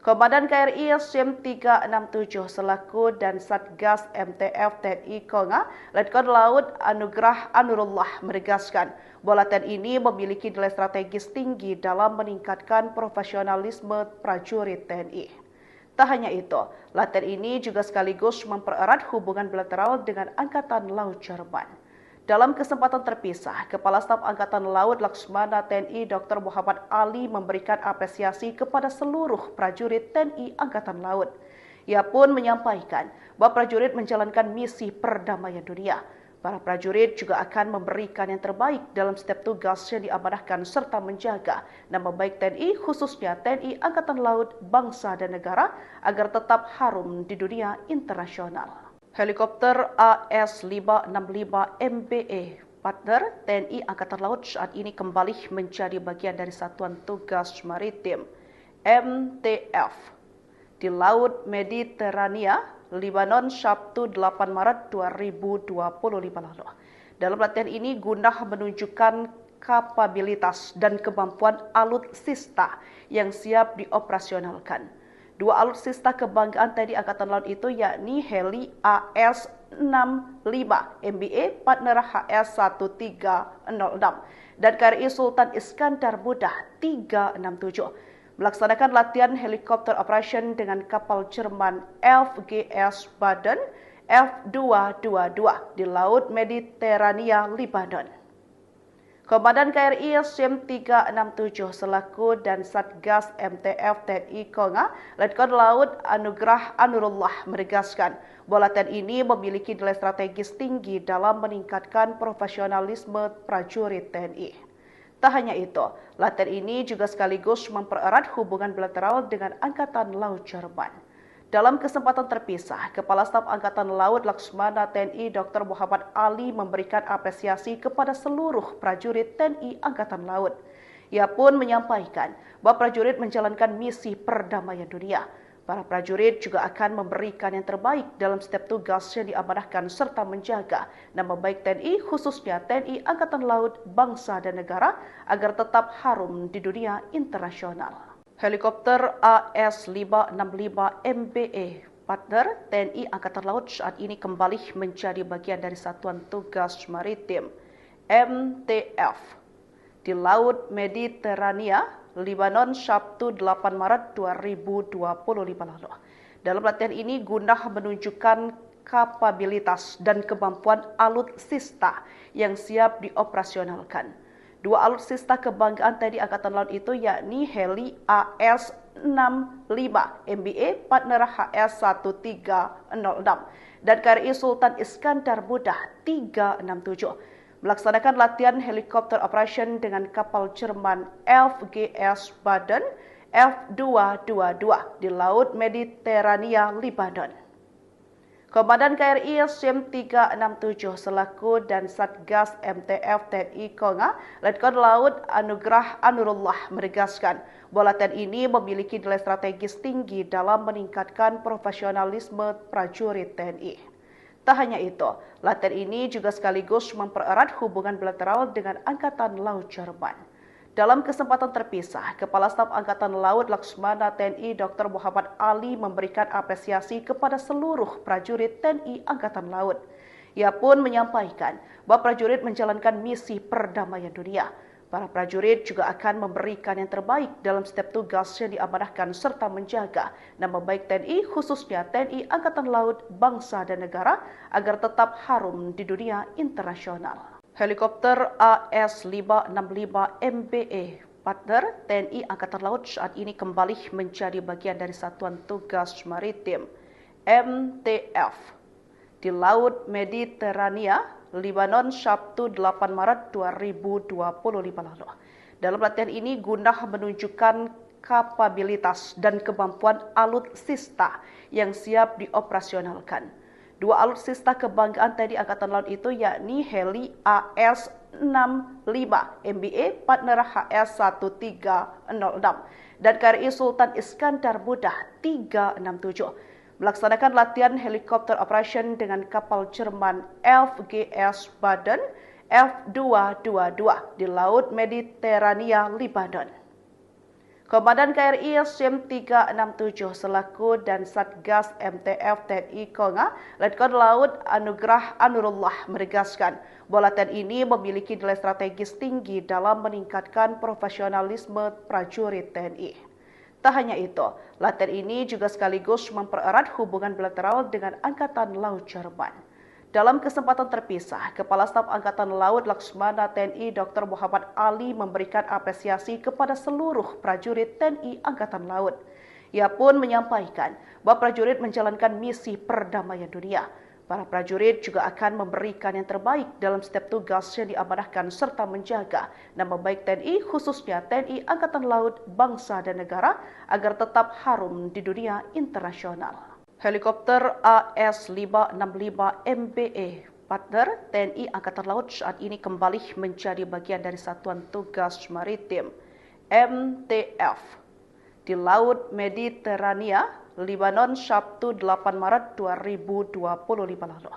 Komandan KRI SIM 367 selaku dan Satgas MTF TNI Konga, Letkol Laut Anugrah Anurullah menegaskan bahwa latihan ini memiliki nilai strategis tinggi dalam meningkatkan profesionalisme prajurit TNI. Tak hanya itu, latihan ini juga sekaligus mempererat hubungan bilateral dengan Angkatan Laut Jerman. Dalam kesempatan terpisah, Kepala Staf Angkatan Laut Laksmana TNI Dr. Muhammad Ali memberikan apresiasi kepada seluruh prajurit TNI Angkatan Laut. Ia pun menyampaikan bahwa prajurit menjalankan misi perdamaian dunia. Para prajurit juga akan memberikan yang terbaik dalam setiap tugas yang diamanahkan serta menjaga nama baik TNI, khususnya TNI Angkatan Laut, bangsa dan negara agar tetap harum di dunia internasional. Helikopter AS-565 MBE partner TNI Angkatan Laut saat ini kembali menjadi bagian dari Satuan Tugas Maritim MTF di Laut Mediterania, Lebanon, Sabtu 8 Maret 2025 lalu. Dalam latihan ini guna menunjukkan kapabilitas dan kemampuan alutsista yang siap dioperasionalkan. Dua alutsista kebanggaan TNI Angkatan Laut itu yakni heli AS-65 MBA partner HS-1306 dan KRI Sultan Iskandar Muda 367 melaksanakan latihan helikopter operation dengan kapal Jerman FGS Baden F222 di Laut Mediterania, Lebanon. Komandan KRI SIM 367 selaku dan Satgas MTF TNI Konga, Letkol Laut Anugrah Anurullah menegaskan bahwa latihan ini memiliki nilai strategis tinggi dalam meningkatkan profesionalisme prajurit TNI. Tak hanya itu, latihan ini juga sekaligus mempererat hubungan bilateral dengan Angkatan Laut Jerman. Dalam kesempatan terpisah, Kepala Staf Angkatan Laut Laksmana TNI Dr. Muhammad Ali memberikan apresiasi kepada seluruh prajurit TNI Angkatan Laut. Ia pun menyampaikan bahwa prajurit menjalankan misi perdamaian dunia. Para prajurit juga akan memberikan yang terbaik dalam setiap tugas yang diamanahkan serta menjaga nama baik TNI, khususnya TNI Angkatan Laut, bangsa dan negara agar tetap harum di dunia internasional. Helikopter AS-565 MBE partner TNI Angkatan Laut saat ini kembali menjadi bagian dari Satuan Tugas Maritim MTF di Laut Mediterania, Lebanon, Sabtu 8 Maret 2025 lalu. Dalam latihan ini guna menunjukkan kapabilitas dan kemampuan alutsista yang siap dioperasionalkan. Dua alutsista kebanggaan TNI Angkatan Laut itu yakni heli AS-65 MBA partner HS-1306 dan KRI Sultan Iskandar Muda 367 melaksanakan latihan helikopter operation dengan kapal Jerman FGS Baden F222 di Laut Mediterania, Lebanon. Komandan KRI SIM 367 selaku dan Satgas MTF TNI Konga, Letkol Laut Anugrah Anurullah menegaskan bahwa latihan ini memiliki nilai strategis tinggi dalam meningkatkan profesionalisme prajurit TNI. Tak hanya itu, latihan ini juga sekaligus mempererat hubungan bilateral dengan Angkatan Laut Jerman. Dalam kesempatan terpisah, Kepala Staf Angkatan Laut Laksmana TNI Dr. Muhammad Ali memberikan apresiasi kepada seluruh prajurit TNI Angkatan Laut. Ia pun menyampaikan bahwa prajurit menjalankan misi perdamaian dunia. Para prajurit juga akan memberikan yang terbaik dalam setiap tugas yang diamanahkan serta menjaga nama baik TNI, khususnya TNI Angkatan Laut, bangsa dan negara agar tetap harum di dunia internasional. Helikopter AS-565 MBE partner TNI Angkatan Laut saat ini kembali menjadi bagian dari Satuan Tugas Maritim MTF di Laut Mediterania, Lebanon, Sabtu 8 Maret 2025 lalu. Dalam latihan ini guna menunjukkan kapabilitas dan kemampuan alutsista yang siap dioperasionalkan. Dua alutsista kebanggaan TNI Angkatan Laut itu yakni heli AS-65 MBA partner HS-1306 dan KRI Sultan Iskandar Muda 367 melaksanakan latihan helikopter operation dengan kapal Jerman FGS Baden F222 di Laut Mediterania, Lebanon. Komandan KRI SIM 367 selaku dan Satgas MTF TNI Konga, Letkol Laut Anugrah Anurullah menegaskan bahwa latihan ini memiliki nilai strategis tinggi dalam meningkatkan profesionalisme prajurit TNI. Tak hanya itu, latihan ini juga sekaligus mempererat hubungan bilateral dengan Angkatan Laut Jerman. Dalam kesempatan terpisah, Kepala Staf Angkatan Laut Laksmana TNI Dr. Muhammad Ali memberikan apresiasi kepada seluruh prajurit TNI Angkatan Laut. Ia pun menyampaikan bahwa prajurit menjalankan misi perdamaian dunia. Para prajurit juga akan memberikan yang terbaik dalam setiap tugas yang diamanahkan serta menjaga nama baik TNI, khususnya TNI Angkatan Laut, bangsa dan negara agar tetap harum di dunia internasional. Helikopter AS-565 MBA partner TNI Angkatan Laut saat ini kembali menjadi bagian dari Satuan Tugas Maritim MTF di Laut Mediterania, Lebanon, Sabtu 8 Maret 2025 lalu.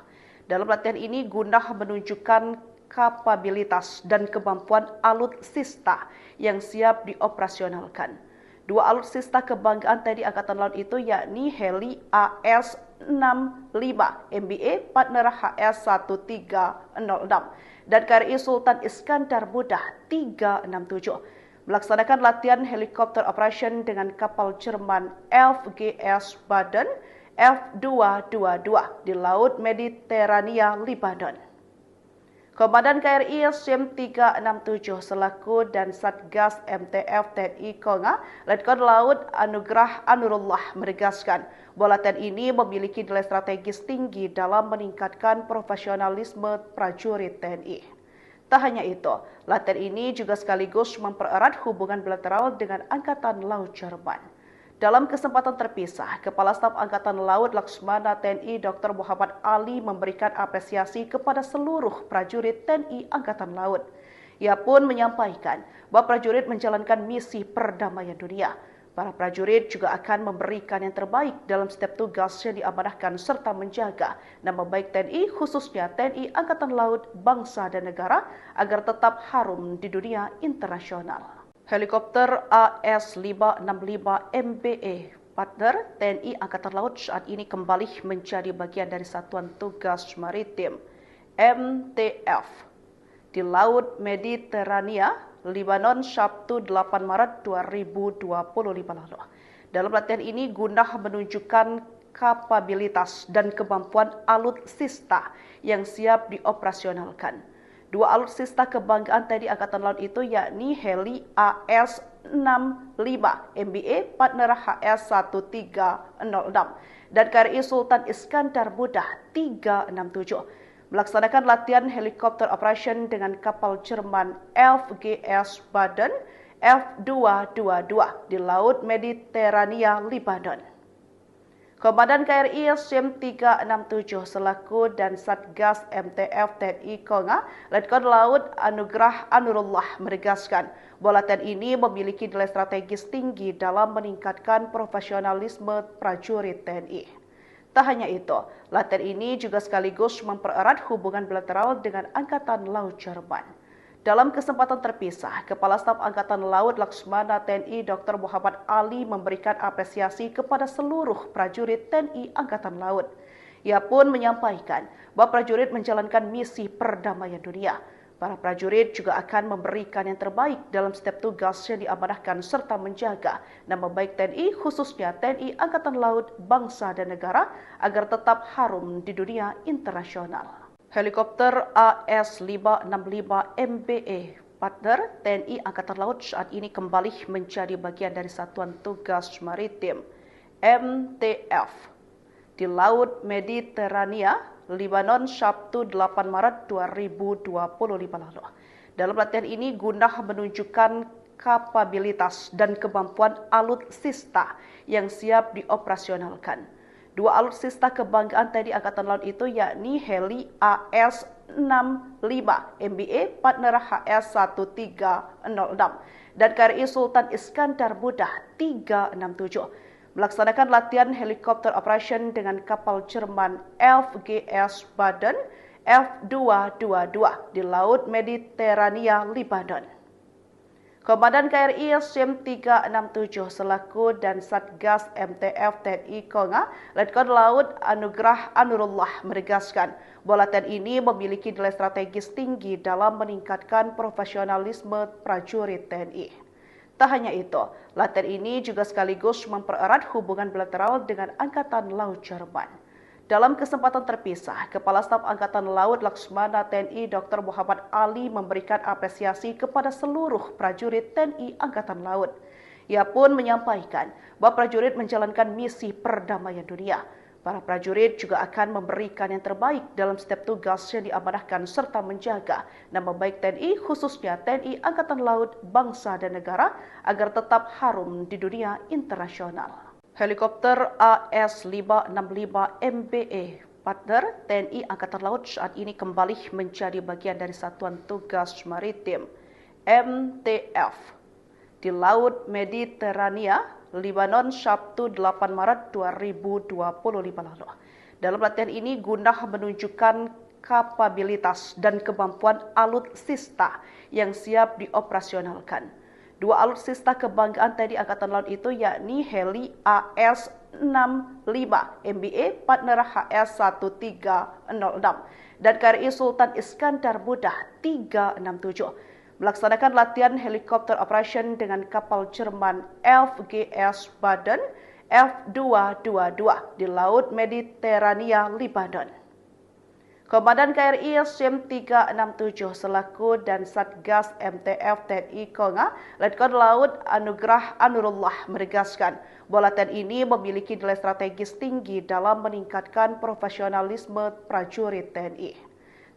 Dalam latihan ini guna menunjukkan kapabilitas dan kemampuan alutsista yang siap dioperasionalkan. Dua alutsista kebanggaan TNI Angkatan Laut itu yakni heli AS-65 MBA partner HS-1306 dan KRI Sultan Iskandar Muda 367 melaksanakan latihan helikopter operation dengan kapal Jerman FGS Baden F222 di Laut Mediterania, Lebanon. Komandan KRI SIM 367 selaku dan Satgas MTF TNI Konga, Letkol Laut Anugrah Anurullah menegaskan bahwa latihan ini memiliki nilai strategis tinggi dalam meningkatkan profesionalisme prajurit TNI. Tak hanya itu, latihan ini juga sekaligus mempererat hubungan bilateral dengan Angkatan Laut Jerman. Dalam kesempatan terpisah, Kepala Staf Angkatan Laut Laksmana TNI Dr. Muhammad Ali memberikan apresiasi kepada seluruh prajurit TNI Angkatan Laut. Ia pun menyampaikan bahwa prajurit menjalankan misi perdamaian dunia. Para prajurit juga akan memberikan yang terbaik dalam setiap tugas yang diamanahkan serta menjaga nama baik TNI, khususnya TNI Angkatan Laut, bangsa dan negara agar tetap harum di dunia internasional. Helikopter AS-565 MBA partner TNI Angkatan Laut saat ini kembali menjadi bagian dari Satuan Tugas Maritim MTF di Laut Mediterania, Lebanon, Sabtu 8 Maret 2025 lalu. Dalam latihan ini guna menunjukkan kapabilitas dan kemampuan alutsista yang siap dioperasionalkan. Dua alutsista kebanggaan TNI Angkatan Laut itu yakni heli AS-65 MBA partner HS-1306 dan KRI Sultan Iskandar Muda 367 melaksanakan latihan helikopter operation dengan kapal Jerman FGS Baden F222 di Laut Mediterania, Lebanon. Komandan KRI SIM 367 selaku dan Satgas MTF TNI Konga, Letkol Laut Anugrah Anurullah menegaskan bahwa latihan ini memiliki nilai strategis tinggi dalam meningkatkan profesionalisme prajurit TNI. Tak hanya itu, latihan ini juga sekaligus mempererat hubungan bilateral dengan Angkatan Laut Jerman. Dalam kesempatan terpisah, Kepala Staf Angkatan Laut Laksmana TNI Dr. Muhammad Ali memberikan apresiasi kepada seluruh prajurit TNI Angkatan Laut. Ia pun menyampaikan bahwa prajurit menjalankan misi perdamaian dunia. Para prajurit juga akan memberikan yang terbaik dalam setiap tugas yang diamanahkan serta menjaga nama baik TNI, khususnya TNI Angkatan Laut, bangsa dan negara agar tetap harum di dunia internasional. Helikopter AS-565 MBA partner TNI Angkatan Laut saat ini kembali menjadi bagian dari Satuan Tugas Maritim MTF di Laut Mediterania, Lebanon, Sabtu 8 Maret 2025 lalu. Dalam latihan ini guna menunjukkan kapabilitas dan kemampuan alutsista yang siap dioperasionalkan. Dua alutsista kebanggaan TNI Angkatan Laut itu yakni heli AS-65 MBA partner HS-1306 dan KRI Sultan Iskandar Muda 367 melaksanakan latihan helikopter operation dengan kapal Jerman FGS Baden F222 di Laut Mediterania, Lebanon. Komandan KRI SIM 367 selaku dan Satgas MTF TNI Konga, Letkol Laut Anugrah Anurullah menegaskan bahwa latihan ini memiliki nilai strategis tinggi dalam meningkatkan profesionalisme prajurit TNI. Tak hanya itu, latihan ini juga sekaligus mempererat hubungan bilateral dengan Angkatan Laut Jerman. Dalam kesempatan terpisah, Kepala Staf Angkatan Laut Laksmana TNI Dr. Muhammad Ali memberikan apresiasi kepada seluruh prajurit TNI Angkatan Laut. Ia pun menyampaikan bahwa prajurit menjalankan misi perdamaian dunia. Para prajurit juga akan memberikan yang terbaik dalam setiap tugas yang diamanahkan serta menjaga nama baik TNI, khususnya TNI Angkatan Laut, bangsa dan negara agar tetap harum di dunia internasional. Helikopter AS-565 MBE partner TNI Angkatan Laut saat ini kembali menjadi bagian dari Satuan Tugas Maritim MTF di Laut Mediterania, Lebanon, Sabtu 8 Maret 2025 lalu. Dalam latihan ini guna menunjukkan kapabilitas dan kemampuan alutsista yang siap dioperasionalkan. Dua alutsista kebanggaan TNI Angkatan Laut itu yakni heli AS-65 MBA partner HS-1306 dan KRI Sultan Iskandar Muda 367 melaksanakan latihan helikopter operation dengan kapal Jerman FGS Baden F222 di Laut Mediterania, Lebanon. Komandan KRI SIM 367 selaku dan Satgas MTF TNI Konga, Letkol Laut Anugrah Anurullah menegaskan bahwa latihan ini memiliki nilai strategis tinggi dalam meningkatkan profesionalisme prajurit TNI.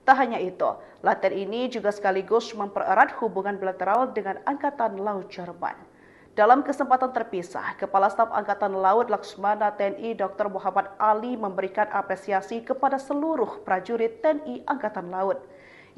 Tak hanya itu, latihan ini juga sekaligus mempererat hubungan bilateral dengan Angkatan Laut Jerman. Dalam kesempatan terpisah, Kepala Staf Angkatan Laut Laksmana TNI Dr. Muhammad Ali memberikan apresiasi kepada seluruh prajurit TNI Angkatan Laut.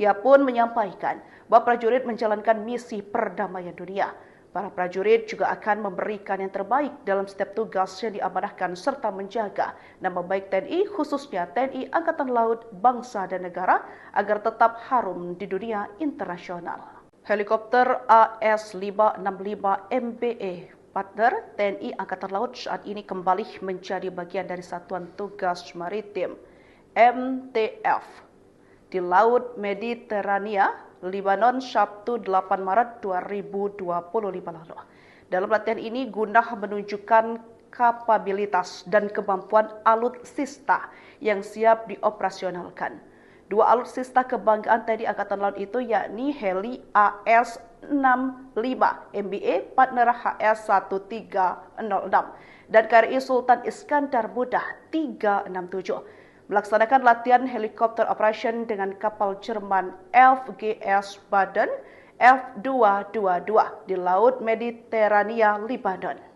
Ia pun menyampaikan bahwa prajurit menjalankan misi perdamaian dunia. Para prajurit juga akan memberikan yang terbaik dalam setiap tugas yang diamanahkan serta menjaga nama baik TNI, khususnya TNI Angkatan Laut, bangsa dan negara agar tetap harum di dunia internasional. Helikopter AS-565 MBE partner TNI Angkatan Laut saat ini kembali menjadi bagian dari Satuan Tugas Maritim MTF di Laut Mediterania, Lebanon, Sabtu 8 Maret 2025 lalu. Dalam latihan ini guna menunjukkan kapabilitas dan kemampuan alutsista yang siap dioperasionalkan. Dua alutsista kebanggaan TNI Angkatan Laut itu yakni heli AS-65 MBA partner HS-1306 dan KRI Sultan Iskandar Muda 367 melaksanakan latihan helikopter operation dengan kapal Jerman FGS Baden F222 di Laut Mediterania, Lebanon.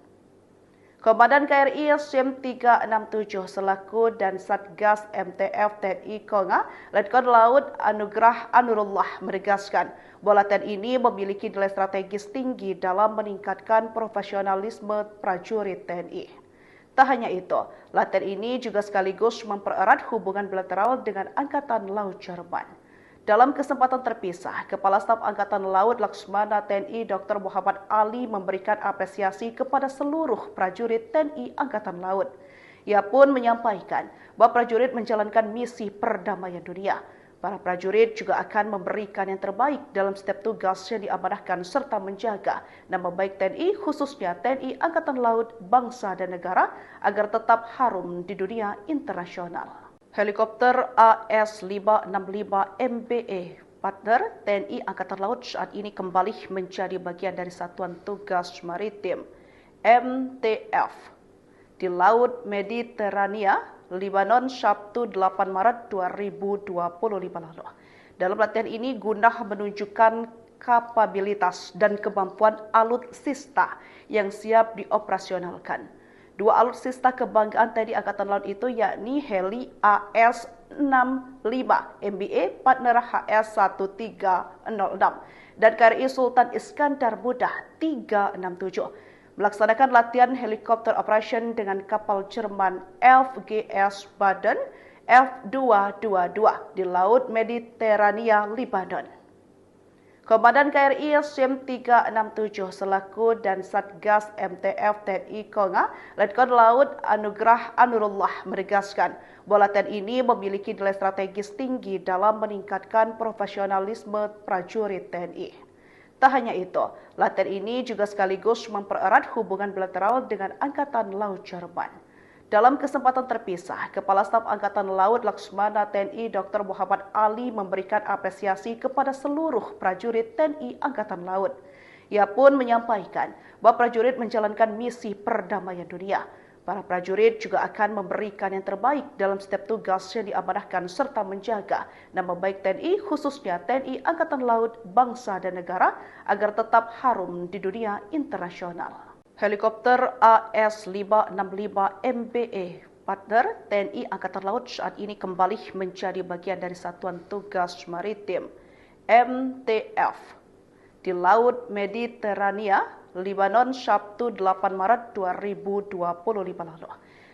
Komandan KRI SIM 367 selaku dan Satgas MTF TNI Konga, Letkol Laut Anugrah Anurullah menegaskan bahwa latihan ini memiliki nilai strategis tinggi dalam meningkatkan profesionalisme prajurit TNI. Tak hanya itu, latihan ini juga sekaligus mempererat hubungan bilateral dengan Angkatan Laut Jerman. Dalam kesempatan terpisah, Kepala Staf Angkatan Laut Laksmana TNI Dr. Muhammad Ali memberikan apresiasi kepada seluruh prajurit TNI Angkatan Laut. Ia pun menyampaikan bahwa prajurit menjalankan misi perdamaian dunia. Para prajurit juga akan memberikan yang terbaik dalam setiap tugas yang diamanahkan serta menjaga nama baik TNI, khususnya TNI Angkatan Laut, bangsa dan negara agar tetap harum di dunia internasional. Helikopter AS-565 MBE partner TNI Angkatan Laut saat ini kembali menjadi bagian dari Satuan Tugas Maritim MTF di Laut Mediterania, Lebanon, Sabtu 8 Maret 2025 lalu. Dalam latihan ini guna menunjukkan kapabilitas dan kemampuan alutsista yang siap dioperasionalkan. Dua alutsista kebanggaan TNI Angkatan Laut itu yakni heli AS-65 MBA partner HS-1306 dan KRI Sultan Iskandar Muda 367 melaksanakan latihan helikopter operation dengan kapal Jerman FGS Baden F222 di Laut Mediterania, Lebanon. Komandan KRI SIM 367 selaku dan Satgas MTF TNI Konga, Letkol Laut Anugrah Anurullah menegaskan bahwa latihan ini memiliki nilai strategis tinggi dalam meningkatkan profesionalisme prajurit TNI. Tak hanya itu, latihan ini juga sekaligus mempererat hubungan bilateral dengan Angkatan Laut Jerman. Dalam kesempatan terpisah, Kepala Staf Angkatan Laut Laksmana TNI Dr. Muhammad Ali memberikan apresiasi kepada seluruh prajurit TNI Angkatan Laut. Ia pun menyampaikan bahwa prajurit menjalankan misi perdamaian dunia. Para prajurit juga akan memberikan yang terbaik dalam setiap tugas yang diamanahkan serta menjaga nama baik TNI, khususnya TNI Angkatan Laut, bangsa dan negara agar tetap harum di dunia internasional. Helikopter AS-565 MBA partner TNI Angkatan Laut saat ini kembali menjadi bagian dari Satuan Tugas Maritim MTF di Laut Mediterania, Lebanon, Sabtu 8 Maret 2025 lalu.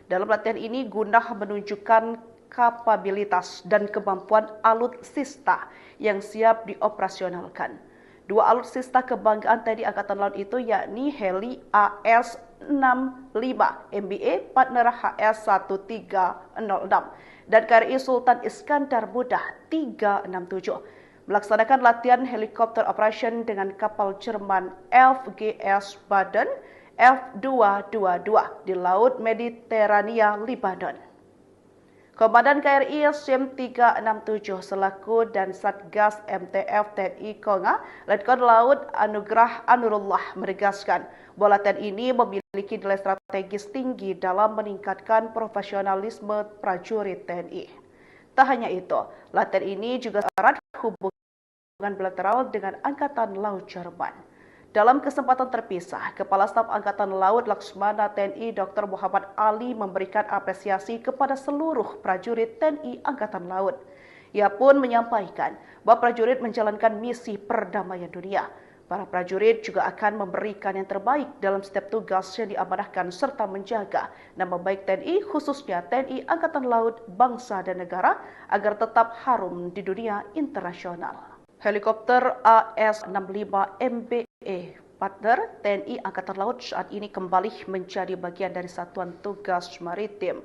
Dalam latihan ini guna menunjukkan kapabilitas dan kemampuan alutsista yang siap dioperasionalkan. Dua alutsista kebanggaan TNI Angkatan Laut itu yakni heli AS-65 MBA partner HS-1306 dan KRI Sultan Iskandar Muda 367 melaksanakan latihan helikopter operation dengan kapal Jerman FGS Baden F222 di Laut Mediterania, Lebanon. Komandan KRI SIM 367 selaku dan Satgas MTF TNI Konga, Letkol Laut Anugrah Anurullah menegaskan bahwa latihan ini memiliki nilai strategis tinggi dalam meningkatkan profesionalisme prajurit TNI. Tak hanya itu, latihan ini juga erat hubungan bilateral dengan Angkatan Laut Jerman. Dalam kesempatan terpisah, Kepala Staf Angkatan Laut Laksmana TNI Dr. Muhammad Ali memberikan apresiasi kepada seluruh prajurit TNI Angkatan Laut. Ia pun menyampaikan bahwa prajurit menjalankan misi perdamaian dunia. Para prajurit juga akan memberikan yang terbaik dalam setiap tugas yang diamanahkan serta menjaga nama baik TNI, khususnya TNI Angkatan Laut, bangsa dan negara agar tetap harum di dunia internasional. Helikopter AS-65 MBA partner TNI Angkatan Laut saat ini kembali menjadi bagian dari Satuan Tugas Maritim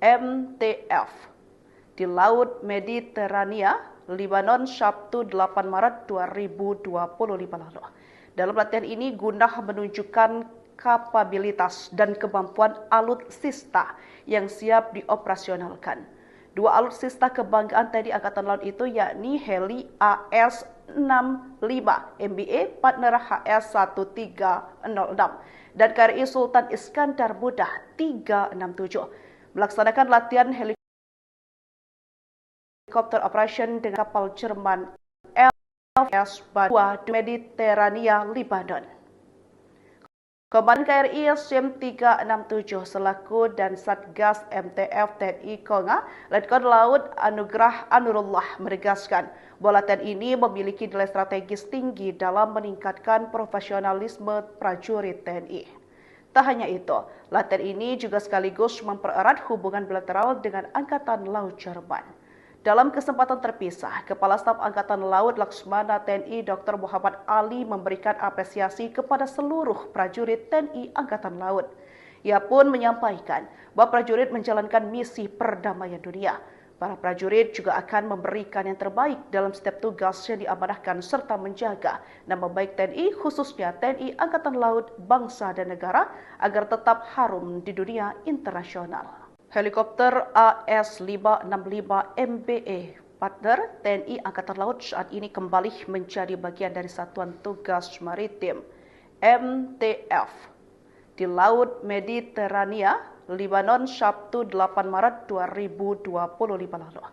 MTF di Laut Mediterania, Lebanon, Sabtu 8 Maret 2025 lalu. Dalam latihan ini guna menunjukkan kapabilitas dan kemampuan alutsista yang siap dioperasionalkan. Dua alutsista kebanggaan TNI Angkatan Laut itu yakni heli AS-65 MBA partner HS-1306 dan KRI Sultan Iskandar Muda 367 melaksanakan latihan helikopter operation dengan kapal Jerman FGS Baden di Mediterania, Lebanon. Komandan KRI SIM 367 selaku dan Satgas MTF TNI Konga, Letkol Laut Anugrah Anurullah menegaskan bahwa latihan ini memiliki nilai strategis tinggi dalam meningkatkan profesionalisme prajurit TNI. Tak hanya itu, latihan ini juga sekaligus mempererat hubungan bilateral dengan Angkatan Laut Jerman. Dalam kesempatan terpisah, Kepala Staf Angkatan Laut Laksmana TNI Dr. Muhammad Ali memberikan apresiasi kepada seluruh prajurit TNI Angkatan Laut. Ia pun menyampaikan bahwa prajurit menjalankan misi perdamaian dunia. Para prajurit juga akan memberikan yang terbaik dalam setiap tugas yang diamanahkan serta menjaga nama baik TNI, khususnya TNI Angkatan Laut, bangsa dan negara agar tetap harum di dunia internasional. Helikopter AS-565 MBA partner TNI Angkatan Laut saat ini kembali menjadi bagian dari Satuan Tugas Maritim MTF di Laut Mediterania, Lebanon, Sabtu 8 Maret 2025 lalu.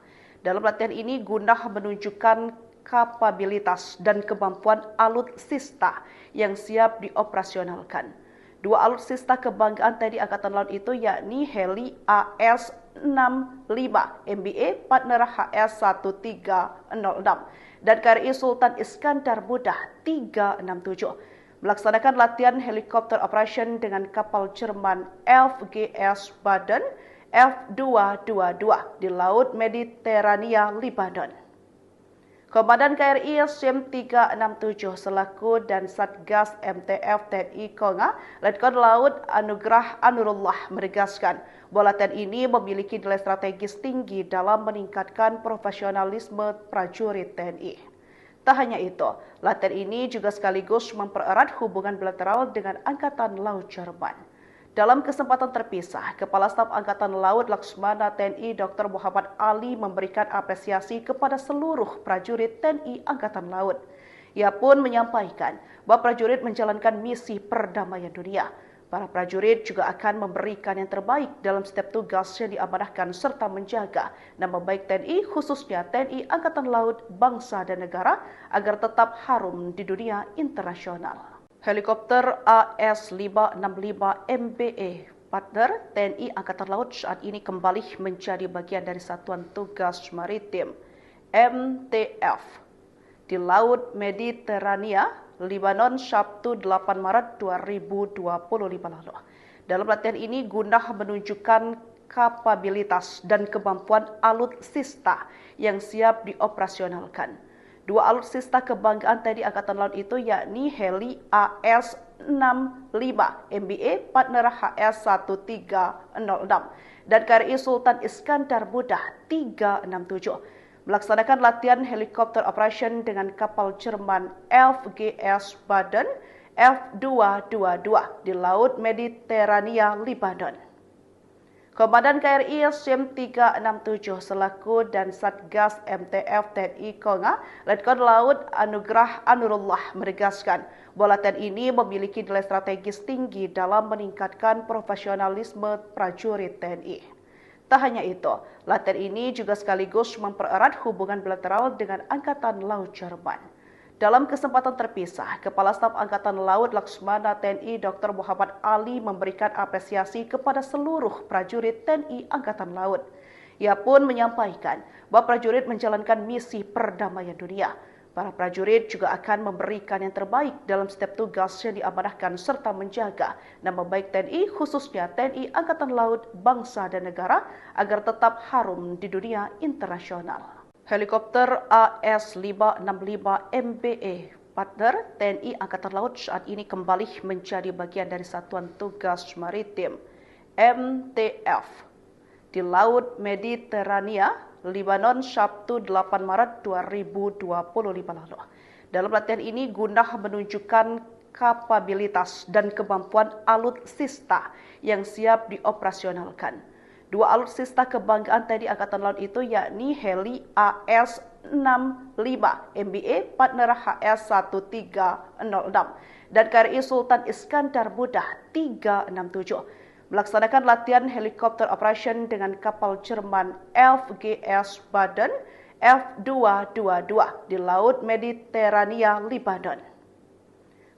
Dalam latihan ini guna menunjukkan kapabilitas dan kemampuan alutsista yang siap dioperasionalkan. Dua alutsista kebanggaan TNI Angkatan Laut itu yakni heli AS-65 MBA partner HS-1306 dan KRI Sultan Iskandar Muda 367 melaksanakan latihan helikopter operation dengan kapal Jerman FGS Baden F222 di Laut Mediterania, Lebanon. Komandan KRI SIM 367 selaku dan Satgas MTF TNI Konga, Letkol Laut Anugrah Anurullah menegaskan bahwa latihan ini memiliki nilai strategis tinggi dalam meningkatkan profesionalisme prajurit TNI. Tak hanya itu, latihan ini juga sekaligus mempererat hubungan bilateral dengan Angkatan Laut Jerman. Dalam kesempatan terpisah, Kepala Staf Angkatan Laut Laksmana TNI Dr. Muhammad Ali memberikan apresiasi kepada seluruh prajurit TNI Angkatan Laut. Ia pun menyampaikan bahwa prajurit menjalankan misi perdamaian dunia. Para prajurit juga akan memberikan yang terbaik dalam setiap tugas yang diamanahkan serta menjaga nama baik TNI, khususnya TNI Angkatan Laut, bangsa dan negara agar tetap harum di dunia internasional. Helikopter AS-565 MBE partner TNI Angkatan Laut saat ini kembali menjadi bagian dari Satuan Tugas Maritim MTF di Laut Mediterania, Lebanon, Sabtu 8 Maret 2025 lalu. Dalam latihan ini guna menunjukkan kapabilitas dan kemampuan alutsista yang siap dioperasionalkan. Dua alutsista kebanggaan TNI Angkatan Laut itu yakni heli AS-65 MBA partner HS-1306 dan KRI Sultan Iskandar Muda 367 melaksanakan latihan helikopter operation dengan kapal Jerman FGS Baden F222 di Laut Mediterania, Lebanon. Komandan KRI SIM 367 selaku dan Satgas MTF TNI Konga, Letkol Laut Anugrah Anurullah menegaskan bahwa latihan ini memiliki nilai strategis tinggi dalam meningkatkan profesionalisme prajurit TNI. Tak hanya itu, latihan ini juga sekaligus mempererat hubungan bilateral dengan Angkatan Laut Jerman. Dalam kesempatan terpisah, Kepala Staf Angkatan Laut Laksmana TNI Dr. Muhammad Ali memberikan apresiasi kepada seluruh prajurit TNI Angkatan Laut. Ia pun menyampaikan bahwa prajurit menjalankan misi perdamaian dunia. Para prajurit juga akan memberikan yang terbaik dalam setiap tugas yang diamanahkan serta menjaga nama baik TNI, khususnya TNI Angkatan Laut, bangsa dan negara agar tetap harum di dunia internasional. Helikopter AS-565 MBE partner TNI Angkatan Laut saat ini kembali menjadi bagian dari Satuan Tugas Maritim MTF di Laut Mediterania, Lebanon, Sabtu 8 Maret 2025 lalu. Dalam latihan ini guna menunjukkan kapabilitas dan kemampuan alutsista yang siap dioperasionalkan. Dua alutsista kebanggaan TNI Angkatan Laut itu yakni heli AS-65 MBA partner HS-1306 dan KRI Sultan Iskandar Muda 367 melaksanakan latihan helikopter operation dengan kapal Jerman FGS Baden F222 di Laut Mediterania, Lebanon.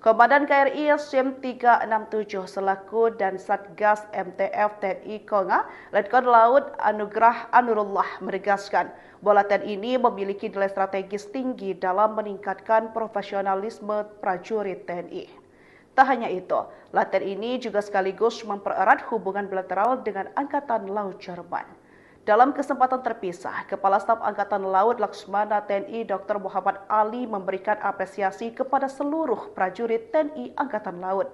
Komandan KRI SIM 367 selaku dan Satgas MTF TNI Konga, Letkol Laut Anugrah Anurullah menegaskan bahwa latihan ini memiliki nilai strategis tinggi dalam meningkatkan profesionalisme prajurit TNI. Tak hanya itu, latihan ini juga sekaligus mempererat hubungan bilateral dengan Angkatan Laut Jerman. Dalam kesempatan terpisah, Kepala Staf Angkatan Laut Laksmana TNI Dr. Muhammad Ali memberikan apresiasi kepada seluruh prajurit TNI Angkatan Laut.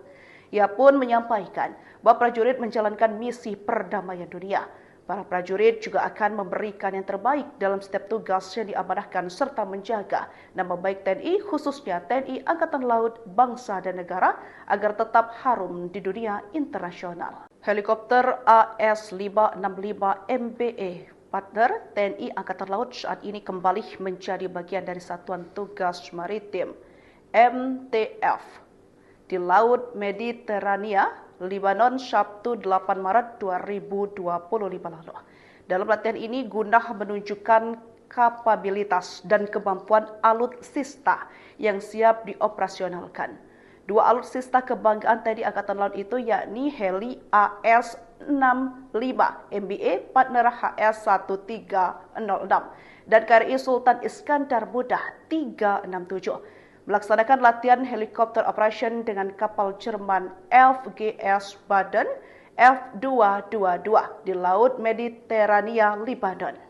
Ia pun menyampaikan bahwa prajurit menjalankan misi perdamaian dunia. Para prajurit juga akan memberikan yang terbaik dalam setiap tugas yang diamanahkan serta menjaga nama baik TNI, khususnya TNI Angkatan Laut, bangsa dan negara agar tetap harum di dunia internasional. Helikopter AS-565 MBE partner TNI Angkatan Laut saat ini kembali menjadi bagian dari Satuan Tugas Maritim MTF di Laut Mediterania, Lebanon, Sabtu 8 Maret 2025 lalu. Dalam latihan ini guna menunjukkan kapabilitas dan kemampuan alutsista yang siap dioperasionalkan. Dua alutsista kebanggaan TNI Angkatan Laut itu yakni heli AS-65 MBA partner HS-1306 dan KRI Sultan Iskandar Muda 367 melaksanakan latihan helikopter operation dengan kapal Jerman FGS Baden F222 di Laut Mediterania, Lebanon.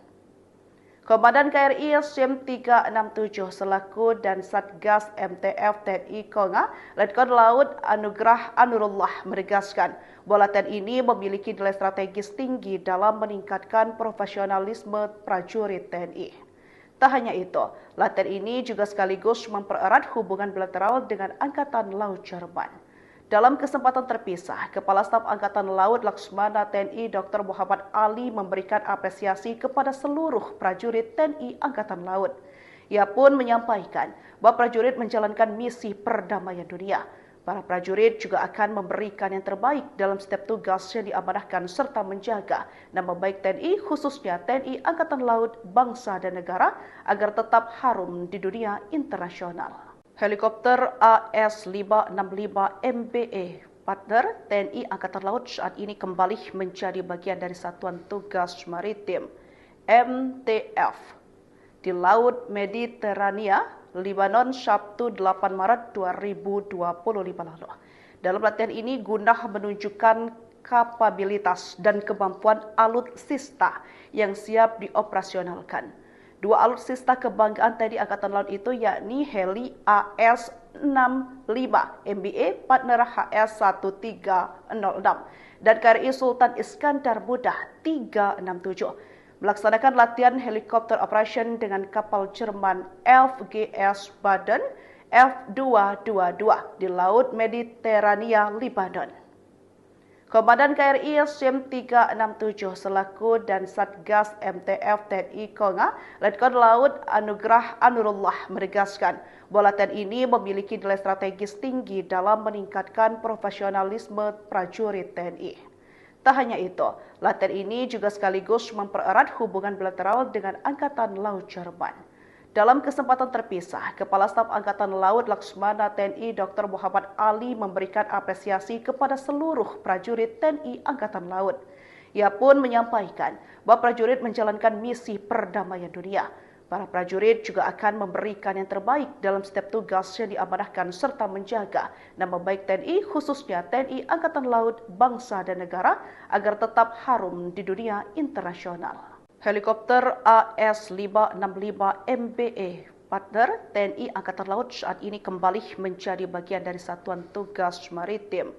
Komandan KRI SIM 367 selaku dan Satgas MTF TNI Konga, Letkol Laut Anugrah Anurullah menegaskan bahwa latihan ini memiliki nilai strategis tinggi dalam meningkatkan profesionalisme prajurit TNI. Tak hanya itu, latihan ini juga sekaligus mempererat hubungan bilateral dengan Angkatan Laut Jerman. Dalam kesempatan terpisah, Kepala Staf Angkatan Laut Laksmana TNI Dr. Muhammad Ali memberikan apresiasi kepada seluruh prajurit TNI Angkatan Laut. Ia pun menyampaikan bahwa prajurit menjalankan misi perdamaian dunia. Para prajurit juga akan memberikan yang terbaik dalam setiap tugas yang diamanahkan serta menjaga nama baik TNI, khususnya TNI Angkatan Laut, bangsa dan negara agar tetap harum di dunia internasional. Helikopter AS-565 MBA partner TNI Angkatan Laut saat ini kembali menjadi bagian dari Satuan Tugas Maritim MTF di Laut Mediterania, Lebanon, Sabtu 8 Maret 2025 lalu. Dalam latihan ini guna menunjukkan kapabilitas dan kemampuan alutsista yang siap dioperasionalkan. Dua alutsista kebanggaan TNI Angkatan Laut itu yakni heli AS-65 MBA partner HS-1306 dan KRI Sultan Iskandar Muda 367 melaksanakan latihan helikopter operation dengan kapal Jerman FGS Baden F222 di Laut Mediterania, Lebanon. Komandan KRI SIM 367 selaku dan Satgas MTF TNI Konga, Letkol Laut Anugrah Anurullah menegaskan bahwa latihan ini memiliki nilai strategis tinggi dalam meningkatkan profesionalisme prajurit TNI. Tak hanya itu, latihan ini juga sekaligus mempererat hubungan bilateral dengan Angkatan Laut Jerman. Dalam kesempatan terpisah, Kepala Staf Angkatan Laut Laksmana TNI Dr. Muhammad Ali memberikan apresiasi kepada seluruh prajurit TNI Angkatan Laut. Ia pun menyampaikan bahwa prajurit menjalankan misi perdamaian dunia. Para prajurit juga akan memberikan yang terbaik dalam setiap tugas yang diamanahkan serta menjaga nama baik TNI, khususnya TNI Angkatan Laut, bangsa dan negara agar tetap harum di dunia internasional. Helikopter AS-565 MBA partner TNI Angkatan Laut saat ini kembali menjadi bagian dari Satuan Tugas Maritim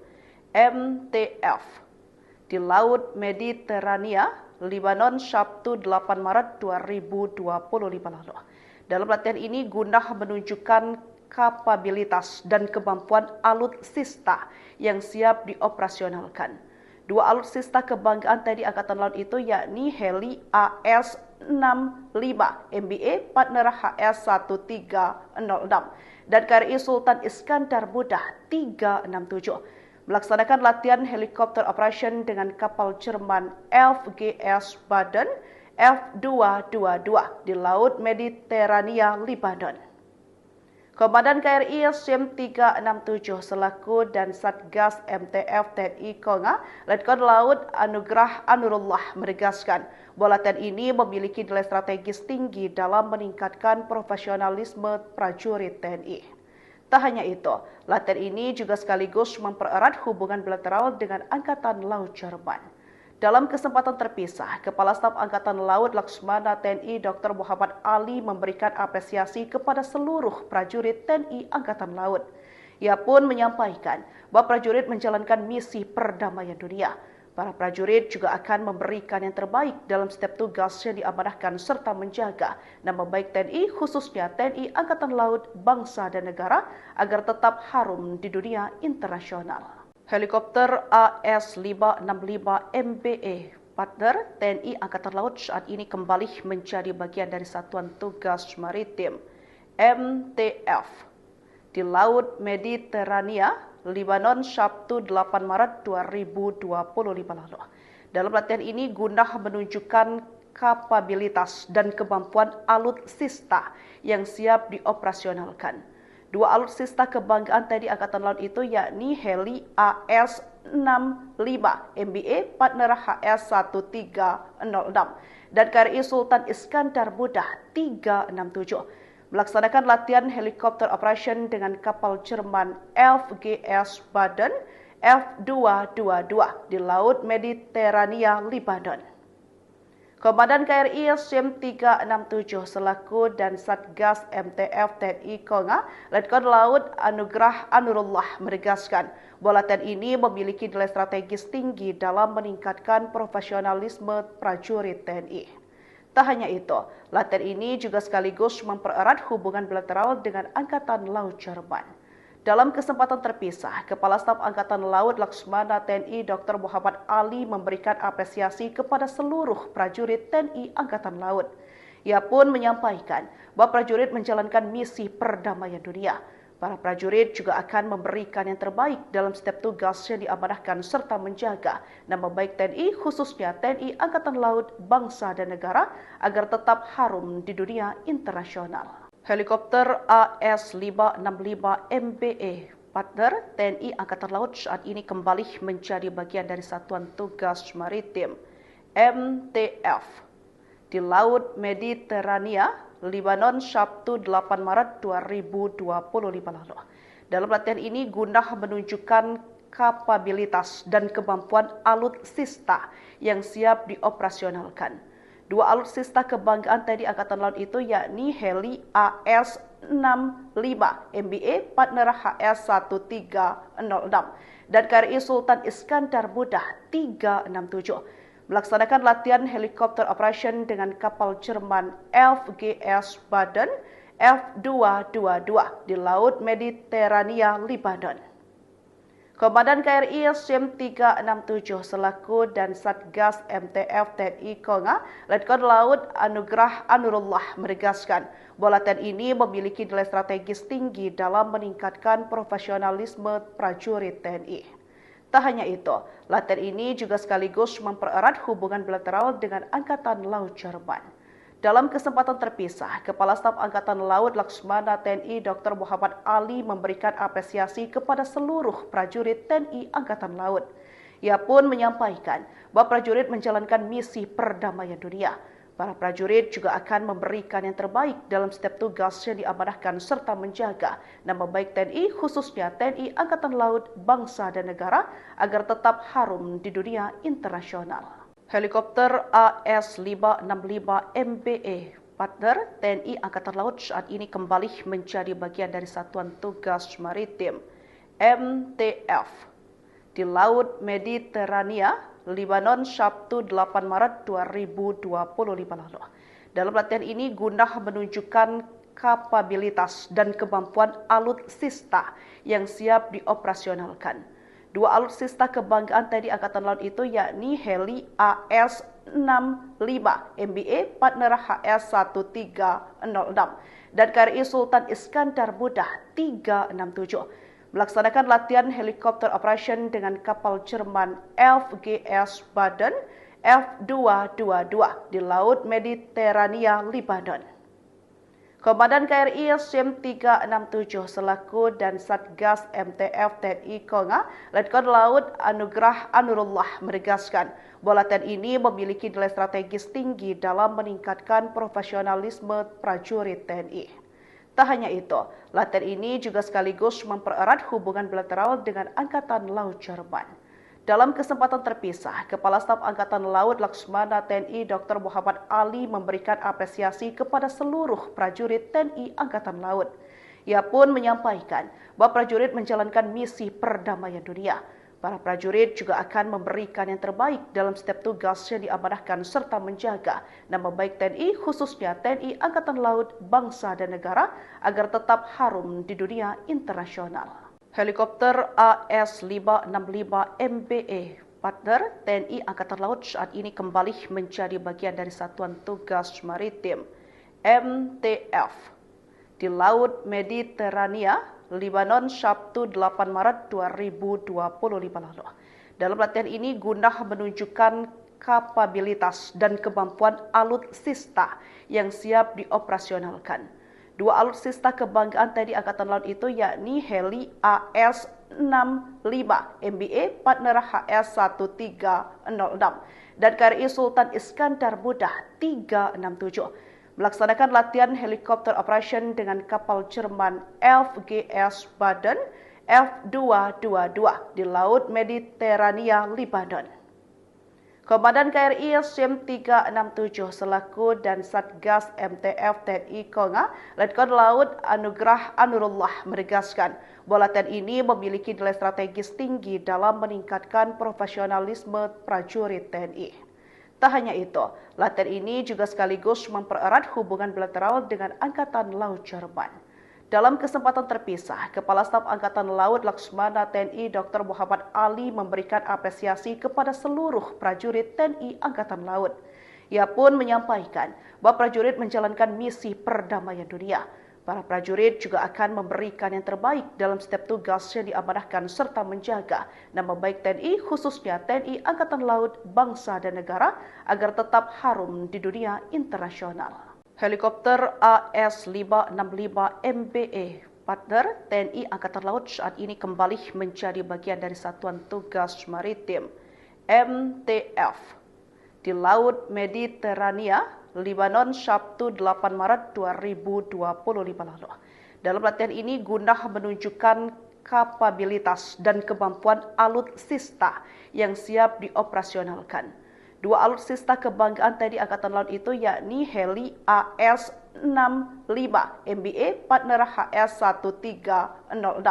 MTF di Laut Mediterania, Lebanon, Sabtu 8 Maret 2025 lalu. Dalam latihan ini guna menunjukkan kapabilitas dan kemampuan alutsista yang siap dioperasionalkan. Dua alutsista kebanggaan TNI Angkatan Laut itu yakni heli AS-65 MBA partner HS-1306 dan KRI Sultan Iskandar Muda 367 melaksanakan latihan helikopter operation dengan kapal Jerman FGS Baden F222 di Laut Mediterania, Lebanon. Komandan KRI SIM 367 selaku dan Satgas MTF TNI Konga, Letkol Laut Anugrah Anurullah menegaskan bahwa latihan ini memiliki nilai strategis tinggi dalam meningkatkan profesionalisme prajurit TNI. Tak hanya itu, latihan ini juga sekaligus mempererat hubungan bilateral dengan Angkatan Laut Jerman. Dalam kesempatan terpisah, Kepala Staf Angkatan Laut Laksmana TNI Dr. Muhammad Ali memberikan apresiasi kepada seluruh prajurit TNI Angkatan Laut. Ia pun menyampaikan bahwa prajurit menjalankan misi perdamaian dunia. Para prajurit juga akan memberikan yang terbaik dalam setiap tugas yang diamanahkan serta menjaga nama baik TNI, khususnya TNI Angkatan Laut, bangsa dan negara agar tetap harum di dunia internasional. Helikopter AS-565 MBA partner TNI Angkatan Laut saat ini kembali menjadi bagian dari Satuan Tugas Maritim MTF di Laut Mediterania, Lebanon, Sabtu 8 Maret 2025 lalu. Dalam latihan ini guna menunjukkan kapabilitas dan kemampuan alutsista yang siap dioperasionalkan. Dua alutsista kebanggaan TNI Angkatan Laut itu yakni heli AS-65 MBA partner HS-1306 dan KRI Sultan Iskandar Muda 367 melaksanakan latihan helikopter operation dengan kapal Jerman FGS Baden F222 di Laut Mediterania, Lebanon. Komandan KRI SIM 367 selaku dan Satgas MTF TNI Konga, Letkol Laut Anugrah Anurullah menegaskan bahwa latihan ini memiliki nilai strategis tinggi dalam meningkatkan profesionalisme prajurit TNI. Tak hanya itu, latihan ini juga sekaligus mempererat hubungan bilateral dengan Angkatan Laut Jerman. Dalam kesempatan terpisah, Kepala Staf Angkatan Laut Laksmana TNI Dr. Muhammad Ali memberikan apresiasi kepada seluruh prajurit TNI Angkatan Laut. Ia pun menyampaikan bahwa prajurit menjalankan misi perdamaian dunia. Para prajurit juga akan memberikan yang terbaik dalam setiap tugas yang diamanahkan serta menjaga nama baik TNI, khususnya TNI Angkatan Laut, bangsa dan negara agar tetap harum di dunia internasional. Helikopter AS-565 MBE partner TNI Angkatan Laut saat ini kembali menjadi bagian dari Satuan Tugas Maritim MTF di Laut Mediterania, Lebanon, Sabtu 8 Maret 2025 lalu. Dalam latihan ini guna menunjukkan kapabilitas dan kemampuan alutsista yang siap dioperasionalkan. Dua alutsista kebanggaan TNI Angkatan Laut itu yakni heli AS-65 MBA partner HS-1306 dan KRI Sultan Iskandar Muda 367 melaksanakan latihan helikopter operation dengan kapal Jerman FGS Baden F222 di Laut Mediterania, Lebanon. Komandan KRI SIM 367 selaku dan Satgas MTF TNI Konga, Letkol Laut Anugrah Anurullah menegaskan bahwa latihan ini memiliki nilai strategis tinggi dalam meningkatkan profesionalisme prajurit TNI. Tak hanya itu, latihan ini juga sekaligus mempererat hubungan bilateral dengan Angkatan Laut Jerman. Dalam kesempatan terpisah, Kepala Staf Angkatan Laut Laksmana TNI Dr. Muhammad Ali memberikan apresiasi kepada seluruh prajurit TNI Angkatan Laut. Ia pun menyampaikan bahwa prajurit menjalankan misi perdamaian dunia. Para prajurit juga akan memberikan yang terbaik dalam setiap tugas yang diamanahkan serta menjaga nama baik TNI, khususnya TNI Angkatan Laut, bangsa dan negara agar tetap harum di dunia internasional. Helikopter AS-565 MBE partner TNI Angkatan Laut saat ini kembali menjadi bagian dari Satuan Tugas Maritim MTF di Laut Mediterania, Lebanon, Sabtu 8 Maret 2025 lalu. Dalam latihan ini guna menunjukkan kapabilitas dan kemampuan alutsista yang siap dioperasionalkan. Dua alutsista kebanggaan TNI Angkatan Laut itu yakni heli AS-65 MBA partner HS-1306 dan KRI Sultan Iskandar Muda 367 melaksanakan latihan helikopter operation dengan kapal Jerman FGS Baden F222 di Laut Mediterania, Lebanon. Komandan KRI SIM 367 selaku dan Satgas MTF TNI Konga, Letkol Laut Anugrah Anurullah menegaskan bahwa latihan ini memiliki nilai strategis tinggi dalam meningkatkan profesionalisme prajurit TNI. Tak hanya itu, latihan ini juga sekaligus mempererat hubungan bilateral dengan Angkatan Laut Jerman. Dalam kesempatan terpisah, Kepala Staf Angkatan Laut Laksmana TNI Dr. Muhammad Ali memberikan apresiasi kepada seluruh prajurit TNI Angkatan Laut. Ia pun menyampaikan bahwa prajurit menjalankan misi perdamaian dunia. Para prajurit juga akan memberikan yang terbaik dalam setiap tugas yang diamanahkan serta menjaga nama baik TNI, khususnya TNI Angkatan Laut, bangsa dan negara agar tetap harum di dunia internasional. Helikopter AS-565 MBE partner TNI Angkatan Laut saat ini kembali menjadi bagian dari Satuan Tugas Maritim MTF di Laut Mediterania, Lebanon, Sabtu 8 Maret 2025 lalu. Dalam latihan ini guna menunjukkan kapabilitas dan kemampuan alutsista yang siap dioperasionalkan. Dua alutsista kebanggaan TNI Angkatan Laut itu yakni heli AS-65 MBA partner HS-1306 dan KRI Sultan Iskandar Muda 367 melaksanakan latihan helikopter operation dengan kapal Jerman FGS Baden F222 di Laut Mediterania, Lebanon. Komandan KRI SIM 367 selaku dan Satgas MTF TNI Konga, Letkol Laut Anugrah Anurullah menegaskan bahwa latihan ini memiliki nilai strategis tinggi dalam meningkatkan profesionalisme prajurit TNI. Tak hanya itu, latihan ini juga sekaligus mempererat hubungan bilateral dengan Angkatan Laut Jerman. Dalam kesempatan terpisah, Kepala Staf Angkatan Laut Laksmana TNI Dr. Muhammad Ali memberikan apresiasi kepada seluruh prajurit TNI Angkatan Laut. Ia pun menyampaikan bahwa prajurit menjalankan misi perdamaian dunia. Para prajurit juga akan memberikan yang terbaik dalam setiap tugas yang diamanahkan serta menjaga nama baik TNI, khususnya TNI Angkatan Laut, bangsa dan negara agar tetap harum di dunia internasional. Helikopter AS-565 MBA partner TNI Angkatan Laut saat ini kembali menjadi bagian dari Satuan Tugas Maritim MTF di Laut Mediterania, Lebanon, Sabtu 8 Maret 2025 lalu. Dalam latihan ini guna menunjukkan kapabilitas dan kemampuan alutsista yang siap dioperasionalkan. Dua alutsista kebanggaan TNI Angkatan Laut itu yakni heli AS-65 MBA partner HS-1306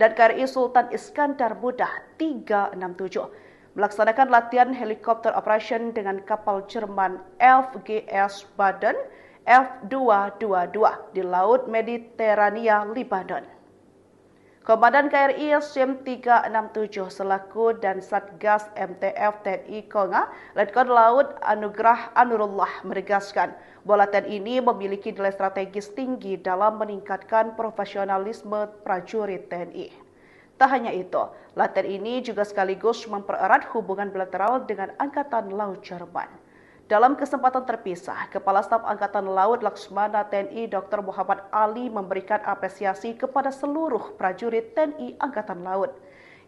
dan KRI Sultan Iskandar Muda 367 melaksanakan latihan helikopter operation dengan kapal Jerman FGS Baden F222 di Laut Mediterania, Lebanon. Komandan KRI SIM 367 selaku dan Satgas MTF TNI Konga, Letkol Laut Anugrah Anurullah menegaskan bahwa latihan ini memiliki nilai strategis tinggi dalam meningkatkan profesionalisme prajurit TNI. Tak hanya itu, latihan ini juga sekaligus mempererat hubungan bilateral dengan Angkatan Laut Jerman. Dalam kesempatan terpisah, Kepala Staf Angkatan Laut Laksmana TNI Dr. Muhammad Ali memberikan apresiasi kepada seluruh prajurit TNI Angkatan Laut.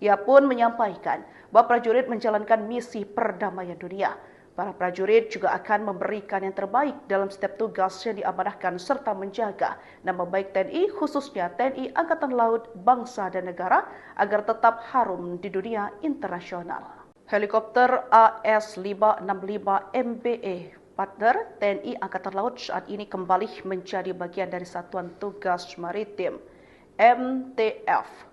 Ia pun menyampaikan bahwa prajurit menjalankan misi perdamaian dunia. Para prajurit juga akan memberikan yang terbaik dalam setiap tugas yang diamanahkan serta menjaga nama baik TNI, khususnya TNI Angkatan Laut, bangsa dan negara agar tetap harum di dunia internasional. Helikopter AS-565 MBA partner TNI Angkatan Laut saat ini kembali menjadi bagian dari Satuan Tugas Maritim MTF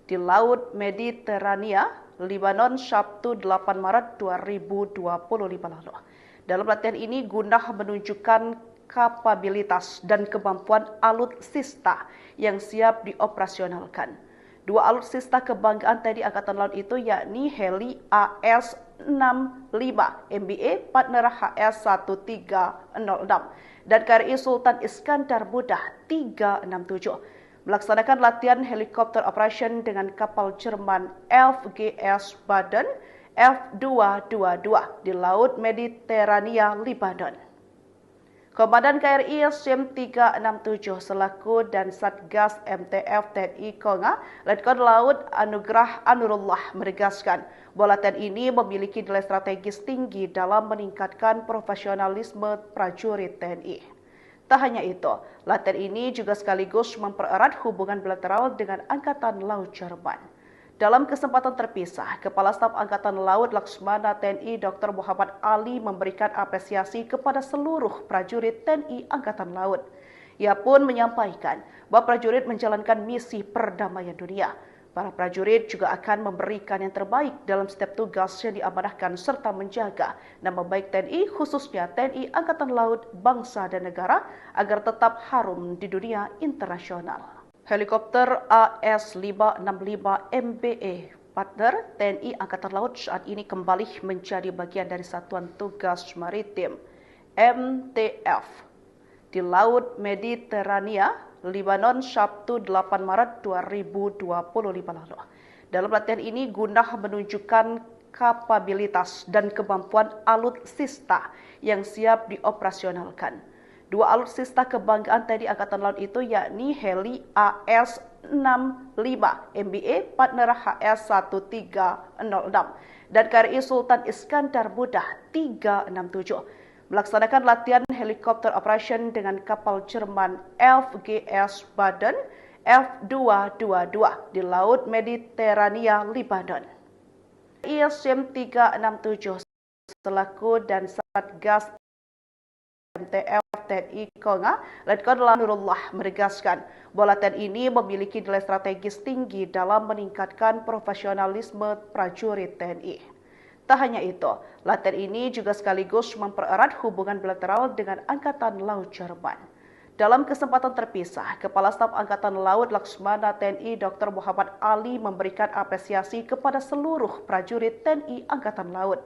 di Laut Mediterania, Lebanon, Sabtu 8 Maret 2025 lalu. Dalam latihan ini guna menunjukkan kapabilitas dan kemampuan alutsista yang siap dioperasionalkan. Dua alutsista kebanggaan TNI Angkatan Laut itu yakni heli AS-65 MBA partner HS-1306 dan KRI Sultan Iskandar Muda 367 melaksanakan latihan helikopter operation dengan kapal Jerman FGS Baden F222 di Laut Mediterania, Lebanon. Komandan KRI SIM 367 selaku dan Satgas MTF TNI Konga, Letkol Laut Anugrah Anurullah menegaskan bahwa latihan ini memiliki nilai strategis tinggi dalam meningkatkan profesionalisme prajurit TNI. Tak hanya itu, latihan ini juga sekaligus mempererat hubungan bilateral dengan Angkatan Laut Jerman. Dalam kesempatan terpisah, Kepala Staf Angkatan Laut Laksmana TNI Dr. Muhammad Ali memberikan apresiasi kepada seluruh prajurit TNI Angkatan Laut. Ia pun menyampaikan bahwa prajurit menjalankan misi perdamaian dunia. Para prajurit juga akan memberikan yang terbaik dalam setiap tugas yang diamanahkan serta menjaga nama baik TNI, khususnya TNI Angkatan Laut, bangsa dan negara agar tetap harum di dunia internasional. Helikopter AS-565 MBA partner TNI Angkatan Laut saat ini kembali menjadi bagian dari Satuan Tugas Maritim MTF di Laut Mediterania, Lebanon, Sabtu 8 Maret 2025 lalu. Dalam latihan ini guna menunjukkan kapabilitas dan kemampuan alutsista yang siap dioperasionalkan. Dua alutsista kebanggaan TNI Angkatan Laut itu yakni heli AS-65 MBA partner HS-1306 dan KRI Sultan Iskandar Muda 367 melaksanakan latihan helikopter operation dengan kapal Jerman FGS Baden F222 di Laut Mediterania, Lebanon. ISM 367 selaku dan Satgas MTF TNI Konga, Letkol Nurullah menegaskan bahwa latihan ini memiliki nilai strategis tinggi dalam meningkatkan profesionalisme prajurit TNI. Tak hanya itu, latihan ini juga sekaligus mempererat hubungan bilateral dengan Angkatan Laut Jerman. Dalam kesempatan terpisah, Kepala Staf Angkatan Laut Laksmana TNI Dr. Muhammad Ali memberikan apresiasi kepada seluruh prajurit TNI Angkatan Laut.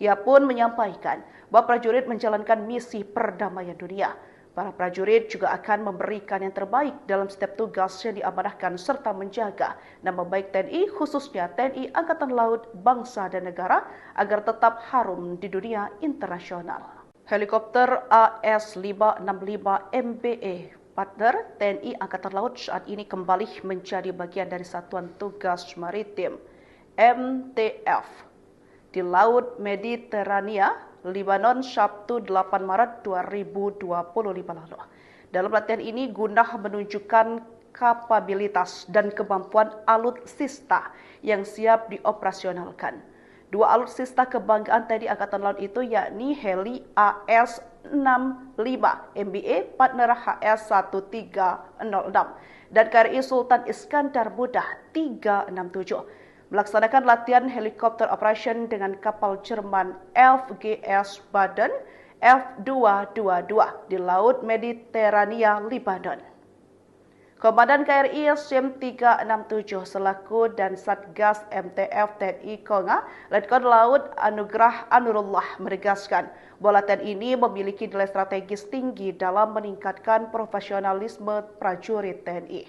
Ia pun menyampaikan bahwa prajurit menjalankan misi perdamaian dunia. Para prajurit juga akan memberikan yang terbaik dalam setiap tugas yang diamanahkan serta menjaga nama baik TNI, khususnya TNI Angkatan Laut, bangsa dan negara agar tetap harum di dunia internasional. Helikopter AS-565 MBA partner TNI Angkatan Laut saat ini kembali menjadi bagian dari Satuan Tugas Maritim MTF di Laut Mediterania, Lebanon, Sabtu 8 Maret 2025 lalu. Dalam latihan ini guna menunjukkan kapabilitas dan kemampuan alutsista yang siap dioperasionalkan. Dua alutsista kebanggaan TNI Angkatan Laut itu yakni heli AS-65 MBA partner HS-1306 dan KRI Sultan Iskandar Muda 367 melaksanakan latihan helikopter operation dengan kapal Jerman FGS Baden F222 di Laut Mediterania, Lebanon. Komandan KRI SIM 367 selaku dan Satgas MTF TNI Konga, Letkol Laut Anugrah Anurullah menegaskan bahwa latihan ini memiliki nilai strategis tinggi dalam meningkatkan profesionalisme prajurit TNI.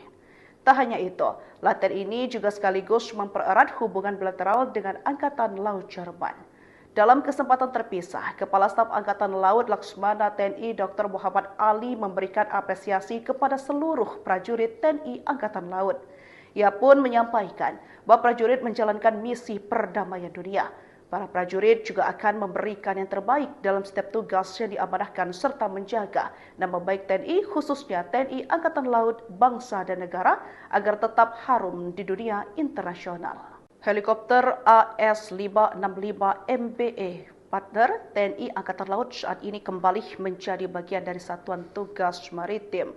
Tak hanya itu, latihan ini juga sekaligus mempererat hubungan bilateral dengan Angkatan Laut Jerman. Dalam kesempatan terpisah, Kepala Staf Angkatan Laut Laksmana TNI Dr. Muhammad Ali memberikan apresiasi kepada seluruh prajurit TNI Angkatan Laut. Ia pun menyampaikan bahwa prajurit menjalankan misi perdamaian dunia. Para prajurit juga akan memberikan yang terbaik dalam setiap tugas yang diamanahkan serta menjaga nama baik TNI, khususnya TNI Angkatan Laut, bangsa dan negara agar tetap harum di dunia internasional. Helikopter AS-565 MBA partner TNI Angkatan Laut saat ini kembali menjadi bagian dari Satuan Tugas Maritim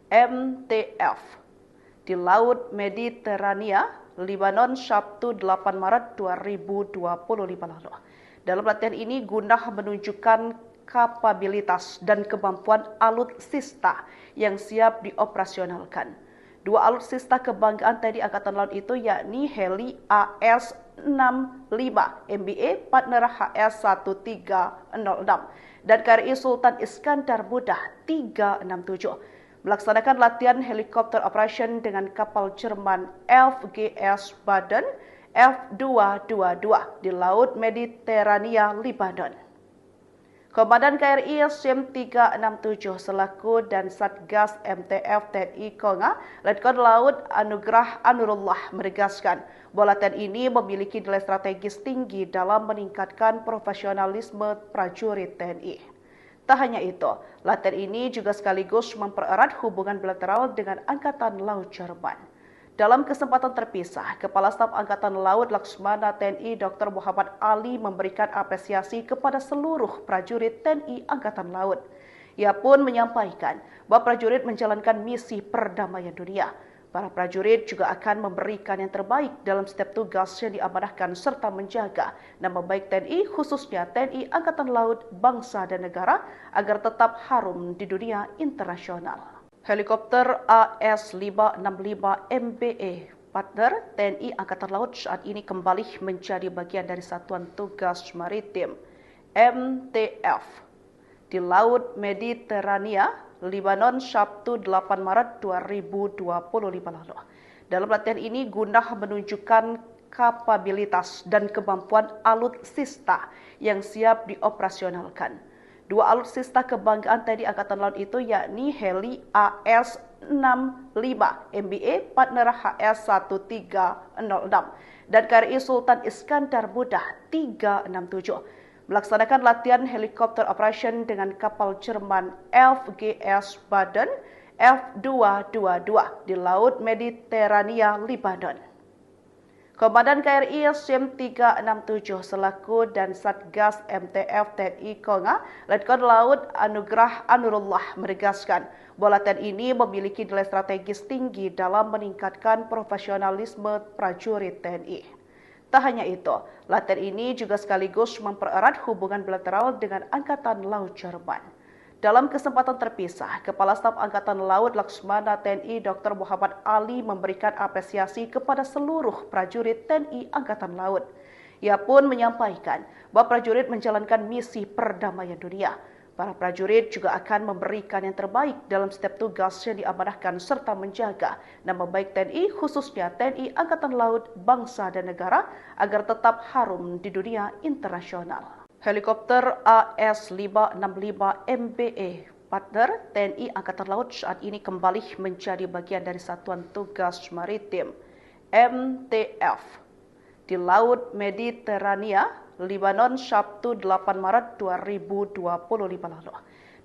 MTF di Laut Mediterania, Lebanon, Sabtu 8 Maret 2025 lalu. Dalam latihan ini guna menunjukkan kapabilitas dan kemampuan alutsista yang siap dioperasionalkan. Dua alutsista kebanggaan TNI Angkatan Laut itu yakni heli AS-65 MBA partner HS-1306 dan KRI Sultan Iskandar Muda 367 melaksanakan latihan helikopter operation dengan kapal Jerman FGS Baden F222 di Laut Mediterania, Lebanon. Komandan KRI SIM 367 selaku dan Satgas MTF TNI Konga, Letkol Laut Anugrah Anurullah menegaskan bahwa latihan ini memiliki nilai strategis tinggi dalam meningkatkan profesionalisme prajurit TNI. Tak hanya itu, latihan ini juga sekaligus mempererat hubungan bilateral dengan Angkatan Laut Jerman. Dalam kesempatan terpisah, Kepala Staf Angkatan Laut Laksmana TNI Dr. Muhammad Ali memberikan apresiasi kepada seluruh prajurit TNI Angkatan Laut. Ia pun menyampaikan bahwa prajurit menjalankan misi perdamaian dunia. Para prajurit juga akan memberikan yang terbaik dalam setiap tugas yang diamanahkan serta menjaga nama baik TNI, khususnya TNI Angkatan Laut, bangsa dan negara agar tetap harum di dunia internasional. Helikopter AS-565 MBA partner TNI Angkatan Laut saat ini kembali menjadi bagian dari Satuan Tugas Maritim MTF di Laut Mediterania, Lebanon, Sabtu 8 Maret 2025 lalu. Dalam latihan ini guna menunjukkan kapabilitas dan kemampuan alutsista yang siap dioperasionalkan. Dua alutsista kebanggaan TNI Angkatan Laut itu yakni heli AS-65 MBA partner HS-1306 dan KRI Sultan Iskandar Muda 367 melaksanakan latihan helikopter operation dengan kapal Jerman FGS Baden F222 di Laut Mediterania, Lebanon. Komandan KRI SIM 367 selaku dan Satgas MTF TNI Konga, Letkol Laut Anugrah Anurullah menegaskan bahwa latihan ini memiliki nilai strategis tinggi dalam meningkatkan profesionalisme prajurit TNI. Tak hanya itu, latihan ini juga sekaligus mempererat hubungan bilateral dengan Angkatan Laut Jerman. Dalam kesempatan terpisah, Kepala Staf Angkatan Laut Laksmana TNI Dr. Muhammad Ali memberikan apresiasi kepada seluruh prajurit TNI Angkatan Laut. Ia pun menyampaikan bahwa prajurit menjalankan misi perdamaian dunia. Para prajurit juga akan memberikan yang terbaik dalam setiap tugas yang diamanahkan serta menjaga nama baik TNI, khususnya TNI Angkatan Laut, bangsa dan negara agar tetap harum di dunia internasional. Helikopter AS-565 MBA partner TNI Angkatan Laut saat ini kembali menjadi bagian dari Satuan Tugas Maritim MTF di Laut Mediterania, Lebanon, Sabtu 8 Maret 2025 lalu.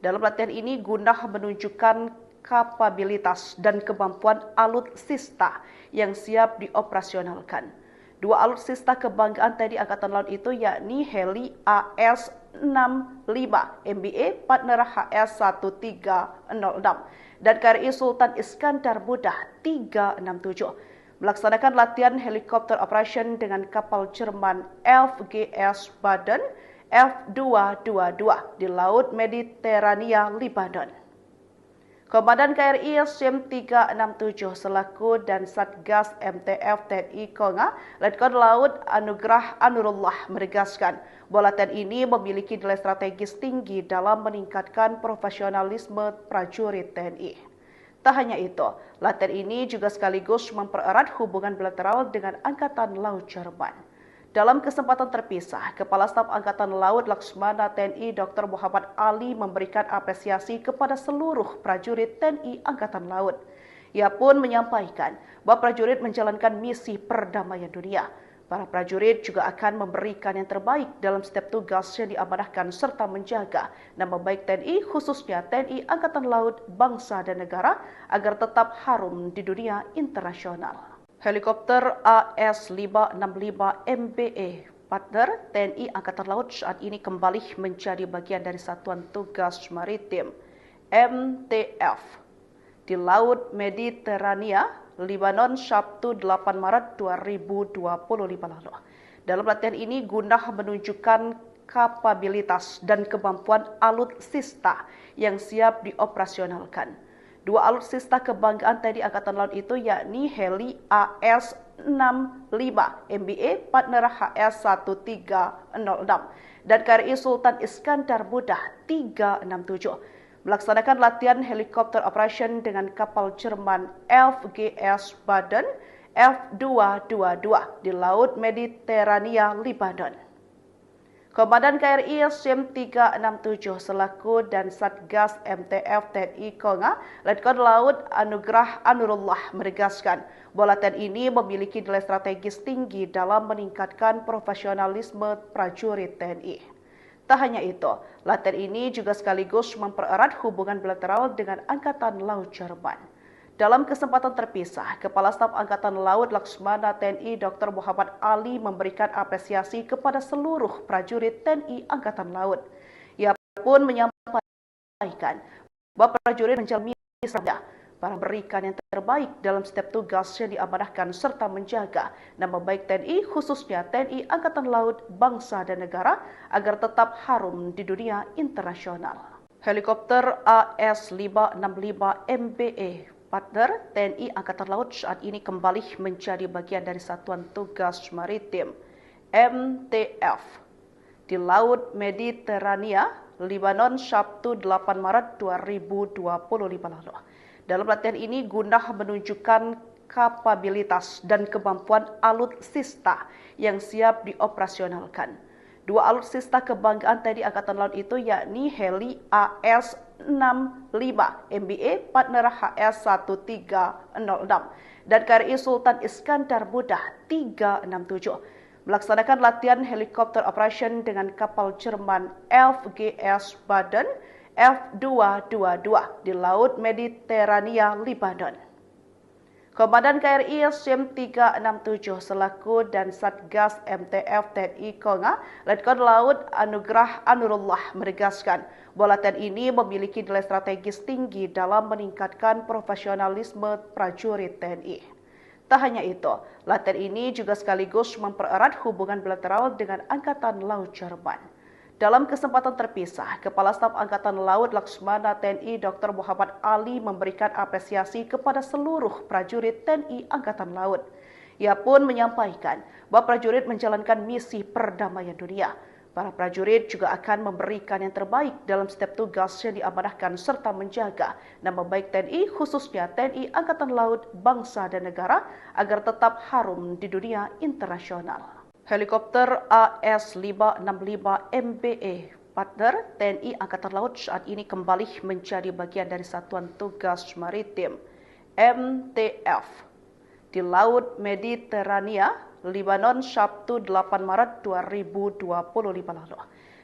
Dalam latihan ini guna menunjukkan kapabilitas dan kemampuan alutsista yang siap dioperasionalkan. Dua alutsista kebanggaan TNI Angkatan Laut itu yakni heli AS-65 MBA partner HS-1306 dan KRI Sultan Iskandar Muda 367 melaksanakan latihan helikopter operation dengan kapal Jerman FGS Baden F222 di Laut Mediterania, Lebanon. Komandan KRI SIM 367 selaku dan Satgas MTF TNI Konga, Letkol Laut Anugrah Anurullah menegaskan bahwa latihan ini memiliki nilai strategis tinggi dalam meningkatkan profesionalisme prajurit TNI. Tak hanya itu, latihan ini juga sekaligus mempererat hubungan bilateral dengan Angkatan Laut Jerman. Dalam kesempatan terpisah, Kepala Staf Angkatan Laut Laksmana TNI Dr. Muhammad Ali memberikan apresiasi kepada seluruh prajurit TNI Angkatan Laut. Ia pun menyampaikan bahwa prajurit menjalankan misi perdamaian dunia. Para prajurit juga akan memberikan yang terbaik dalam setiap tugas yang diamanahkan serta menjaga nama baik TNI, khususnya TNI Angkatan Laut, bangsa dan negara agar tetap harum di dunia internasional. Helikopter AS-565 MBA partner TNI Angkatan Laut saat ini kembali menjadi bagian dari Satuan Tugas Maritim MTF di Laut Mediterania, Lebanon, Sabtu 8 Maret 2025 lalu. Dalam latihan ini guna menunjukkan kapabilitas dan kemampuan alutsista yang siap dioperasionalkan. Dua alutsista kebanggaan TNI Angkatan Laut itu yakni heli AS-65 MBA partner HS-1306 dan KRI Sultan Iskandar Muda 367 melaksanakan latihan helikopter operation dengan kapal Jerman FGS Baden F222 di Laut Mediterania, Lebanon. Komandan KRI SIM 367 selaku dan Satgas MTF TNI Konga, Letkol Laut Anugrah Anurullah menegaskan bahwa latihan ini memiliki nilai strategis tinggi dalam meningkatkan profesionalisme prajurit TNI. Tak hanya itu, latihan ini juga sekaligus mempererat hubungan bilateral dengan Angkatan Laut Jerman. Dalam kesempatan terpisah, Kepala Staf Angkatan Laut Laksmana TNI Dr. Muhammad Ali memberikan apresiasi kepada seluruh prajurit TNI Angkatan Laut. Ia pun menyampaikan bahwa prajurit menjalani misi para berikan yang terbaik dalam setiap tugas yang diamanahkan serta menjaga nama baik TNI, khususnya TNI Angkatan Laut, bangsa dan negara agar tetap harum di dunia internasional. Helikopter AS-565 MBA partner TNI Angkatan Laut saat ini kembali menjadi bagian dari Satuan Tugas Maritim MTF di Laut Mediterania, Lebanon, Sabtu 8 Maret 2025 lalu. Dalam latihan ini guna menunjukkan kapabilitas dan kemampuan alutsista yang siap dioperasionalkan. Dua alutsista kebanggaan TNI Angkatan Laut itu yakni heli AS-65 MBA partner HS-1306 dan KRI Sultan Iskandar Muda 367 melaksanakan latihan helikopter operation dengan kapal Jerman FGS Baden F222 di Laut Mediterania, Lebanon. Komandan KRI SIM 367 selaku dan Satgas MTF TNI Konga, Letkol Laut Anugrah Anurullah menegaskan bahwa latihan ini memiliki nilai strategis tinggi dalam meningkatkan profesionalisme prajurit TNI. Tak hanya itu, latihan ini juga sekaligus mempererat hubungan bilateral dengan Angkatan Laut Jerman. Dalam kesempatan terpisah, Kepala Staf Angkatan Laut Laksmana TNI Dr. Muhammad Ali memberikan apresiasi kepada seluruh prajurit TNI Angkatan Laut. Ia pun menyampaikan bahwa prajurit menjalankan misi perdamaian dunia. Para prajurit juga akan memberikan yang terbaik dalam setiap tugas yang diamanahkan serta menjaga nama baik TNI, khususnya TNI Angkatan Laut, bangsa dan negara agar tetap harum di dunia internasional. Helikopter AS-565 MBA partner TNI Angkatan Laut saat ini kembali menjadi bagian dari Satuan Tugas Maritim MTF di Laut Mediterania, Lebanon, Sabtu 8 Maret 2025 lalu.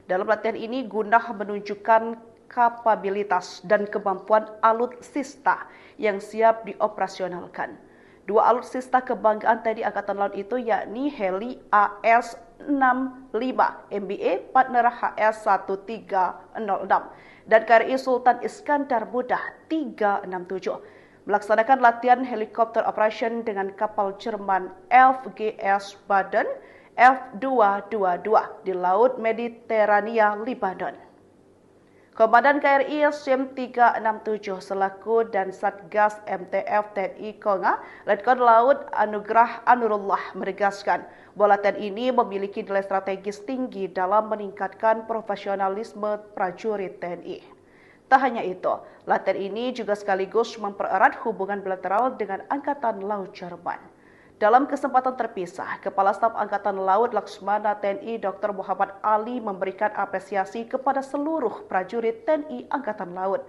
Dalam latihan ini guna menunjukkan kapabilitas dan kemampuan alutsista yang siap dioperasionalkan. Dua alutsista kebanggaan TNI Angkatan Laut itu yakni heli AS-65 MBA partner HS-1306 dan KRI Sultan Iskandar Muda 367 melaksanakan latihan helikopter operation dengan kapal Jerman FGS Baden F222 di Laut Mediterania, Lebanon. Komandan KRI SIM 367 selaku dan Satgas MTF TNI Konga, Letkol Laut Anugrah Anurullah menegaskan bahwa latihan ini memiliki nilai strategis tinggi dalam meningkatkan profesionalisme prajurit TNI. Tak hanya itu, latihan ini juga sekaligus mempererat hubungan bilateral dengan Angkatan Laut Jerman. Dalam kesempatan terpisah, Kepala Staf Angkatan Laut Laksmana TNI Dr. Muhammad Ali memberikan apresiasi kepada seluruh prajurit TNI Angkatan Laut.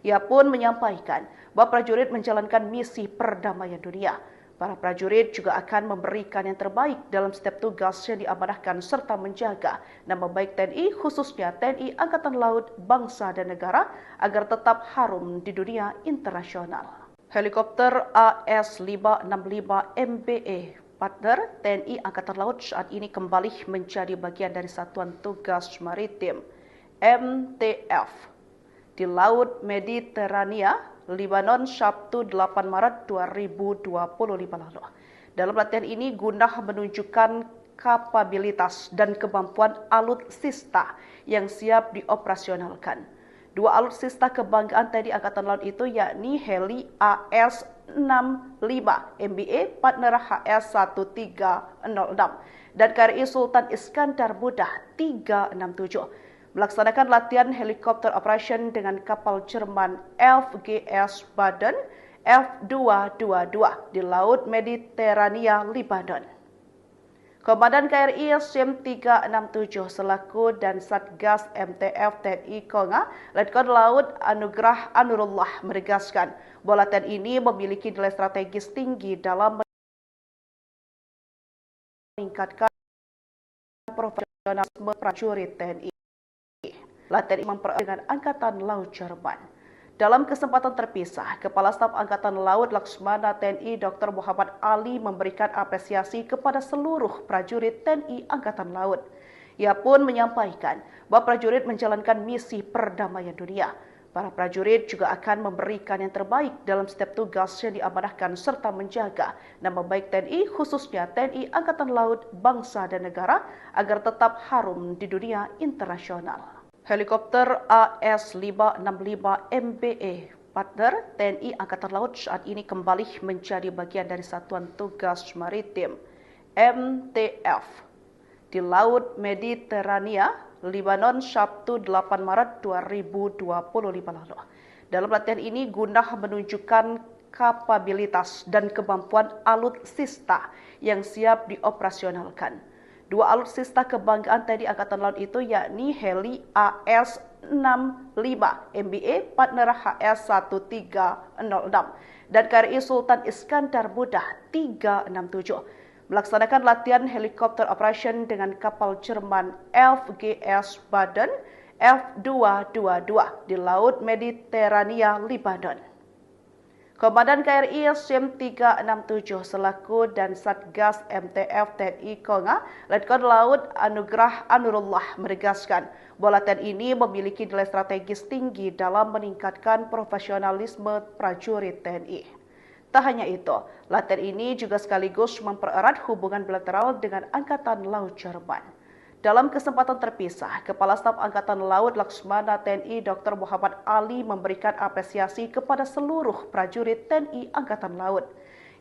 Ia pun menyampaikan bahwa prajurit menjalankan misi perdamaian dunia. Para prajurit juga akan memberikan yang terbaik dalam setiap tugas yang diamanahkan serta menjaga nama baik TNI, khususnya TNI Angkatan Laut, bangsa dan negara agar tetap harum di dunia internasional. Helikopter AS-565 MBA partner TNI Angkatan Laut saat ini kembali menjadi bagian dari Satuan Tugas Maritim MTF di Laut Mediterania, Lebanon, Sabtu 8 Maret 2025 lalu. Dalam latihan ini guna menunjukkan kapabilitas dan kemampuan alutsista yang siap dioperasionalkan. Dua alutsista kebanggaan TNI Angkatan Laut itu yakni heli AS-65 MBA partner HS-1306 dan KRI Sultan Iskandar Muda 367 melaksanakan latihan helikopter operation dengan kapal Jerman FGS Baden F222 di Laut Mediterania, Lebanon. Komandan KRI SIM 367 selaku dan Satgas MTF TNI Konga, Letkol Laut Anugrah Anurullah menegaskan bahwa latihan ini memiliki nilai strategis tinggi dalam meningkatkan profesionalisme prajurit TNI. Latihan ini mempererat dengan Angkatan Laut Jerman. Dalam kesempatan terpisah, Kepala Staf Angkatan Laut Laksmana TNI Dr. Muhammad Ali memberikan apresiasi kepada seluruh prajurit TNI Angkatan Laut. Ia pun menyampaikan bahwa prajurit menjalankan misi perdamaian dunia. Para prajurit juga akan memberikan yang terbaik dalam setiap tugas yang diamanahkan serta menjaga nama baik TNI, khususnya TNI Angkatan Laut, bangsa dan negara agar tetap harum di dunia internasional. Helikopter AS-565 MBA partner TNI Angkatan Laut saat ini kembali menjadi bagian dari Satuan Tugas Maritim MTF di Laut Mediterania, Lebanon, Sabtu 8 Maret 2025 lalu. Dalam latihan ini guna menunjukkan kapabilitas dan kemampuan alutsista yang siap dioperasionalkan. Dua alutsista kebanggaan TNI Angkatan Laut itu yakni heli AS-65 MBA partner HS-1306 dan KRI Sultan Iskandar Muda 367 melaksanakan latihan helikopter operation dengan kapal Jerman FGS Baden F222 di Laut Mediterania, Lebanon. Komandan KRI SIM 367 selaku dan Satgas MTF TNI Konga, Letkol Laut Anugrah Anurullah menegaskan bahwa latihan ini memiliki nilai strategis tinggi dalam meningkatkan profesionalisme prajurit TNI. Tak hanya itu, latihan ini juga sekaligus mempererat hubungan bilateral dengan Angkatan Laut Jerman. Dalam kesempatan terpisah, Kepala Staf Angkatan Laut Laksmana TNI Dr. Muhammad Ali memberikan apresiasi kepada seluruh prajurit TNI Angkatan Laut.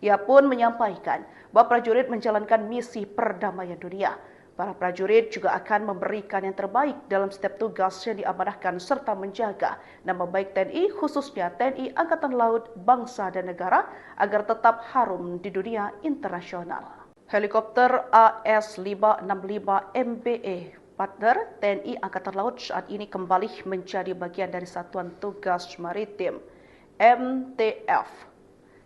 Ia pun menyampaikan bahwa prajurit menjalankan misi perdamaian dunia. Para prajurit juga akan memberikan yang terbaik dalam setiap tugas yang diamanahkan serta menjaga nama baik TNI, khususnya TNI Angkatan Laut, bangsa dan negara agar tetap harum di dunia internasional. Helikopter AS-565 MBA partner TNI Angkatan Laut saat ini kembali menjadi bagian dari Satuan Tugas Maritim MTF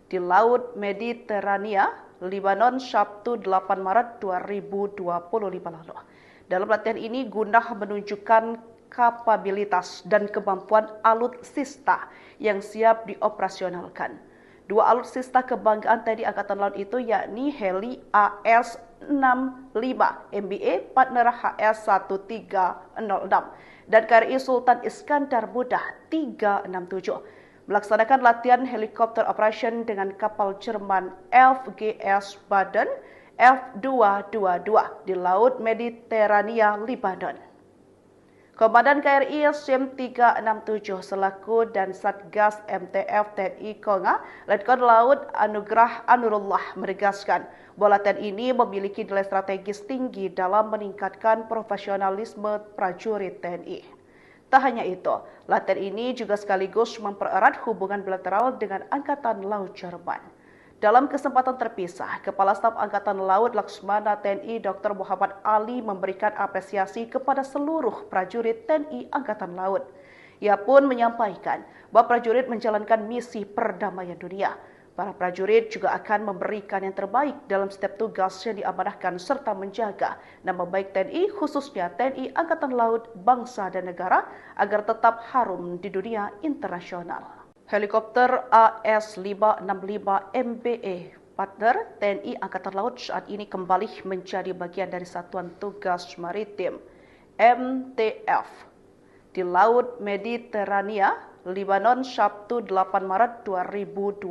di Laut Mediterania, Lebanon, Sabtu 8 Maret 2025 lalu. Dalam latihan ini guna menunjukkan kapabilitas dan kemampuan alutsista yang siap dioperasionalkan. Dua alutsista kebanggaan TNI Angkatan Laut itu yakni heli AS-65 MBA partner HS-1306 dan KRI Sultan Iskandar Muda 367 melaksanakan latihan helikopter operation dengan kapal Jerman FGS Baden F222 di Laut Mediterania, Lebanon. Komandan KRI SIM 367 selaku dan Satgas MTF TNI Konga, Letkol Laut Anugrah Anurullah menegaskan bahwa latihan ini memiliki nilai strategis tinggi dalam meningkatkan profesionalisme prajurit TNI. Tak hanya itu, latihan ini juga sekaligus mempererat hubungan bilateral dengan Angkatan Laut Jerman. Dalam kesempatan terpisah, Kepala Staf Angkatan Laut Laksmana TNI Dr. Muhammad Ali memberikan apresiasi kepada seluruh prajurit TNI Angkatan Laut. Ia pun menyampaikan bahwa prajurit menjalankan misi perdamaian dunia. Para prajurit juga akan memberikan yang terbaik dalam setiap tugas yang diamanahkan serta menjaga nama baik TNI, khususnya TNI Angkatan Laut, bangsa dan negara agar tetap harum di dunia internasional. Helikopter AS-565 MBA partner TNI Angkatan Laut saat ini kembali menjadi bagian dari Satuan Tugas Maritim MTF di Laut Mediterania, Lebanon, Sabtu 8 Maret 2025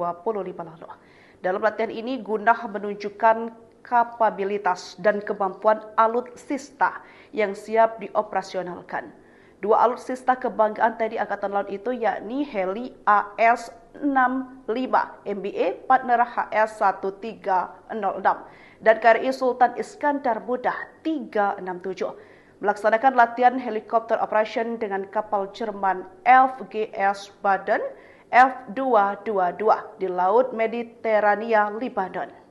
lalu. Dalam latihan ini guna menunjukkan kapabilitas dan kemampuan alutsista yang siap dioperasionalkan. Dua alutsista kebanggaan TNI Angkatan Laut itu yakni heli AS-65 MBA partner HS-1306 dan KRI Sultan Iskandar Muda 367 melaksanakan latihan helikopter operation dengan kapal Jerman FGS Baden F222 di Laut Mediterania, Lebanon.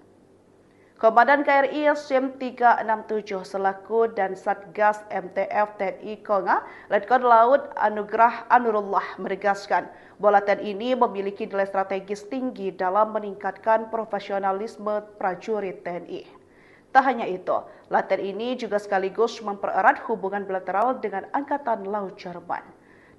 Komandan KRI SIM 367 selaku dan Satgas MTF TNI Konga, Letkol Laut Anugrah Anurullah menegaskan bahwa latihan ini memiliki nilai strategis tinggi dalam meningkatkan profesionalisme prajurit TNI. Tak hanya itu, latihan ini juga sekaligus mempererat hubungan bilateral dengan Angkatan Laut Jerman.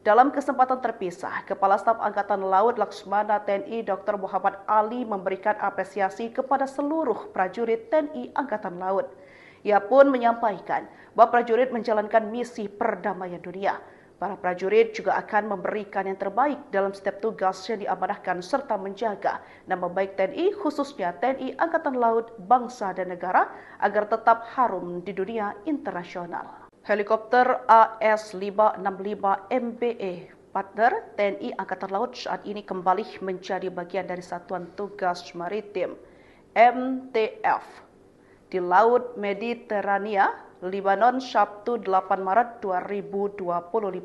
Dalam kesempatan terpisah, Kepala Staf Angkatan Laut Laksmana TNI Dr. Muhammad Ali memberikan apresiasi kepada seluruh prajurit TNI Angkatan Laut. Ia pun menyampaikan bahwa prajurit menjalankan misi perdamaian dunia. Para prajurit juga akan memberikan yang terbaik dalam setiap tugas yang diamanahkan serta menjaga nama baik TNI, khususnya TNI Angkatan Laut, bangsa dan negara agar tetap harum di dunia internasional. Helikopter AS-565 MBA partner TNI Angkatan Laut saat ini kembali menjadi bagian dari Satuan Tugas Maritim MTF di Laut Mediterania, Lebanon, Sabtu 8 Maret 2025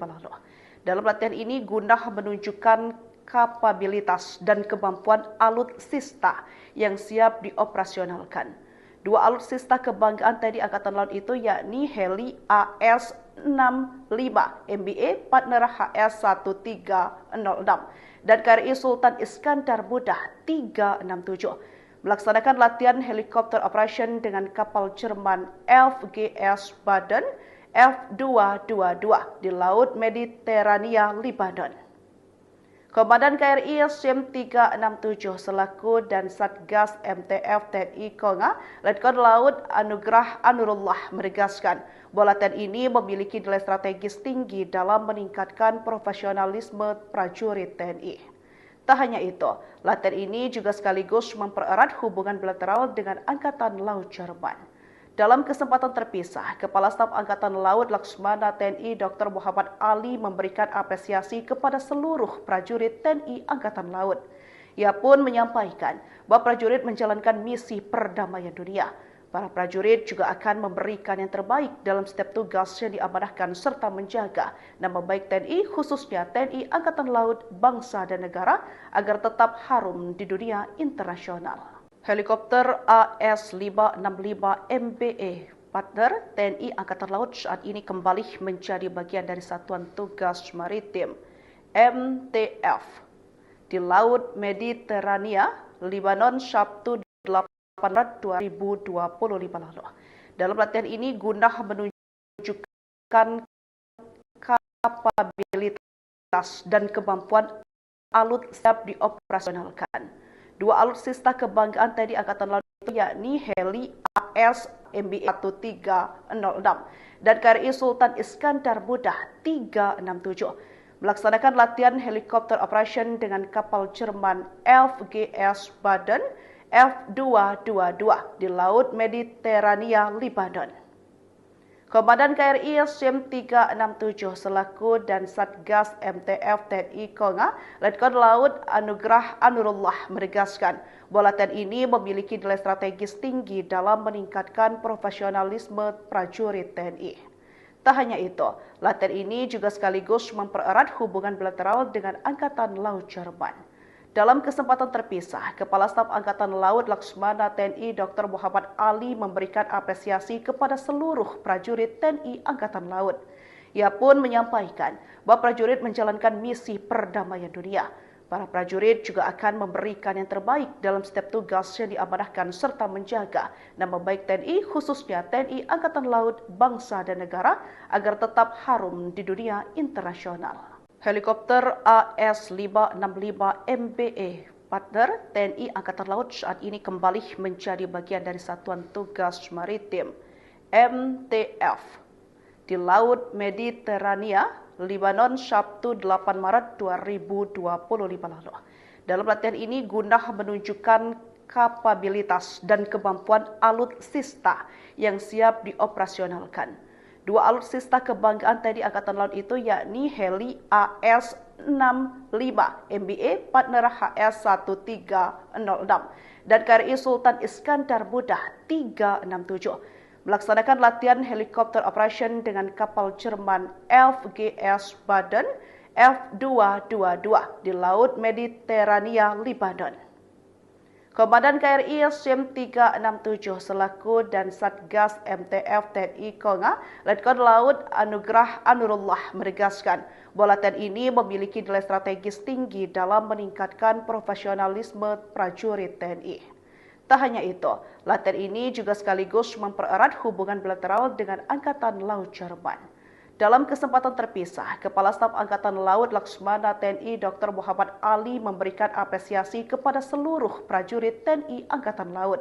lalu. Dalam latihan ini guna menunjukkan kapabilitas dan kemampuan alutsista yang siap dioperasionalkan. Dua alutsista kebanggaan TNI Angkatan Laut itu yakni heli AS-65 MBA partner HS-1306 dan KRI Sultan Iskandar Muda 367 melaksanakan latihan helikopter operation dengan kapal Jerman FGS Baden F222 di Laut Mediterania, Lebanon. Komandan KRI SIM 367 selaku dan Satgas MTF TNI Konga, Letkol Laut Anugrah Anurullah menegaskan bahwa latihan ini memiliki nilai strategis tinggi dalam meningkatkan profesionalisme prajurit TNI. Tak hanya itu, latihan ini juga sekaligus mempererat hubungan bilateral dengan Angkatan Laut Jerman. Dalam kesempatan terpisah, Kepala Staf Angkatan Laut Laksmana TNI Dr. Muhammad Ali memberikan apresiasi kepada seluruh prajurit TNI Angkatan Laut. Ia pun menyampaikan bahwa prajurit menjalankan misi perdamaian dunia. Para prajurit juga akan memberikan yang terbaik dalam setiap tugas yang diamanahkan serta menjaga nama baik TNI, khususnya TNI Angkatan Laut, bangsa dan negara agar tetap harum di dunia internasional. Helikopter AS-565 MBA partner TNI Angkatan Laut saat ini kembali menjadi bagian dari Satuan Tugas Maritim MTF di Laut Mediterania, Lebanon, Sabtu 8 Maret 2025 lalu. Dalam latihan ini guna menunjukkan kapabilitas dan kemampuan alutsista siap dioperasionalkan. Dua alutsista kebanggaan TNI Angkatan Laut itu yakni heli AS MBA 1306 dan KRI Sultan Iskandar Muda 367 melaksanakan latihan helikopter operation dengan kapal Jerman FGS Baden F222 di Laut Mediterania, Lebanon. Komandan KRI SIM 367 selaku dan Satgas MTF TNI Konga, Letkol Laut Anugrah Anurullah menegaskan bahwa latihan ini memiliki nilai strategis tinggi dalam meningkatkan profesionalisme prajurit TNI. Tak hanya itu, latihan ini juga sekaligus mempererat hubungan bilateral dengan Angkatan Laut Jerman. Dalam kesempatan terpisah, Kepala Staf Angkatan Laut Laksmana TNI Dr. Muhammad Ali memberikan apresiasi kepada seluruh prajurit TNI Angkatan Laut. Ia pun menyampaikan bahwa prajurit menjalankan misi perdamaian dunia. Para prajurit juga akan memberikan yang terbaik dalam setiap tugas yang diamanahkan serta menjaga nama baik TNI, khususnya TNI Angkatan Laut, bangsa dan negara agar tetap harum di dunia internasional. Helikopter AS-565 MBA partner TNI Angkatan Laut saat ini kembali menjadi bagian dari Satuan Tugas Maritim MTF di Laut Mediterania, Lebanon, Sabtu 8 Maret 2025 lalu. Dalam latihan ini guna menunjukkan kapabilitas dan kemampuan alutsista yang siap dioperasionalkan. Dua alutsista kebanggaan TNI Angkatan Laut itu yakni heli AS-65 MBA partner HS-1306 dan KRI Sultan Iskandar Muda 367 melaksanakan latihan helikopter operation dengan kapal Jerman FGS Baden F222 di Laut Mediterania, Lebanon. Komandan KRI SIM 367 selaku dan Satgas MTF TNI Konga, Letkol Laut Anugrah Anurullah menegaskan bahwa latihan ini memiliki nilai strategis tinggi dalam meningkatkan profesionalisme prajurit TNI. Tak hanya itu, latihan ini juga sekaligus mempererat hubungan bilateral dengan Angkatan Laut Jerman. Dalam kesempatan terpisah, Kepala Staf Angkatan Laut Laksmana TNI Dr. Muhammad Ali memberikan apresiasi kepada seluruh prajurit TNI Angkatan Laut.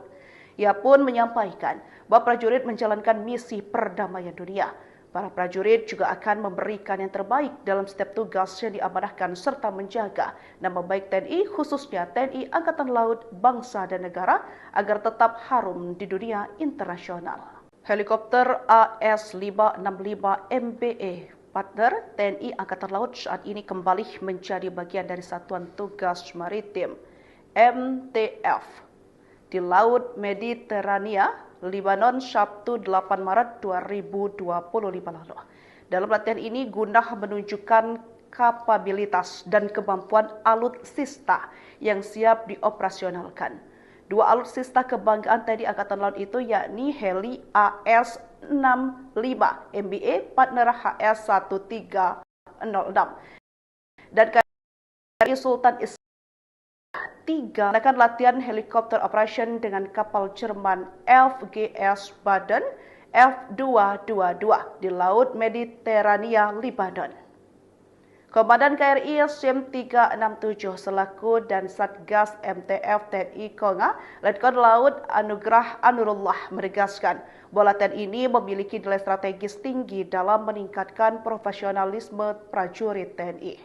Ia pun menyampaikan bahwa prajurit menjalankan misi perdamaian dunia. Para prajurit juga akan memberikan yang terbaik dalam setiap tugas yang diamanahkan serta menjaga nama baik TNI, khususnya TNI Angkatan Laut, bangsa dan negara agar tetap harum di dunia internasional. Helikopter AS-565 MBA partner TNI Angkatan Laut saat ini kembali menjadi bagian dari Satuan Tugas Maritim MTF di Laut Mediterania, Lebanon, Sabtu 8 Maret 2025 lalu. Dalam latihan ini guna menunjukkan kapabilitas dan kemampuan alutsista yang siap dioperasionalkan. Dua alutsista kebanggaan TNI Angkatan Laut itu yakni heli AS-65 MBA partner HS-1306 dan KRI Sultan Iskandar 3 melakukan latihan helikopter operation dengan kapal Jerman FGS Baden F222 di Laut Mediterania, Lebanon. Komandan KRI SIM 367 selaku dan Satgas MTF TNI Konga, Letkol Laut Anugrah Anurullah menegaskan bahwa latihan ini memiliki nilai strategis tinggi dalam meningkatkan profesionalisme prajurit TNI.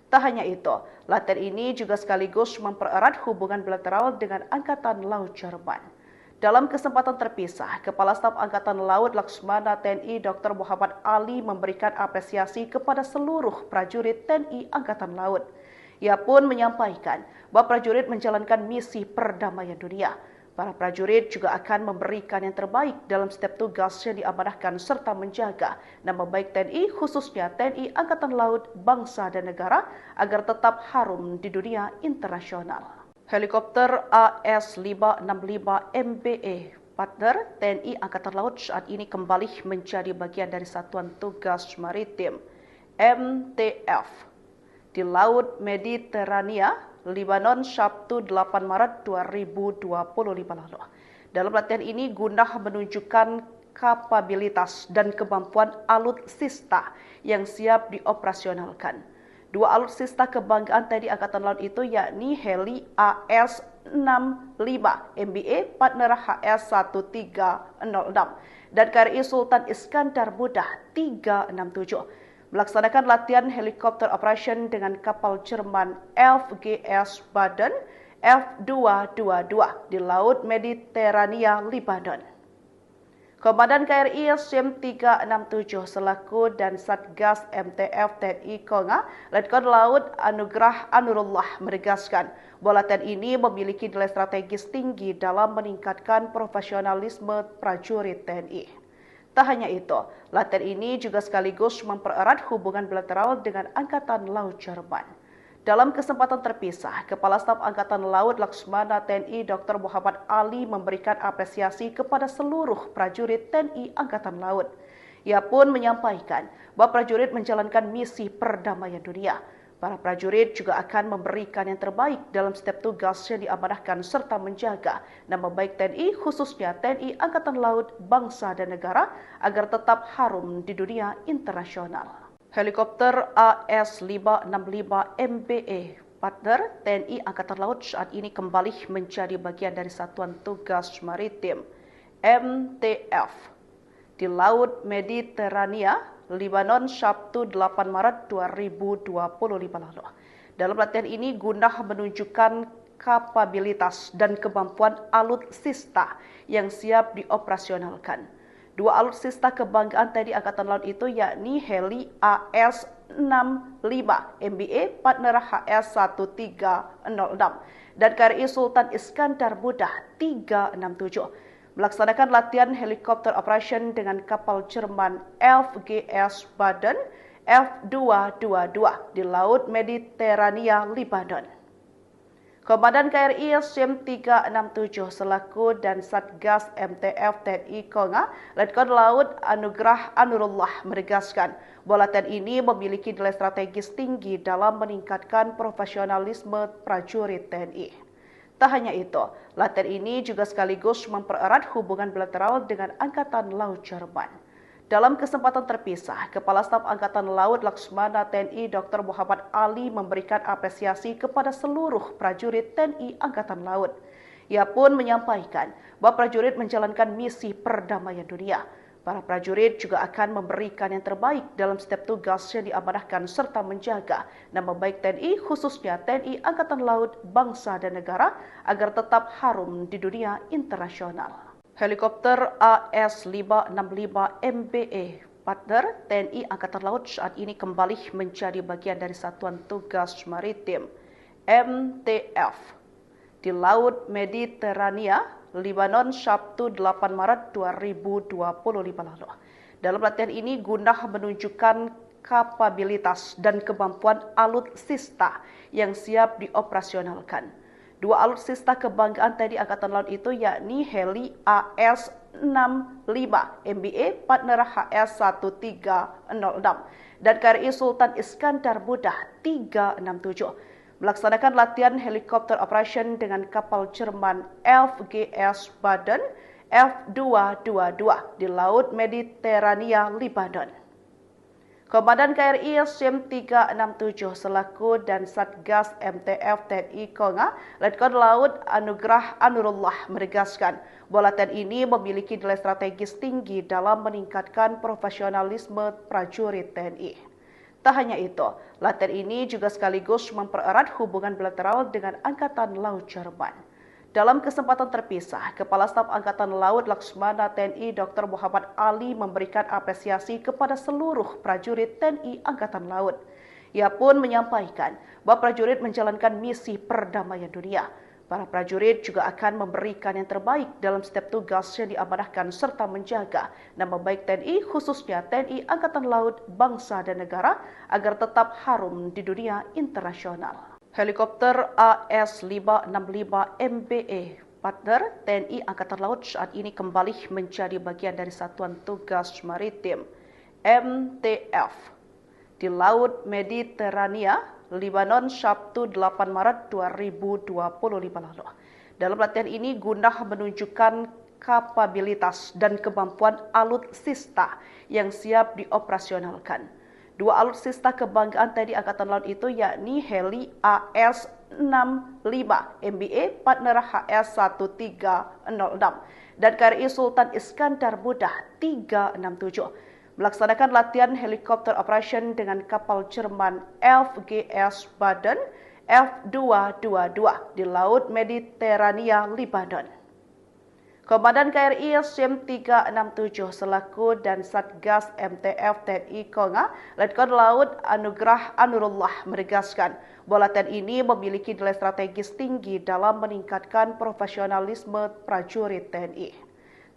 Tak hanya itu, latihan ini juga sekaligus mempererat hubungan bilateral dengan Angkatan Laut Jerman. Dalam kesempatan terpisah, Kepala Staf Angkatan Laut Laksmana TNI Dr. Muhammad Ali memberikan apresiasi kepada seluruh prajurit TNI Angkatan Laut. Ia pun menyampaikan bahwa prajurit menjalankan misi perdamaian dunia. Para prajurit juga akan memberikan yang terbaik dalam setiap tugas yang diamanahkan serta menjaga nama baik TNI, khususnya TNI Angkatan Laut, bangsa dan negara agar tetap harum di dunia internasional. Helikopter AS-565 MBA partner TNI Angkatan Laut saat ini kembali menjadi bagian dari Satuan Tugas Maritim MTF di Laut Mediterania, Lebanon, Sabtu 8 Maret 2025 lalu. Dalam latihan ini guna menunjukkan kapabilitas dan kemampuan alutsista yang siap dioperasionalkan. Dua alutsista kebanggaan TNI Angkatan Laut itu yakni heli AS-65 MBA partner HS-1306 dan KRI Sultan Iskandar Muda 367 melaksanakan latihan helikopter operation dengan kapal Jerman FGS Baden F222 di Laut Mediterania, Lebanon. Komandan KRI SIM 367 selaku dan Satgas MTF TNI Konga, Letkol Laut Anugrah Anurullah menegaskan bahwa latihan ini memiliki nilai strategis tinggi dalam meningkatkan profesionalisme prajurit TNI. Tak hanya itu, latihan ini juga sekaligus mempererat hubungan bilateral dengan Angkatan Laut Jerman. Dalam kesempatan terpisah, Kepala Staf Angkatan Laut Laksmana TNI Dr. Muhammad Ali memberikan apresiasi kepada seluruh prajurit TNI Angkatan Laut. Ia pun menyampaikan bahwa prajurit menjalankan misi perdamaian dunia. Para prajurit juga akan memberikan yang terbaik dalam setiap tugas yang diamanahkan serta menjaga nama baik TNI, khususnya TNI Angkatan Laut, bangsa dan negara agar tetap harum di dunia internasional. Helikopter AS-565 MBA partner TNI Angkatan Laut saat ini kembali menjadi bagian dari Satuan Tugas Maritim MTF di Laut Mediterania, Lebanon, Sabtu 8 Maret 2025 lalu. Dalam latihan ini guna menunjukkan kapabilitas dan kemampuan alutsista yang siap dioperasionalkan. Dua alutsista kebanggaan TNI Angkatan Laut itu yakni heli AS-65 MBA partner HS-1306 dan KRI Sultan Iskandar Muda 367 melaksanakan latihan helikopter operation dengan kapal Jerman FGS Baden F222 di Laut Mediterania, Lebanon. Komandan KRI SIM 367 selaku dan Satgas MTF TNI Konga, Letkol Laut Anugrah Anurullah menegaskan bahwa latihan ini memiliki nilai strategis tinggi dalam meningkatkan profesionalisme prajurit TNI. Tak hanya itu, latihan ini juga sekaligus mempererat hubungan bilateral dengan Angkatan Laut Jerman. Dalam kesempatan terpisah, Kepala Staf Angkatan Laut Laksmana TNI Dr. Muhammad Ali memberikan apresiasi kepada seluruh prajurit TNI Angkatan Laut. Ia pun menyampaikan bahwa prajurit menjalankan misi perdamaian dunia. Para prajurit juga akan memberikan yang terbaik dalam setiap tugas yang diamanahkan serta menjaga nama baik TNI, khususnya TNI Angkatan Laut, bangsa dan negara agar tetap harum di dunia internasional. Helikopter AS-565 MBA partner TNI Angkatan Laut saat ini kembali menjadi bagian dari Satuan Tugas Maritim MTF di Laut Mediterania, Lebanon, Sabtu 8 Maret 2025 lalu. Dalam latihan ini guna menunjukkan kapabilitas dan kemampuan alutsista yang siap dioperasionalkan. Dua alutsista kebanggaan TNI Angkatan Laut itu yakni heli AS-65 MBA partner HS-1306 dan KRI Sultan Iskandar Muda 367 melaksanakan latihan helikopter operation dengan kapal Jerman FGS Baden F222 di Laut Mediterania, Lebanon. Komandan KRI SIM 367 selaku dan Satgas MTF TNI Konga, Letkol Laut Anugrah Anurullah menegaskan bahwa latihan ini memiliki nilai strategis tinggi dalam meningkatkan profesionalisme prajurit TNI. Tak hanya itu, latihan ini juga sekaligus mempererat hubungan bilateral dengan Angkatan Laut Jerman. Dalam kesempatan terpisah, Kepala Staf Angkatan Laut Laksmana TNI Dr. Muhammad Ali memberikan apresiasi kepada seluruh prajurit TNI Angkatan Laut. Ia pun menyampaikan bahwa prajurit menjalankan misi perdamaian dunia. Para prajurit juga akan memberikan yang terbaik dalam setiap tugas yang diamanahkan serta menjaga nama baik TNI, khususnya TNI Angkatan Laut, bangsa dan negara agar tetap harum di dunia internasional. Helikopter AS-565 MBA partner TNI Angkatan Laut saat ini kembali menjadi bagian dari Satuan Tugas Maritim MTF di Laut Mediterania, Lebanon, Sabtu 8 Maret 2025 lalu. Dalam latihan ini guna menunjukkan kapabilitas dan kemampuan alutsista yang siap dioperasionalkan. Dua alutsista kebanggaan TNI Angkatan Laut itu yakni heli AS-65 MBA partner HS-1306 dan KRI Sultan Iskandar Muda 367 melaksanakan latihan helikopter operation dengan kapal Jerman FGS Baden F222 di Laut Mediterania, Lebanon. Komandan KRI SIM 367 selaku dan Satgas MTF TNI Konga, Letkol Laut Anugrah Anurullah menegaskan bahwa latihan ini memiliki nilai strategis tinggi dalam meningkatkan profesionalisme prajurit TNI.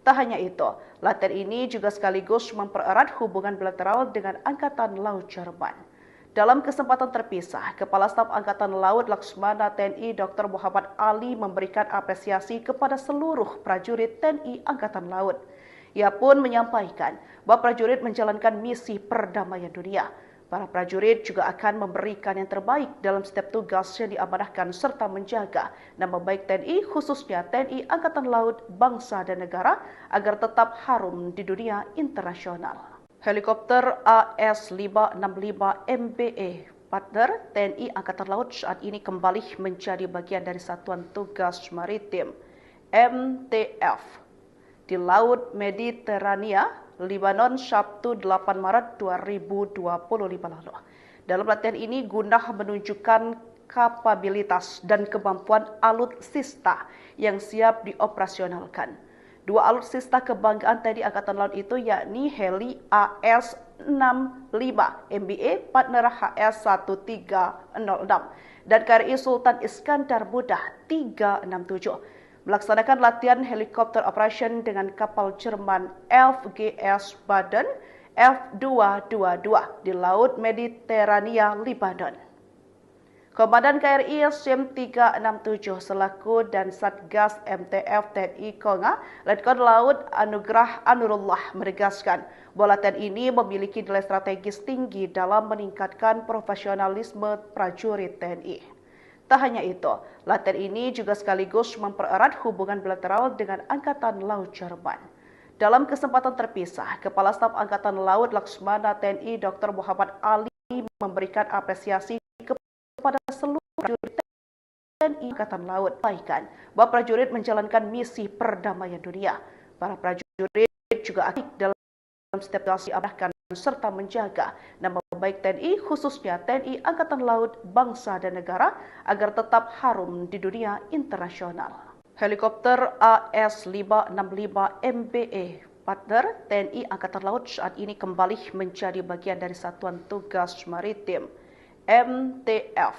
Tak hanya itu, latihan ini juga sekaligus mempererat hubungan bilateral dengan Angkatan Laut Jerman. Dalam kesempatan terpisah, Kepala Staf Angkatan Laut Laksmana TNI Dr. Muhammad Ali memberikan apresiasi kepada seluruh prajurit TNI Angkatan Laut. Ia pun menyampaikan bahwa prajurit menjalankan misi perdamaian dunia. Para prajurit juga akan memberikan yang terbaik dalam setiap tugas yang diamanahkan serta menjaga nama baik TNI, khususnya TNI Angkatan Laut, bangsa dan negara agar tetap harum di dunia internasional. Helikopter AS-565 MBA partner TNI Angkatan Laut saat ini kembali menjadi bagian dari Satuan Tugas Maritim MTF di Laut Mediterania, Lebanon, Sabtu 8 Maret 2025 lalu. Dalam latihan ini guna menunjukkan kapabilitas dan kemampuan alutsista yang siap dioperasionalkan. Dua alutsista kebanggaan TNI Angkatan Laut itu yakni heli AS-65 MBA partner HS-1306 dan KRI Sultan Iskandar Muda 367 melaksanakan latihan helikopter operation dengan kapal Jerman FGS Baden F222 di Laut Mediterania, Lebanon. Komandan KRI SIM 367 selaku dan Satgas MTF TNI Konga, Letkol Laut Anugrah Anurullah menegaskan bahwa latihan ini memiliki nilai strategis tinggi dalam meningkatkan profesionalisme prajurit TNI. Tak hanya itu, latihan ini juga sekaligus mempererat hubungan bilateral dengan Angkatan Laut Jerman. Dalam kesempatan terpisah, Kepala Staf Angkatan Laut Laksmana TNI Dr. Muhammad Ali memberikan apresiasi kepada seluruh prajurit TNI Angkatan Laut. Sampaikan bahwa prajurit menjalankan misi perdamaian dunia. Para prajurit juga aktif dalam setiap tugas diamanahkan serta menjaga nama baik TNI, khususnya TNI Angkatan Laut, bangsa dan negara agar tetap harum di dunia internasional. Helikopter AS-565 MBA partner TNI Angkatan Laut saat ini kembali menjadi bagian dari Satuan Tugas Maritim MTF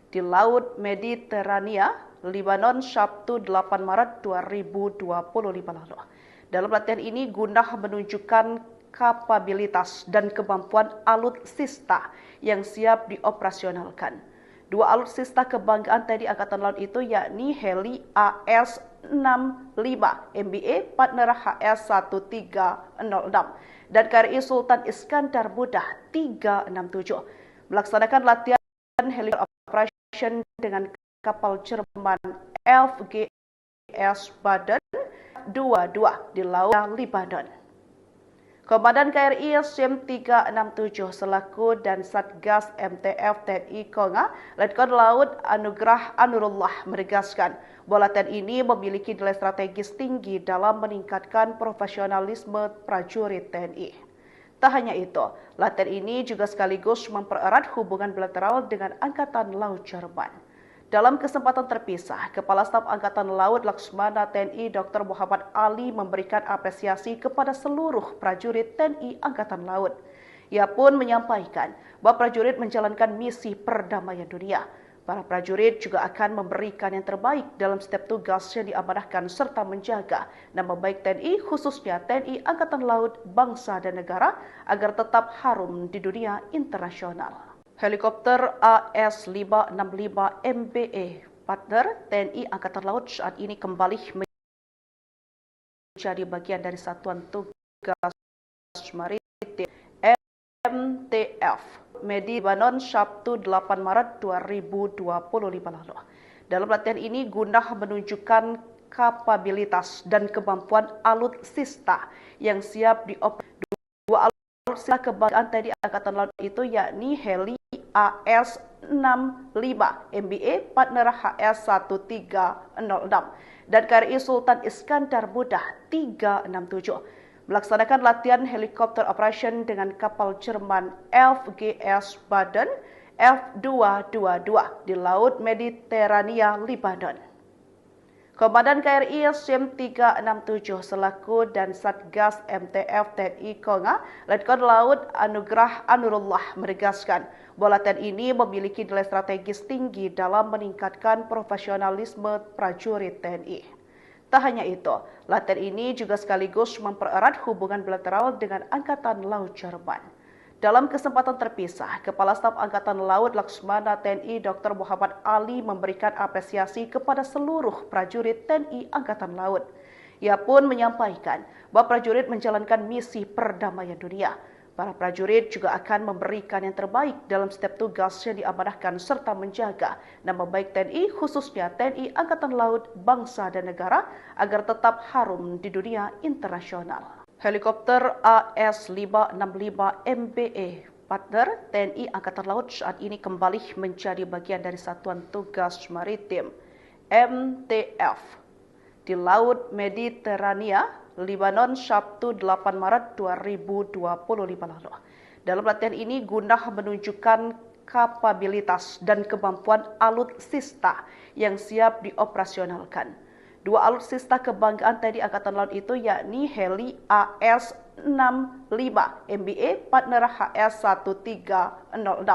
di Laut Mediterania, Lebanon, Sabtu 8 Maret 2025 lalu. Dalam latihan ini guna menunjukkan kapabilitas dan kemampuan alutsista yang siap dioperasionalkan. Dua alutsista kebanggaan TNI Angkatan Laut itu yakni heli AS-65 MBA partner HS-1306 dan KRI Sultan Iskandar Muda 367 melaksanakan latihan helikopter operation dengan kapal Jerman FGS Baden 22 di Laut Lebanon. Komandan KRI SIM 367 selaku dan Satgas MTF TNI Konga, Letkol Laut Anugrah Anurullah menegaskan bahwa latihan ini memiliki nilai strategis tinggi dalam meningkatkan profesionalisme prajurit TNI. Tak hanya itu, latihan ini juga sekaligus mempererat hubungan bilateral dengan Angkatan Laut Jerman. Dalam kesempatan terpisah, Kepala Staf Angkatan Laut Laksmana TNI Dr. Muhammad Ali memberikan apresiasi kepada seluruh prajurit TNI Angkatan Laut. Ia pun menyampaikan bahwa prajurit menjalankan misi perdamaian dunia. Para prajurit juga akan memberikan yang terbaik dalam setiap tugas yang diamanahkan serta menjaga nama baik TNI, khususnya TNI Angkatan Laut, bangsa dan negara agar tetap harum di dunia internasional. Helikopter AS-565 MBE partner TNI Angkatan Laut saat ini kembali menjadi bagian dari Satuan Tugas Maritim MTF Medi Lebanon Sabtu 8 Maret 2025 lalu. Dalam latihan ini guna menunjukkan kapabilitas dan kemampuan alutsista yang siap dioperasikan. Dua alutsista kebanggaan TNI Angkatan Laut itu yakni heli AS-65 MBA partner HS-1306 dan KRI Sultan Iskandar Muda 367 melaksanakan latihan helikopter operation dengan kapal Jerman FGS Baden F222 di Laut Mediterania, Lebanon. Komandan KRI SIM 367 selaku dan Satgas MTF TNI Konga, Letkol Laut Anugrah Anurullah menegaskan bahwa latihan ini memiliki nilai strategis tinggi dalam meningkatkan profesionalisme prajurit TNI. Tak hanya itu, latihan ini juga sekaligus mempererat hubungan bilateral dengan Angkatan Laut Jerman. Dalam kesempatan terpisah, Kepala Staf Angkatan Laut Laksmana TNI Dr. Muhammad Ali memberikan apresiasi kepada seluruh prajurit TNI Angkatan Laut. Ia pun menyampaikan bahwa prajurit menjalankan misi perdamaian dunia. Para prajurit juga akan memberikan yang terbaik dalam setiap tugas yang diamanahkan serta menjaga nama baik TNI, khususnya TNI Angkatan Laut, bangsa dan negara agar tetap harum di dunia internasional. Helikopter AS-565 MBE partner TNI Angkatan Laut saat ini kembali menjadi bagian dari Satuan Tugas Maritim MTF di Laut Mediterania, Lebanon Sabtu 8 Maret 2025 lalu. Dalam latihan ini guna menunjukkan kapabilitas dan kemampuan alutsista yang siap dioperasionalkan. Dua alutsista kebanggaan TNI Angkatan Laut itu yakni heli AS-65 MBA partner HS-1306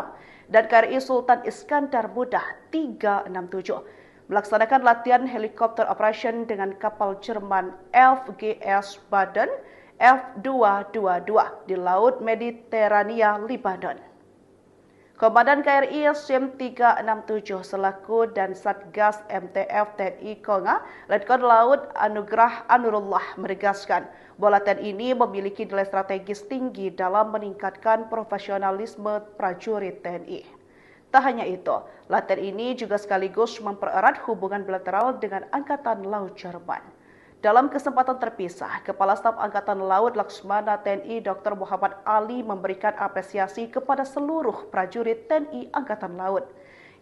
dan KRI Sultan Iskandar Muda 367 melaksanakan latihan helikopter operation dengan kapal Jerman FGS Baden F222 di Laut Mediterania, Lebanon. Komandan KRI SIM 367 selaku dan Satgas MTF TNI Konga, Letkol Laut Anugrah Anurullah menegaskan bahwa latihan ini memiliki nilai strategis tinggi dalam meningkatkan profesionalisme prajurit TNI. Tak hanya itu, latihan ini juga sekaligus mempererat hubungan bilateral dengan Angkatan Laut Jerman. Dalam kesempatan terpisah, Kepala Staf Angkatan Laut Laksmana TNI Dr. Muhammad Ali memberikan apresiasi kepada seluruh prajurit TNI Angkatan Laut.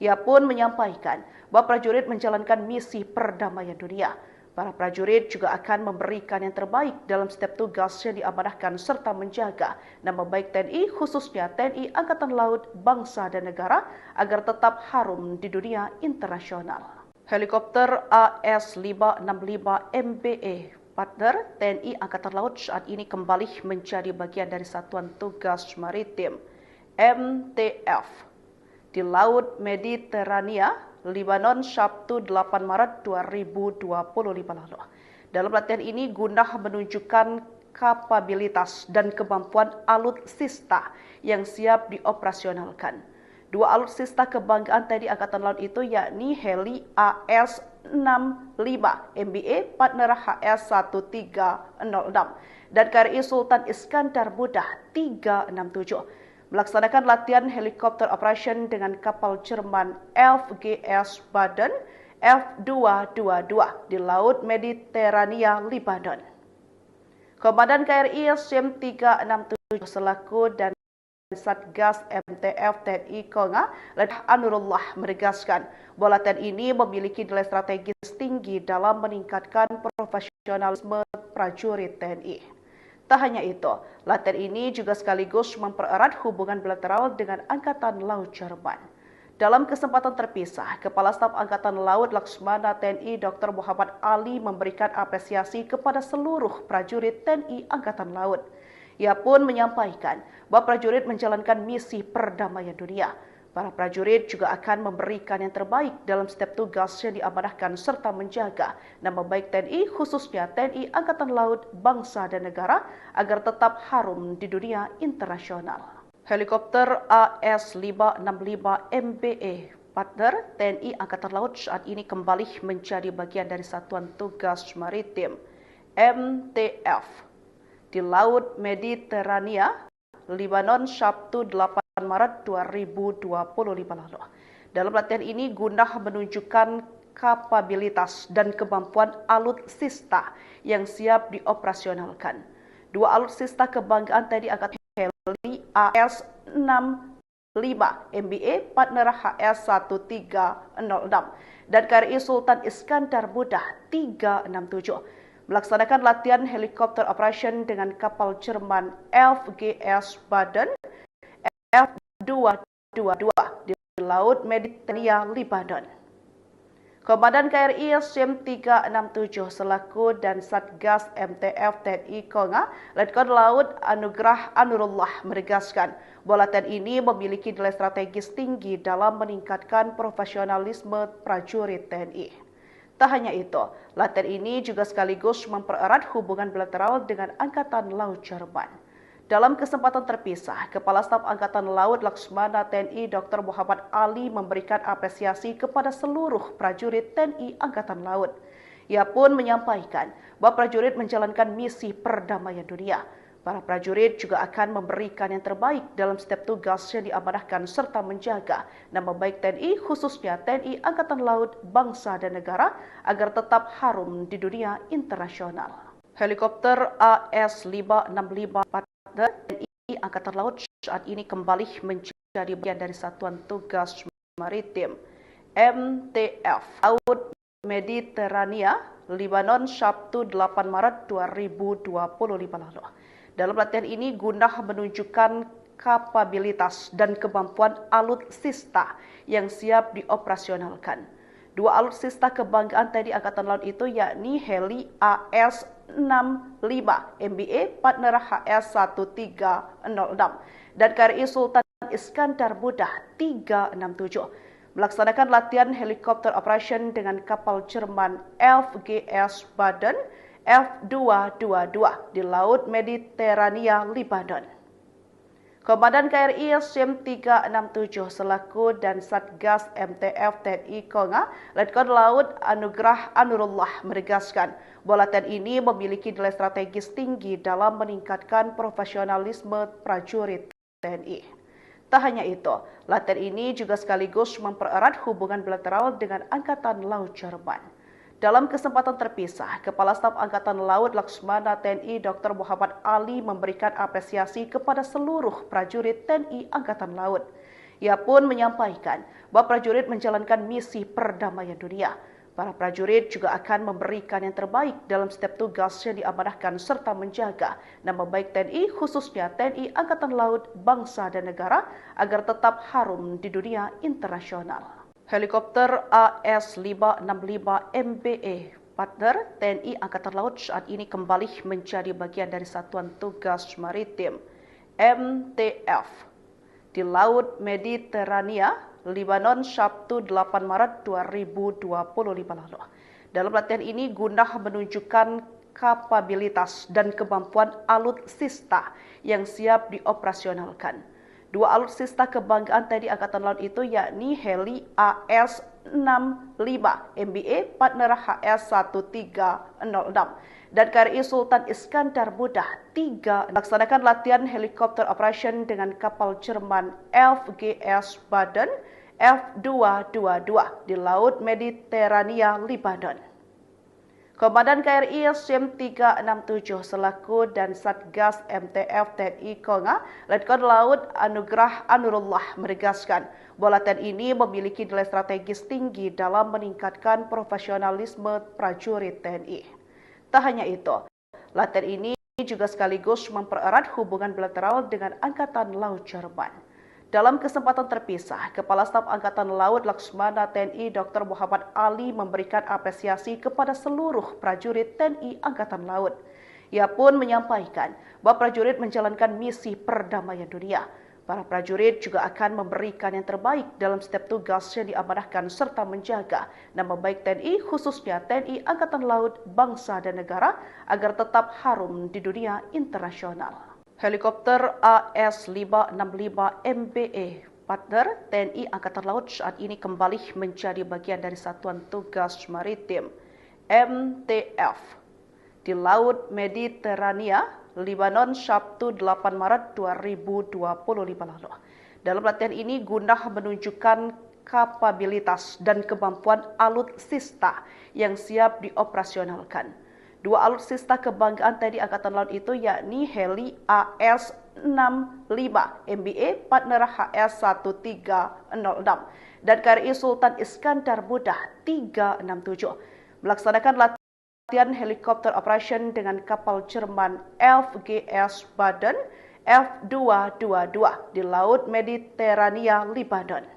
Ia pun menyampaikan bahwa prajurit menjalankan misi perdamaian dunia. Para prajurit juga akan memberikan yang terbaik dalam setiap tugas yang diamanahkan serta menjaga nama baik TNI, khususnya TNI Angkatan Laut, bangsa dan negara agar tetap harum di dunia internasional. Helikopter AS-565 MBE partner TNI Angkatan Laut saat ini kembali menjadi bagian dari Satuan Tugas Maritim MTF di Laut Mediterania, Lebanon, Sabtu 8 Maret 2025 lalu. Dalam latihan ini guna menunjukkan kapabilitas dan kemampuan alutsista yang siap dioperasionalkan. Dua alutsista kebanggaan TNI Angkatan Laut itu yakni heli AS-65 MBA partner HS-1306 dan KRI Sultan Iskandar Muda 367 melaksanakan latihan helikopter operation dengan kapal Jerman FGS Baden F222 di Laut Mediterania, Lebanon. Komandan KRI SIM 367 selaku dan Satgas MTF TNI Konga, Letnan Anurullah menegaskan bahwa latihan ini memiliki nilai strategis tinggi dalam meningkatkan profesionalisme prajurit TNI. Tak hanya itu, latihan ini juga sekaligus mempererat hubungan bilateral dengan Angkatan Laut Jerman. Dalam kesempatan terpisah, Kepala Staf Angkatan Laut Laksmana TNI Dr. Muhammad Ali memberikan apresiasi kepada seluruh prajurit TNI Angkatan Laut. Ia pun menyampaikan bahwa prajurit menjalankan misi perdamaian dunia. Para prajurit juga akan memberikan yang terbaik dalam setiap tugas yang diamanahkan serta menjaga nama baik TNI, khususnya TNI Angkatan Laut, bangsa dan negara agar tetap harum di dunia internasional. Helikopter AS-565 MBE partner TNI Angkatan Laut saat ini kembali menjadi bagian dari Satuan Tugas Maritim MTF di Laut Mediterania, Lebanon, Sabtu 8 Maret 2025 lalu. Dalam latihan ini guna menunjukkan kapabilitas dan kemampuan alutsista yang siap dioperasionalkan. Dua alutsista kebanggaan TNI Angkatan heli AS-65 MBA partner HS-1306 dan KRI Sultan Iskandar Muda 367 melaksanakan latihan helikopter operation dengan kapal Jerman FGS Baden F222 di Laut Mediterania, Lebanon. Komandan KRI SIM 367 selaku dan Satgas MTF TNI Konga, Letnan Laut Anugrah Anurullah menegaskan bahwa latihan ini memiliki nilai strategis tinggi dalam meningkatkan profesionalisme prajurit TNI. Tak hanya itu, latihan ini juga sekaligus mempererat hubungan bilateral dengan Angkatan Laut Jerman. Dalam kesempatan terpisah, Kepala Staf Angkatan Laut Laksmana TNI Dr. Muhammad Ali memberikan apresiasi kepada seluruh prajurit TNI Angkatan Laut. Ia pun menyampaikan bahwa prajurit menjalankan misi perdamaian dunia. Para prajurit juga akan memberikan yang terbaik dalam setiap tugas yang diamanahkan serta menjaga nama baik TNI, khususnya TNI Angkatan Laut, bangsa dan negara agar tetap harum di dunia internasional. Helikopter AS-565 partner TNI Angkatan Laut saat ini kembali menjadi bagian dari Satuan Tugas Maritim MTF Laut Mediterania, Lebanon, Sabtu 8 Maret 2025 lalu. Dalam latihan ini guna menunjukkan kapabilitas dan kemampuan alutsista yang siap dioperasionalkan. Dua alutsista kebanggaan TNI Angkatan Laut itu yakni heli AS-65 MBA partner HS-1306 dan KRI Sultan Iskandar Muda 367 melaksanakan latihan helikopter operation dengan kapal Jerman FGS Baden F222 di Laut Mediterania, Lebanon. Komandan KRI SIM 367 selaku dan Satgas MTF TNI Konga, Letnan Laut Anugrah Anurullah menegaskan bahwa latihan ini memiliki nilai strategis tinggi dalam meningkatkan profesionalisme prajurit TNI. Tak hanya itu, latihan ini juga sekaligus mempererat hubungan bilateral dengan Angkatan Laut Jerman. Dalam kesempatan terpisah, Kepala Staf Angkatan Laut Laksmana TNI Dr. Muhammad Ali memberikan apresiasi kepada seluruh prajurit TNI Angkatan Laut. Ia pun menyampaikan bahwa prajurit menjalankan misi perdamaian dunia. Para prajurit juga akan memberikan yang terbaik dalam setiap tugas yang diamanahkan serta menjaga nama baik TNI, khususnya TNI Angkatan Laut, bangsa dan negara agar tetap harum di dunia internasional. Helikopter AS-565 MBE partner TNI Angkatan Laut saat ini kembali menjadi bagian dari Satuan Tugas Maritim MTF di Laut Mediterania, Lebanon, Sabtu 8 Maret 2025 lalu. Dalam latihan ini guna menunjukkan kapabilitas dan kemampuan alutsista yang siap dioperasionalkan. Dua alutsista kebanggaan TNI Angkatan Laut itu yakni heli AS-65 MBA partner HS-1306 dan KRI Sultan Iskandar Muda 3 melaksanakan latihan helikopter operation dengan kapal Jerman FGS Baden F222 di Laut Mediterania, Lebanon. Komandan KRI SIM 367 selaku dan Satgas MTF TNI Konga, Letkol Laut Anugrah Anurullah menegaskan bahwa latihan ini memiliki nilai strategis tinggi dalam meningkatkan profesionalisme prajurit TNI. Tak hanya itu, latihan ini juga sekaligus mempererat hubungan bilateral dengan Angkatan Laut Jerman. Dalam kesempatan terpisah, Kepala Staf Angkatan Laut Laksmana TNI Dr. Muhammad Ali memberikan apresiasi kepada seluruh prajurit TNI Angkatan Laut. Ia pun menyampaikan bahwa prajurit menjalankan misi perdamaian dunia. Para prajurit juga akan memberikan yang terbaik dalam setiap tugas yang diamanahkan serta menjaga nama baik TNI, khususnya TNI Angkatan Laut, bangsa dan negara agar tetap harum di dunia internasional. Helikopter AS-565 MBA partner TNI Angkatan Laut saat ini kembali menjadi bagian dari Satuan Tugas Maritim MTF di Laut Mediterania, Lebanon, Sabtu 8 Maret 2025 lalu. Dalam latihan ini guna menunjukkan kapabilitas dan kemampuan alutsista yang siap dioperasionalkan. Dua alutsista kebanggaan TNI Angkatan Laut itu yakni heli AS-65 MBA partner HS-1306 dan KRI Sultan Iskandar Muda 367 melaksanakan latihan helikopter operation dengan kapal Jerman FGS Baden F222 di Laut Mediterania, Lebanon.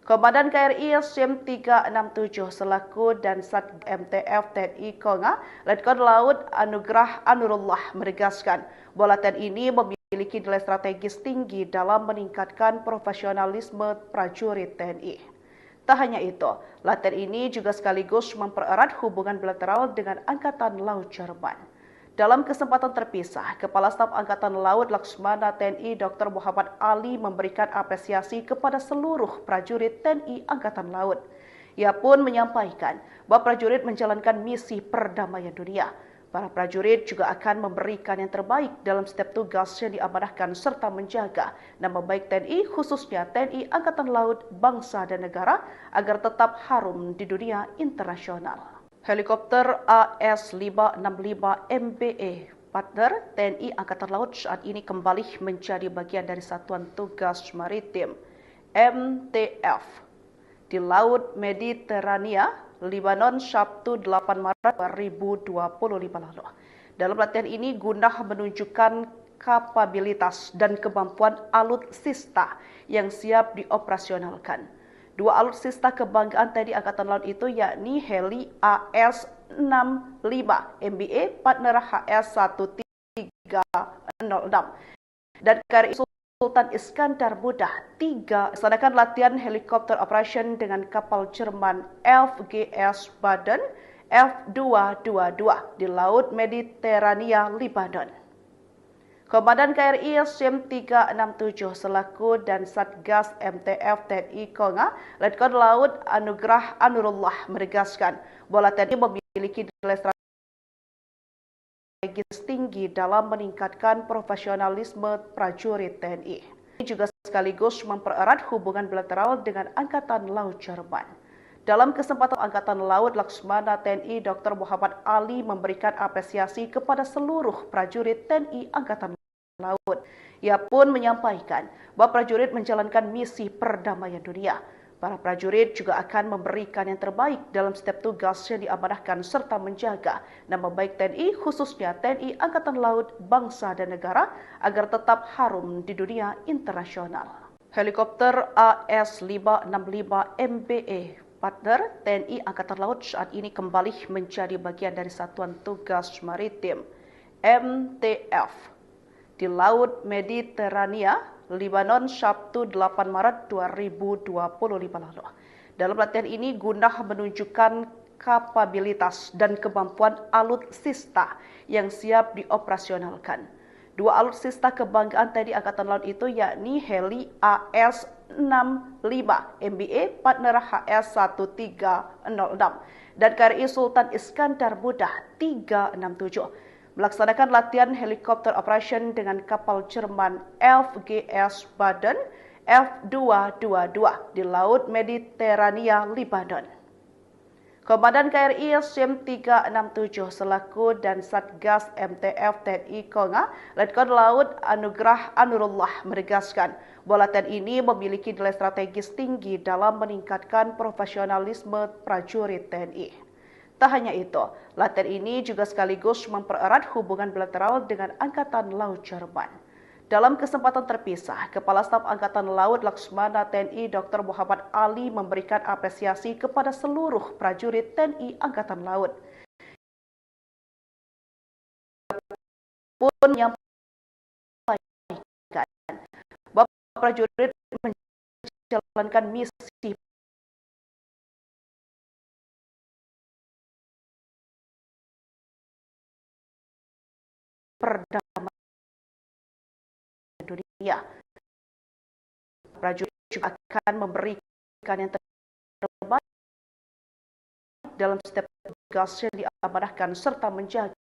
Komandan KRI SIM 367 selaku dan Satgas MTF TNI Konga, Letkol Laut Anugrah Anurullah menegaskan bahwa latihan ini memiliki nilai strategis tinggi dalam meningkatkan profesionalisme prajurit TNI. Tak hanya itu, latihan ini juga sekaligus mempererat hubungan bilateral dengan Angkatan Laut Jerman. Dalam kesempatan terpisah, Kepala Staf Angkatan Laut Laksmana TNI Dr. Muhammad Ali memberikan apresiasi kepada seluruh prajurit TNI Angkatan Laut. Ia pun menyampaikan bahwa prajurit menjalankan misi perdamaian dunia. Para prajurit juga akan memberikan yang terbaik dalam setiap tugas yang diamanahkan serta menjaga nama baik TNI, khususnya TNI Angkatan Laut, bangsa dan negara agar tetap harum di dunia internasional. Helikopter AS-565 MBA partner TNI Angkatan Laut saat ini kembali menjadi bagian dari Satuan Tugas Maritim MTF di Laut Mediterania, Lebanon, Sabtu 8 Maret 2025 lalu. Dalam latihan ini guna menunjukkan kapabilitas dan kemampuan alutsista yang siap dioperasionalkan. Dua alutsista kebanggaan TNI Angkatan Laut itu yakni heli AS-65 MBA partner HS-1306 dan KRI Sultan Iskandar Muda 3 melaksanakan latihan helikopter operation dengan kapal Jerman FGS Baden F222 di Laut Mediterania, Lebanon. Komandan KRI SIM 367 selaku dan Satgas MTF TNI Konga, Letkol Laut Anugrah Anurullah menegaskan bahwa latihan ini memiliki nilai strategis tinggi dalam meningkatkan profesionalisme prajurit TNI. Ini juga sekaligus mempererat hubungan bilateral dengan Angkatan Laut Jerman. Dalam kesempatan Angkatan Laut Laksmana TNI Dr. Muhammad Ali memberikan apresiasi kepada seluruh prajurit TNI Angkatan Laut. Ia pun menyampaikan bahwa prajurit menjalankan misi perdamaian dunia. Para prajurit juga akan memberikan yang terbaik dalam setiap tugas yang diamanahkan serta menjaga nama baik TNI, khususnya TNI Angkatan Laut, bangsa dan negara agar tetap harum di dunia internasional. Helikopter AS-565 MBA partner TNI Angkatan Laut saat ini kembali menjadi bagian dari Satuan Tugas Maritim MTF di Laut Mediterania, Lebanon, Sabtu 8 Maret 2025 lalu. Dalam latihan ini guna menunjukkan kapabilitas dan kemampuan alutsista yang siap dioperasionalkan. Dua alutsista kebanggaan TNI Angkatan Laut itu yakni heli AS-65 MBA partner HS-1306 dan KRI Sultan Iskandar Muda 367 melaksanakan latihan helikopter operation dengan kapal Jerman FGS Baden F222 di Laut Mediterania, Lebanon. Komandan KRI SIM 367 selaku dan Satgas MTF TNI Konga, Letkol Laut Anugrah Anurullah menegaskan bahwa latihan ini memiliki nilai strategis tinggi dalam meningkatkan profesionalisme prajurit TNI. Tak hanya itu, latihan ini juga sekaligus mempererat hubungan bilateral dengan Angkatan Laut Jerman. Dalam kesempatan terpisah, Kepala Staf Angkatan Laut Laksmana TNI Dr. Muhammad Ali memberikan apresiasi kepada seluruh prajurit TNI Angkatan Laut. Pun menyampaikan bahwa prajurit menjalankan misi perdamaian dunia. Prajurit juga akan memberikan yang terbaik dalam setiap tugas yang diamanahkan serta menjaga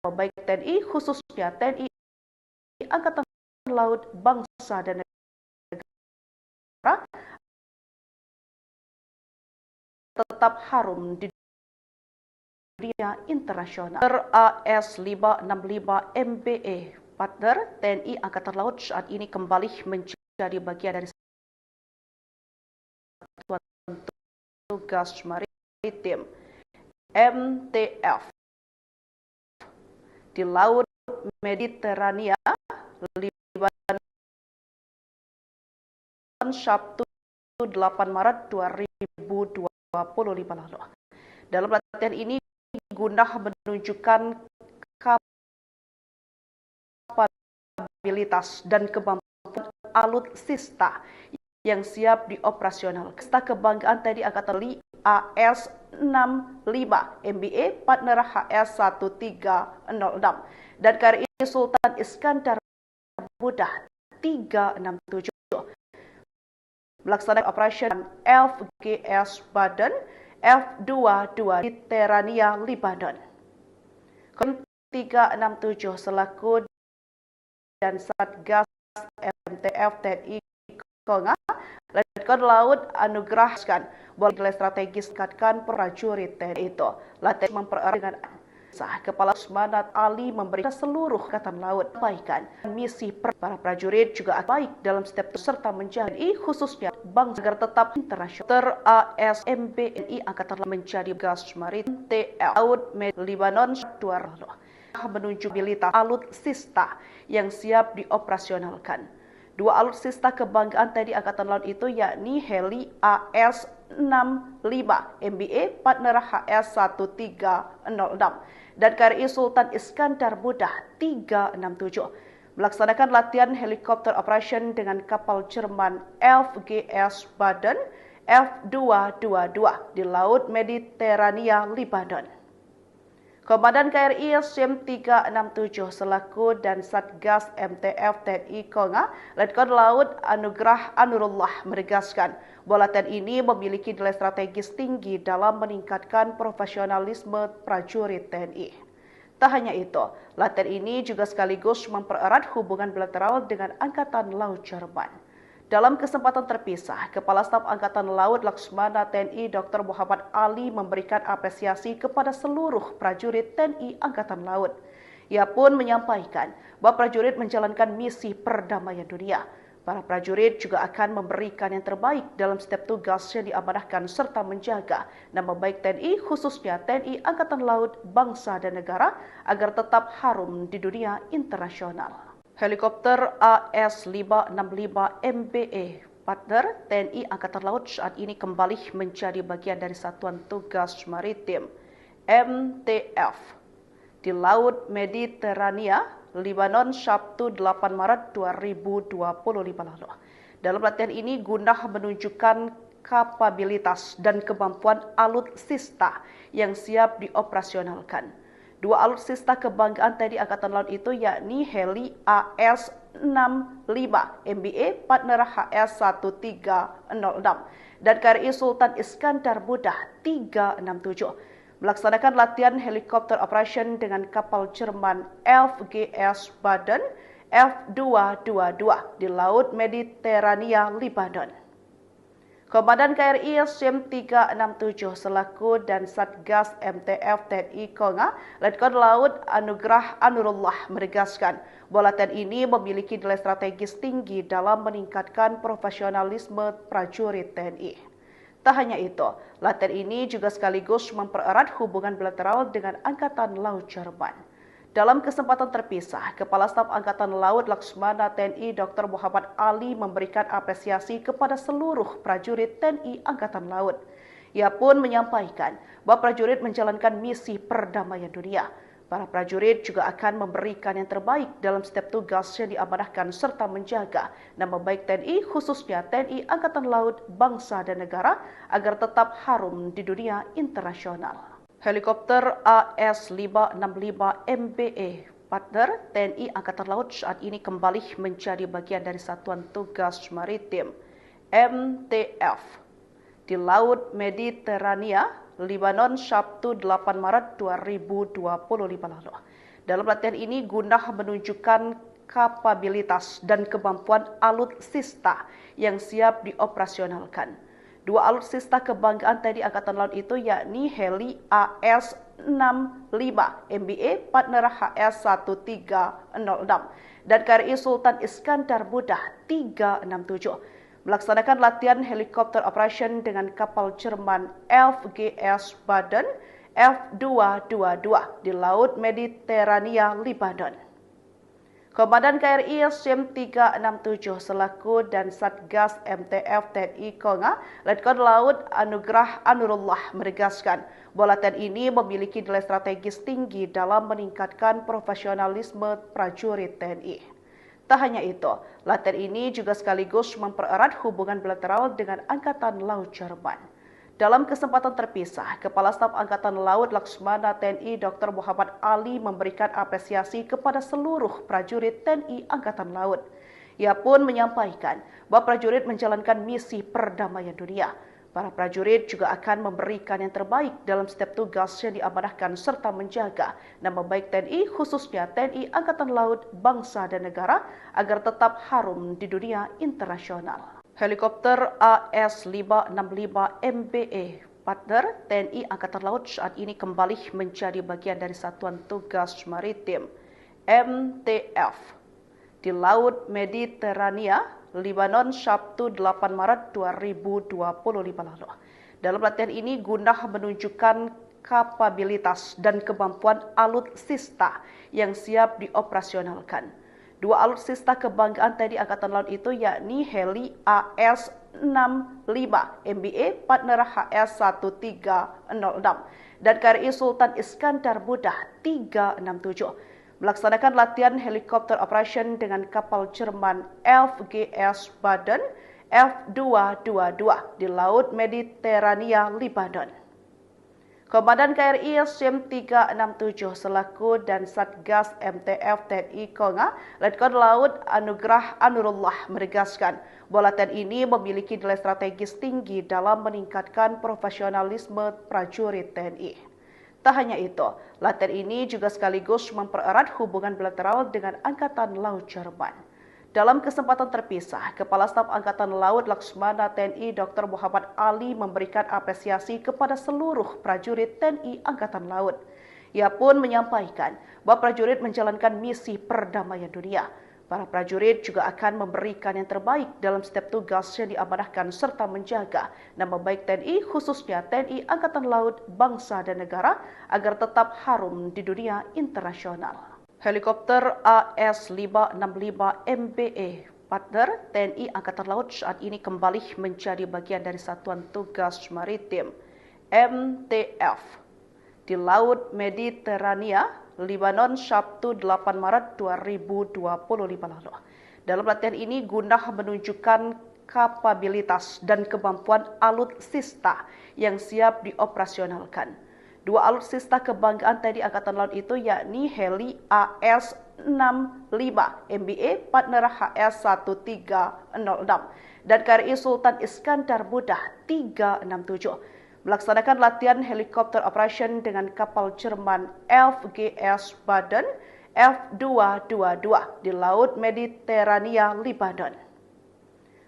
baik TNI khususnya TNI Angkatan Laut bangsa dan negara tetap harum di dunia internasional. AS-565 MBE partner TNI Angkatan Laut saat ini kembali menjadi bagian dari Satuan Tugas Maritim MTF di Laut Mediterania, Lebanon, Sabtu 8 Maret 2025 lalu. Dalam latihan ini guna menunjukkan kapabilitas dan kemampuan alutsista yang siap dioperasional. Kesta kebanggaan TNI Angkatan Laut AS-65 MBA partner HS-1306 dan KRI Sultan Iskandar Muda 367 melaksanakan operasi FGS Baden F22 di Mediterania, Lebanon. 367 selaku dan Satgas MTF TNI Konga, Letkol Laut Anugerahkan bahwa nilai strategis meningkatkan prajurit TNI itu. Latihan mempererat dengan Kepala Laksmana Ali memberikan seluruh Angkatan Laut kebaikan misi para prajurit juga baik dalam setiap serta menjadi khususnya bangsa agar tetap internasional. ASMBNI Angkatan Laut menjadi gas maritim TL Laut Lebanon 2 menunjuk abilitas alutsista yang siap dioperasionalkan. Dua alutsista kebanggaan TNI Angkatan Laut itu yakni heli AS-65 MBA partner HS-1306 dan KRI Sultan Iskandar Muda 367 melaksanakan latihan helikopter operation dengan kapal Jerman FGS Baden F222 di Laut Mediterania, Lebanon. Komandan KRI SIM 367 selaku dan Satgas MTF TNI Konga, Letkol Laut Anugrah Anurullah menegaskan bahwa latihan ini memiliki nilai strategis tinggi dalam meningkatkan profesionalisme prajurit TNI. Tak hanya itu, latihan ini juga sekaligus mempererat hubungan bilateral dengan Angkatan Laut Jerman. Dalam kesempatan terpisah, Kepala Staf Angkatan Laut Laksmana TNI Dr. Muhammad Ali memberikan apresiasi kepada seluruh prajurit TNI Angkatan Laut. Ia pun menyampaikan bahwa prajurit menjalankan misi perdamaian dunia. Para prajurit juga akan memberikan yang terbaik dalam setiap tugas yang diamanahkan serta menjaga nama baik TNI khususnya TNI Angkatan Laut bangsa dan negara agar tetap harum di dunia internasional. Helikopter AS-565 MBE partner TNI Angkatan Laut saat ini kembali menjadi bagian dari Satuan Tugas Maritim MTF di Laut Mediterania, Lebanon, Sabtu 8 Maret 2025 lalu. Dalam latihan ini guna menunjukkan kapabilitas dan kemampuan alutsista yang siap dioperasionalkan. Dua alutsista kebanggaan TNI Angkatan Laut itu yakni heli AS-65 MBA partner HS-1306 dan KRI Sultan Iskandar Muda 367 melaksanakan latihan helikopter operation dengan kapal Jerman FGS Baden F222 di Laut Mediterania, Lebanon. Komandan KRI SIM 367 selaku dan Satgas MTF TNI Konga, Letkol Laut Anugrah Anurullah menegaskan bahwa latihan ini memiliki nilai strategis tinggi dalam meningkatkan profesionalisme prajurit TNI. Tak hanya itu, latihan ini juga sekaligus mempererat hubungan bilateral dengan Angkatan Laut Jerman. Dalam kesempatan terpisah, Kepala Staf Angkatan Laut Laksmana TNI Dr. Muhammad Ali memberikan apresiasi kepada seluruh prajurit TNI Angkatan Laut. Ia pun menyampaikan bahwa prajurit menjalankan misi perdamaian dunia. Para prajurit juga akan memberikan yang terbaik dalam setiap tugas yang diamanahkan serta menjaga nama baik TNI, khususnya TNI Angkatan Laut, bangsa dan negara agar tetap harum di dunia internasional. Helikopter AS-565 MBA partner TNI Angkatan Laut saat ini kembali menjadi bagian dari Satuan Tugas Maritim MTF di Laut Mediterania, Lebanon, Sabtu 8 Maret 2025 lalu. Dalam latihan ini guna menunjukkan kapabilitas dan kemampuan alutsista yang siap dioperasionalkan. Dua alutsista kebanggaan TNI Angkatan Laut itu yakni heli AS-65 MBA partner HS-1306 dan KRI Sultan Iskandar Muda 367 melaksanakan latihan helikopter operation dengan kapal Jerman FGS Baden F222 di Laut Mediterania, Lebanon. Komandan KRI SIM 367 selaku dan Satgas MTF TNI Konga, Letkol Laut Anugrah Anurullah menegaskan bahwa latihan ini memiliki nilai strategis tinggi dalam meningkatkan profesionalisme prajurit TNI. Tak hanya itu, latihan ini juga sekaligus mempererat hubungan bilateral dengan Angkatan Laut Jerman. Dalam kesempatan terpisah, Kepala Staf Angkatan Laut Laksmana TNI Dr. Muhammad Ali memberikan apresiasi kepada seluruh prajurit TNI Angkatan Laut. Ia pun menyampaikan bahwa prajurit menjalankan misi perdamaian dunia. Para prajurit juga akan memberikan yang terbaik dalam setiap tugas yang diamanahkan serta menjaga nama baik TNI, khususnya TNI Angkatan Laut, bangsa dan negara agar tetap harum di dunia internasional. Helikopter AS-565 MBA partner TNI Angkatan Laut saat ini kembali menjadi bagian dari Satuan Tugas Maritim MTF di Laut Mediterania, Lebanon, Sabtu 8 Maret 2025 lalu. Dalam latihan ini guna menunjukkan kapabilitas dan kemampuan alutsista yang siap dioperasionalkan. Dua alutsista kebanggaan TNI Angkatan Laut itu yakni heli AS-65 MBA partner HS-1306 dan KRI Sultan Iskandar Muda 367 melaksanakan latihan helikopter operation dengan kapal Jerman FGS Baden F222 di Laut Mediterania, Lebanon. Komandan KRI SIM 367 selaku dan Satgas MTF TNI Konga, Letkol Laut Anugrah Anurullah menegaskan bahwa latihan ini memiliki nilai strategis tinggi dalam meningkatkan profesionalisme prajurit TNI. Tak hanya itu, latihan ini juga sekaligus mempererat hubungan bilateral dengan Angkatan Laut Jerman. Dalam kesempatan terpisah, Kepala Staf Angkatan Laut Laksmana TNI Dr. Muhammad Ali memberikan apresiasi kepada seluruh prajurit TNI Angkatan Laut. Ia pun menyampaikan bahwa prajurit menjalankan misi perdamaian dunia. Para prajurit juga akan memberikan yang terbaik dalam setiap tugas yang diamanahkan serta menjaga nama baik TNI, khususnya TNI Angkatan Laut, bangsa dan negara agar tetap harum di dunia internasional. Helikopter AS-565 MBA partner TNI Angkatan Laut saat ini kembali menjadi bagian dari Satuan Tugas Maritim MTF di Laut Mediterania, Lebanon, Sabtu 8 Maret 2025 lalu. Dalam latihan ini guna menunjukkan kapabilitas dan kemampuan alutsista yang siap dioperasionalkan. Dua alutsista kebanggaan TNI Angkatan Laut itu yakni heli AS-65 MBA partner HS-1306 dan KRI Sultan Iskandar Muda 367 melaksanakan latihan helikopter operation dengan kapal Jerman FGS Baden F222 di Laut Mediterania, Lebanon.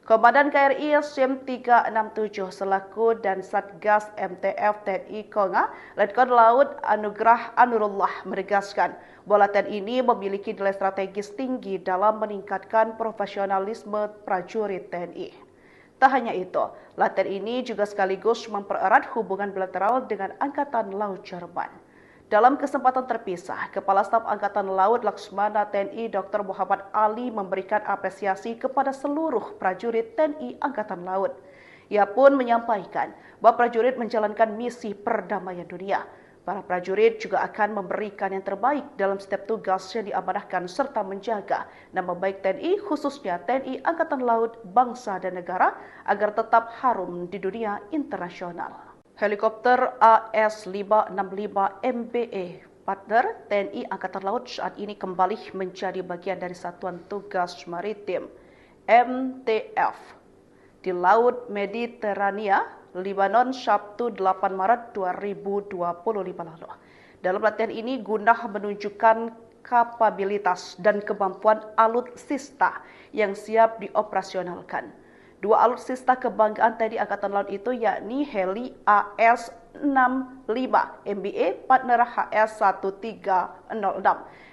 Komandan KRI SIM 367 selaku dan Satgas MTF TNI Konga, Letkol Laut Anugrah Anurullah menegaskan bahwa latihan ini memiliki nilai strategis tinggi dalam meningkatkan profesionalisme prajurit TNI. Tak hanya itu, latihan ini juga sekaligus mempererat hubungan bilateral dengan Angkatan Laut Jerman. Dalam kesempatan terpisah, Kepala Staf Angkatan Laut Laksmana TNI Dr. Muhammad Ali memberikan apresiasi kepada seluruh prajurit TNI Angkatan Laut. Ia pun menyampaikan bahwa prajurit menjalankan misi perdamaian dunia. Para prajurit juga akan memberikan yang terbaik dalam setiap tugas yang diamanahkan serta menjaga nama baik TNI, khususnya TNI Angkatan Laut, bangsa dan negara agar tetap harum di dunia internasional. Helikopter AS-565 MBA partner TNI Angkatan Laut saat ini kembali menjadi bagian dari Satuan Tugas Maritim MTF di Laut Mediterania, Lebanon, Sabtu 8 Maret 2025 lalu. Dalam latihan ini guna menunjukkan kapabilitas dan kemampuan alutsista yang siap dioperasionalkan. Dua alutsista kebanggaan TNI Angkatan Laut itu yakni heli AS-65 MBA partner HS-1306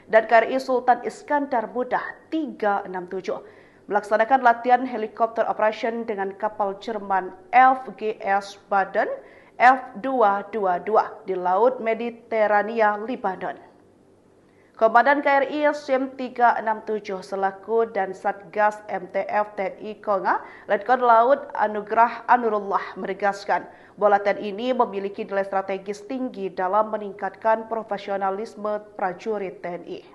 dan KRI Sultan Iskandar Muda 367 melaksanakan latihan helikopter operation dengan kapal Jerman FGS Baden F222 di Laut Mediterania, Lebanon. Komandan KRI SIM 367 selaku dan Satgas MTF TNI Konga, Letkol Laut Anugrah Anurullah menegaskan bahwa latihan ini memiliki nilai strategis tinggi dalam meningkatkan profesionalisme prajurit TNI.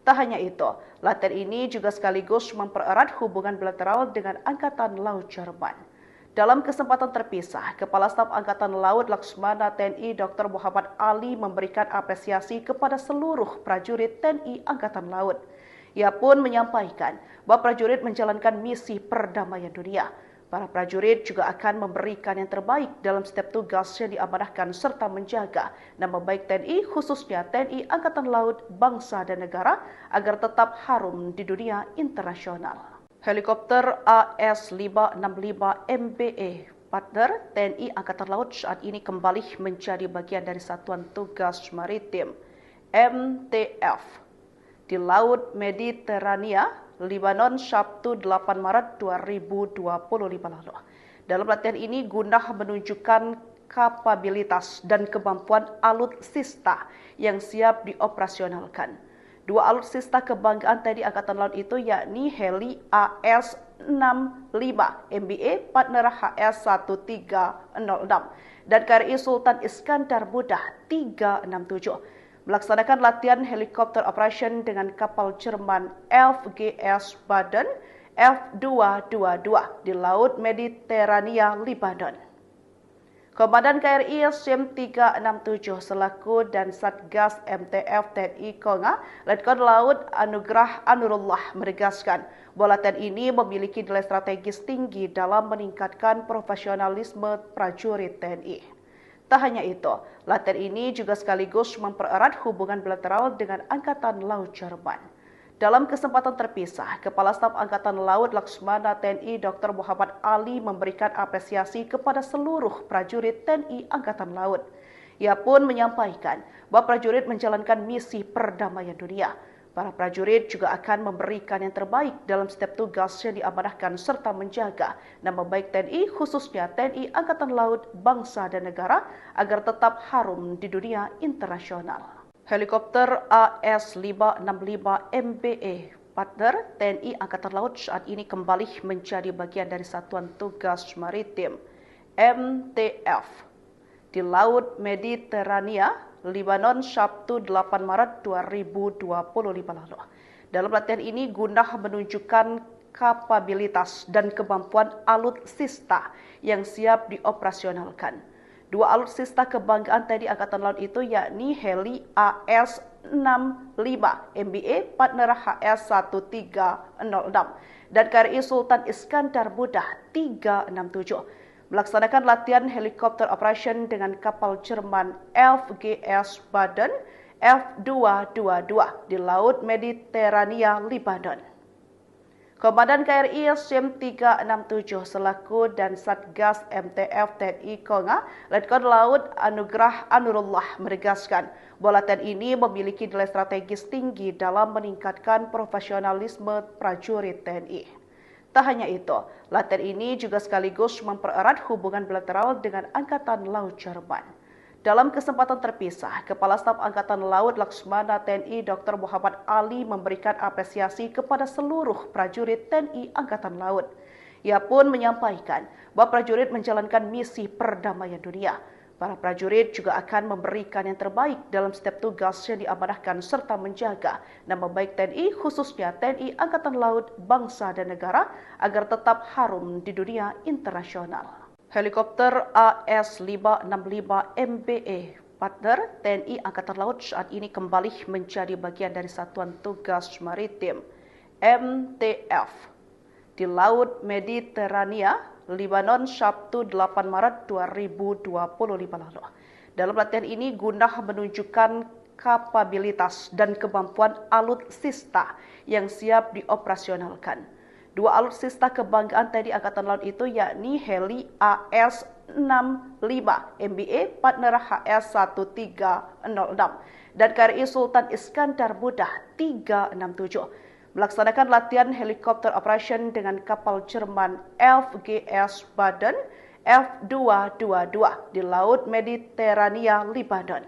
Tak hanya itu, latihan ini juga sekaligus mempererat hubungan bilateral dengan Angkatan Laut Jerman. Dalam kesempatan terpisah, Kepala Staf Angkatan Laut Laksmana TNI Dr. Muhammad Ali memberikan apresiasi kepada seluruh prajurit TNI Angkatan Laut. Ia pun menyampaikan bahwa prajurit menjalankan misi perdamaian dunia. Para prajurit juga akan memberikan yang terbaik dalam setiap tugas yang diamanahkan serta menjaga nama baik TNI, khususnya TNI Angkatan Laut, bangsa dan negara agar tetap harum di dunia internasional. Helikopter AS-565 MBA partner TNI Angkatan Laut saat ini kembali menjadi bagian dari Satuan Tugas Maritim MTF di Laut Mediterania, Lebanon, Sabtu 8 Maret 2025 lalu. Dalam latihan ini guna menunjukkan kapabilitas dan kemampuan alutsista yang siap dioperasionalkan. Dua alutsista kebanggaan TNI Angkatan Laut itu yakni heli AS-65 MBA partner HS-1306 dan KRI Sultan Iskandar Muda 367 melaksanakan latihan helikopter operation dengan kapal Jerman FGS Baden F222 di Laut Mediterania, Lebanon. Komandan KRI SIM 367 selaku dan Satgas MTF TNI Konga, Letkol Laut Anugrah Anurullah menegaskan bahwa latihan ini memiliki nilai strategis tinggi dalam meningkatkan profesionalisme prajurit TNI. Tak hanya itu, latihan ini juga sekaligus mempererat hubungan bilateral dengan Angkatan Laut Jerman. Dalam kesempatan terpisah, Kepala Staf Angkatan Laut Laksmana TNI Dr. Muhammad Ali memberikan apresiasi kepada seluruh prajurit TNI Angkatan Laut. Ia pun menyampaikan bahwa prajurit menjalankan misi perdamaian dunia. Para prajurit juga akan memberikan yang terbaik dalam setiap tugas yang diamanahkan serta menjaga nama baik TNI, khususnya TNI Angkatan Laut, bangsa dan negara agar tetap harum di dunia internasional. Helikopter AS-565 MBA partner TNI Angkatan Laut saat ini kembali menjadi bagian dari Satuan Tugas Maritim MTF di Laut Mediterania, Lebanon, Sabtu 8 Maret 2025 lalu. Dalam latihan ini guna menunjukkan kapabilitas dan kemampuan alutsista yang siap dioperasionalkan. Dua alutsista kebanggaan TNI Angkatan Laut itu yakni heli AS-65 MBA partner HS-1306 dan KRI Sultan Iskandar Muda 367 melaksanakan latihan helikopter operation dengan kapal Jerman FGS Baden F222 di Laut Mediterania, Lebanon. Komandan KRI SIM 367 selaku dan Satgas MTF TNI Konga, Letkol Laut Anugrah Anurullah menegaskan bahwa latihan ini memiliki nilai strategis tinggi dalam meningkatkan profesionalisme prajurit TNI. Tak hanya itu, latihan ini juga sekaligus mempererat hubungan bilateral dengan Angkatan Laut Jerman. Dalam kesempatan terpisah, Kepala Staf Angkatan Laut Laksmana TNI Dr. Muhammad Ali memberikan apresiasi kepada seluruh prajurit TNI Angkatan Laut. Ia pun menyampaikan bahwa prajurit menjalankan misi perdamaian dunia. Para prajurit juga akan memberikan yang terbaik dalam setiap tugas yang diamanahkan serta menjaga nama baik TNI, khususnya TNI Angkatan Laut, bangsa dan negara agar tetap harum di dunia internasional. Helikopter AS-565 MBE partner TNI Angkatan Laut saat ini kembali menjadi bagian dari Satuan Tugas Maritim MTF di Laut Mediterania, Lebanon, Sabtu 8 Maret 2025 lalu. Dalam latihan ini guna menunjukkan kapabilitas dan kemampuan alutsista yang siap dioperasionalkan. Dua alutsista kebanggaan TNI Angkatan Laut itu yakni heli AS-65 MBA partner HS-1306 dan KRI Sultan Iskandar Muda 367 melaksanakan latihan helikopter operation dengan kapal Jerman FGS Baden F222 di Laut Mediterania, Lebanon.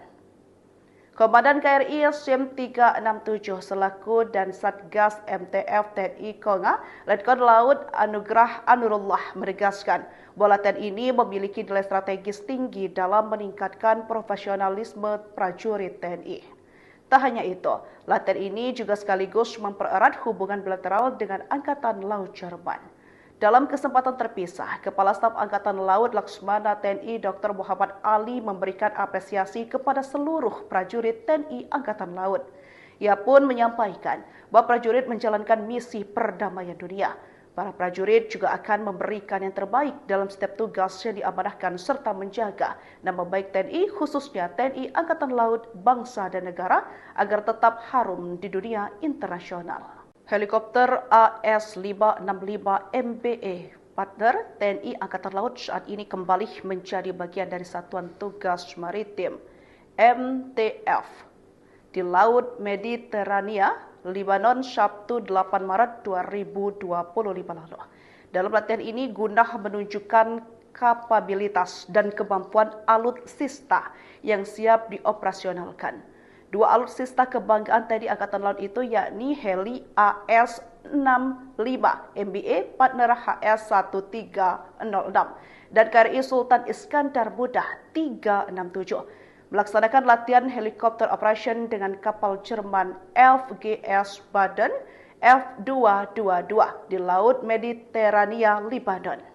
Komandan KRI SIM 367 selaku dan Satgas MTF TNI Konga, Letkol Laut Anugrah Anurullah menegaskan bahwa latihan ini memiliki nilai strategis tinggi dalam meningkatkan profesionalisme prajurit TNI. Tak hanya itu, latihan ini juga sekaligus mempererat hubungan bilateral dengan Angkatan Laut Jerman. Dalam kesempatan terpisah, Kepala Staf Angkatan Laut Laksmana TNI Dr. Muhammad Ali memberikan apresiasi kepada seluruh prajurit TNI Angkatan Laut. Ia pun menyampaikan bahwa prajurit menjalankan misi perdamaian dunia. Para prajurit juga akan memberikan yang terbaik dalam setiap tugas yang diamanahkan serta menjaga nama baik TNI, khususnya TNI Angkatan Laut, bangsa dan negara agar tetap harum di dunia internasional. Helikopter AS-565 MBE partner TNI Angkatan Laut saat ini kembali menjadi bagian dari Satuan Tugas Maritim MTF di Laut Mediterania, Lebanon, Sabtu 8 Maret 2025 lalu. Dalam latihan ini guna menunjukkan kapabilitas dan kemampuan alutsista yang siap dioperasionalkan. Dua alutsista kebanggaan TNI Angkatan Laut itu yakni heli AS-65 MBA partner HS-1306 dan KRI Sultan Iskandar Muda 367 melaksanakan latihan helikopter operation dengan kapal Jerman FGS Baden F222 di Laut Mediterania, Lebanon.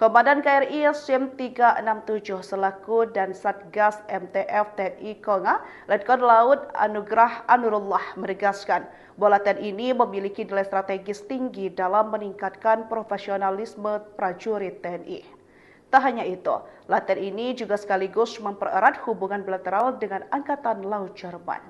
Komandan KRI SIM 367 selaku dan Satgas MTF TNI Konga, Letkol Laut Anugrah Anurullah menegaskan bahwa latihan ini memiliki nilai strategis tinggi dalam meningkatkan profesionalisme prajurit TNI. Tak hanya itu, latihan ini juga sekaligus mempererat hubungan bilateral dengan Angkatan Laut Jerman.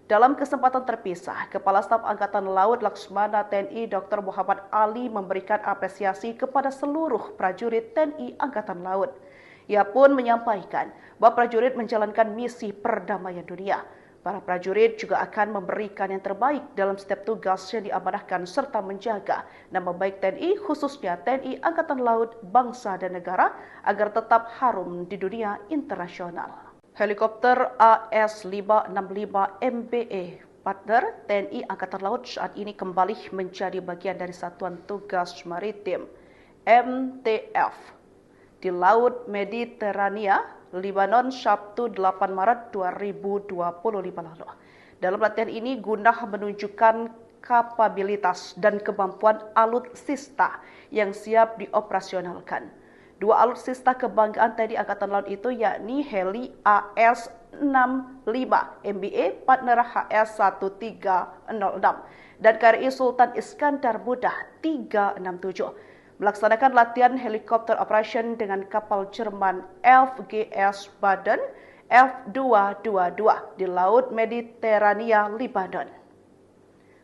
Dalam kesempatan terpisah, Kepala Staf Angkatan Laut Laksmana TNI Dr. Muhammad Ali memberikan apresiasi kepada seluruh prajurit TNI Angkatan Laut. Ia pun menyampaikan bahwa prajurit menjalankan misi perdamaian dunia. Para prajurit juga akan memberikan yang terbaik dalam setiap tugas yang diamanahkan serta menjaga nama baik TNI, khususnya TNI Angkatan Laut, bangsa dan negara agar tetap harum di dunia internasional. Helikopter AS-565 MBE partner TNI Angkatan Laut saat ini kembali menjadi bagian dari Satuan Tugas Maritim MTF di Laut Mediterania, Lebanon, Sabtu 8 Maret 2025 lalu. Dalam latihan ini guna menunjukkan kapabilitas dan kemampuan alutsista yang siap dioperasionalkan. Dua alutsista kebanggaan TNI Angkatan Laut itu yakni heli AS-65 MBA partner HS-1306 dan KRI Sultan Iskandar Muda 367 melaksanakan latihan helikopter operation dengan kapal Jerman FGS Baden F222 di Laut Mediterania, Lebanon.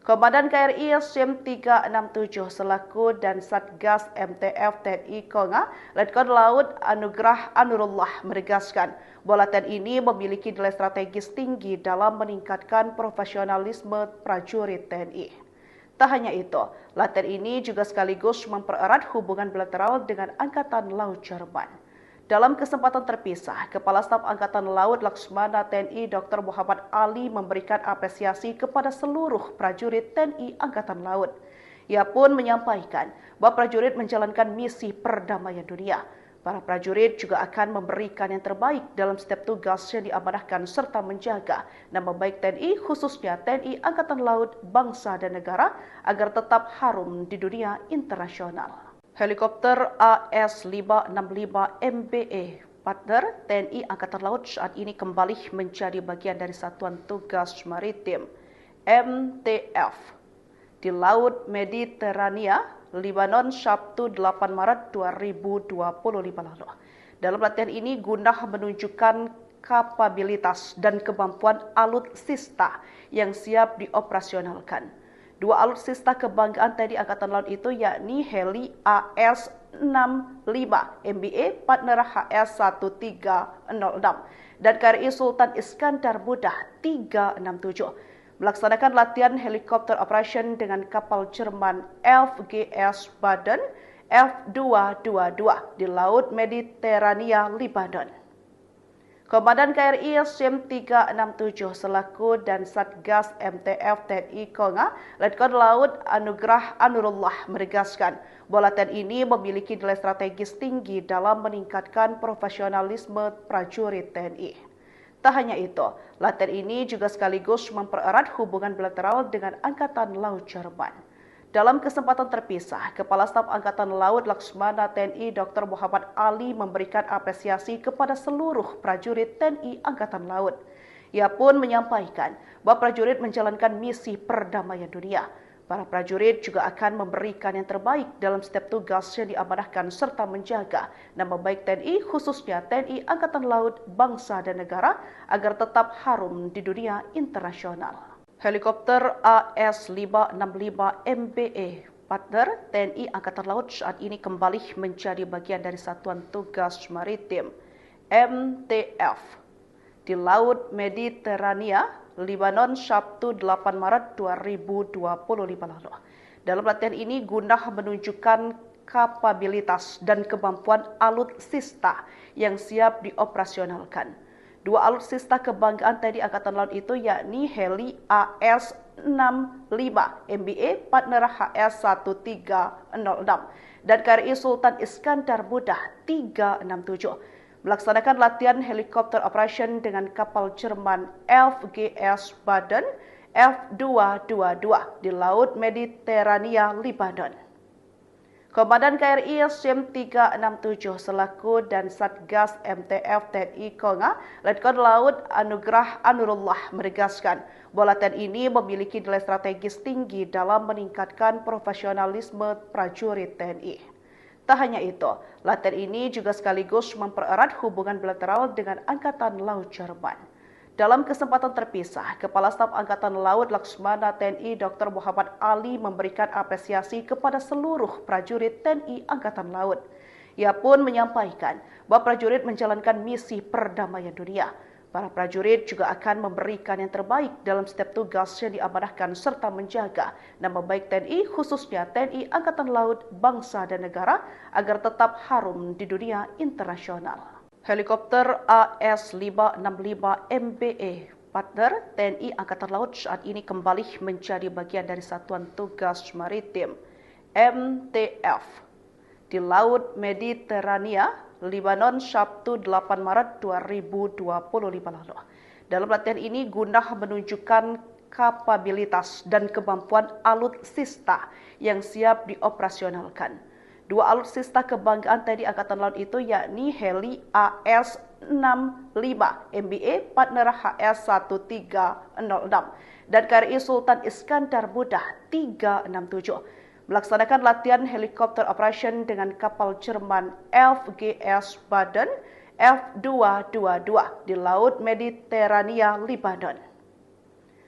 Komandan KRI SIM 367 selaku dan Satgas MTF TNI Konga, Letkol Laut Anugrah Anurullah menegaskan bahwa latihan ini memiliki nilai strategis tinggi dalam meningkatkan profesionalisme prajurit TNI. Tak hanya itu, latihan ini juga sekaligus mempererat hubungan bilateral dengan Angkatan Laut Jerman. Dalam kesempatan terpisah, Kepala Staf Angkatan Laut Laksmana TNI Dr. Muhammad Ali memberikan apresiasi kepada seluruh prajurit TNI Angkatan Laut. Ia pun menyampaikan bahwa prajurit menjalankan misi perdamaian dunia. Para prajurit juga akan memberikan yang terbaik dalam setiap tugas yang diamanahkan serta menjaga nama baik TNI, khususnya TNI Angkatan Laut, bangsa dan negara agar tetap harum di dunia internasional. Helikopter AS-565 MBA partner TNI Angkatan Laut saat ini kembali menjadi bagian dari Satuan Tugas Maritim MTF di Laut Mediterania, Lebanon, Sabtu 8 Maret 2025 lalu. Dalam latihan ini guna menunjukkan kapabilitas dan kemampuan alutsista yang siap dioperasionalkan. Dua alutsista kebanggaan TNI Angkatan Laut itu yakni heli AS-65 MBA partner HS-1306 dan KRI Sultan Iskandar Muda 367 melaksanakan latihan helikopter operation dengan kapal Jerman FGS Baden F222 di Laut Mediterania, Lebanon. Komandan KRI SIM 367 selaku dan Satgas MTF TNI Konga, Letkol Laut Anugrah Anurullah menegaskan bahwa latihan ini memiliki nilai strategis tinggi dalam meningkatkan profesionalisme prajurit TNI. Tak hanya itu, latihan ini juga sekaligus mempererat hubungan bilateral dengan Angkatan Laut Jerman. Dalam kesempatan terpisah, Kepala Staf Angkatan Laut Laksmana TNI Dr. Muhammad Ali memberikan apresiasi kepada seluruh prajurit TNI Angkatan Laut. Ia pun menyampaikan bahwa prajurit menjalankan misi perdamaian dunia. Para prajurit juga akan memberikan yang terbaik dalam setiap tugas yang diamanahkan serta menjaga nama baik TNI, khususnya TNI Angkatan Laut, bangsa dan negara agar tetap harum di dunia internasional. Helikopter AS-565 MBA partner TNI Angkatan Laut saat ini kembali menjadi bagian dari Satuan Tugas Maritim MTF di Laut Mediterania, Lebanon, Sabtu 8 Maret 2025 lalu. Dalam latihan ini guna menunjukkan kapabilitas dan kemampuan alutsista yang siap dioperasionalkan. Dua alutsista kebanggaan TNI Angkatan Laut itu yakni heli AS-65 MBA partner HS-1306 dan KRI Sultan Iskandar Muda 367 melaksanakan latihan helikopter operation dengan kapal Jerman FGS Baden F222 di Laut Mediterania, Lebanon. Komandan KRI SIM 367 selaku dan Satgas MTF TNI Konga, Letkol Laut Anugrah Anurullah menegaskan bahwa latihan ini memiliki nilai strategis tinggi dalam meningkatkan profesionalisme prajurit TNI. Tak hanya itu, latihan ini juga sekaligus mempererat hubungan bilateral dengan Angkatan Laut Jerman. Dalam kesempatan terpisah, Kepala Staf Angkatan Laut Laksmana TNI Dr. Muhammad Ali memberikan apresiasi kepada seluruh prajurit TNI Angkatan Laut. Ia pun menyampaikan bahwa prajurit menjalankan misi perdamaian dunia. Para prajurit juga akan memberikan yang terbaik dalam setiap tugas yang diamanahkan serta menjaga nama baik TNI, khususnya TNI Angkatan Laut, bangsa dan negara agar tetap harum di dunia internasional. Helikopter AS-565 MBA partner TNI Angkatan Laut saat ini kembali menjadi bagian dari Satuan Tugas Maritim MTF di Laut Mediterania, Lebanon, Sabtu 8 Maret 2025 lalu. Dalam latihan ini guna menunjukkan kapabilitas dan kemampuan alutsista yang siap dioperasionalkan. Dua alutsista kebanggaan TNI Angkatan Laut itu yakni heli AS-65 MBA partner HS-1306 dan KRI Sultan Iskandar Muda 367 melaksanakan latihan helikopter operation dengan kapal Jerman FGS Baden F222 di Laut Mediterania, Lebanon.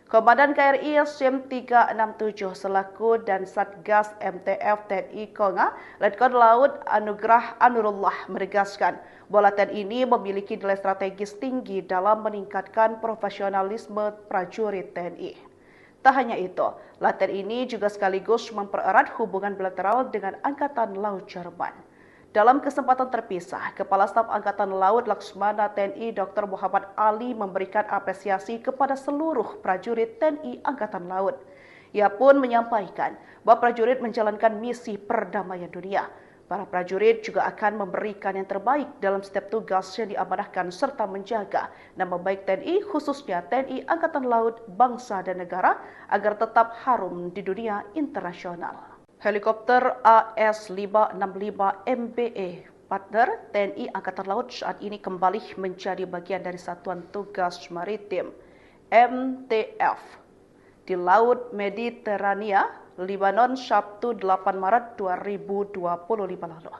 Komandan KRI SIM 367 selaku dan Satgas MTF TNI Konga, Letkol Laut Anugrah Anurullah menegaskan bahwa latihan ini memiliki nilai strategis tinggi dalam meningkatkan profesionalisme prajurit TNI. Tak hanya itu, latihan ini juga sekaligus mempererat hubungan bilateral dengan Angkatan Laut Jerman. Dalam kesempatan terpisah, Kepala Staf Angkatan Laut Laksmana TNI Dr. Muhammad Ali memberikan apresiasi kepada seluruh prajurit TNI Angkatan Laut. Ia pun menyampaikan bahwa prajurit menjalankan misi perdamaian dunia. Para prajurit juga akan memberikan yang terbaik dalam setiap tugas yang diamanahkan serta menjaga nama baik TNI, khususnya TNI Angkatan Laut, bangsa dan negara agar tetap harum di dunia internasional. Helikopter AS-565 MBA partner TNI Angkatan Laut saat ini kembali menjadi bagian dari Satuan Tugas Maritim MTF di Laut Mediterania, Lebanon, Sabtu 8 Maret 2025 lalu.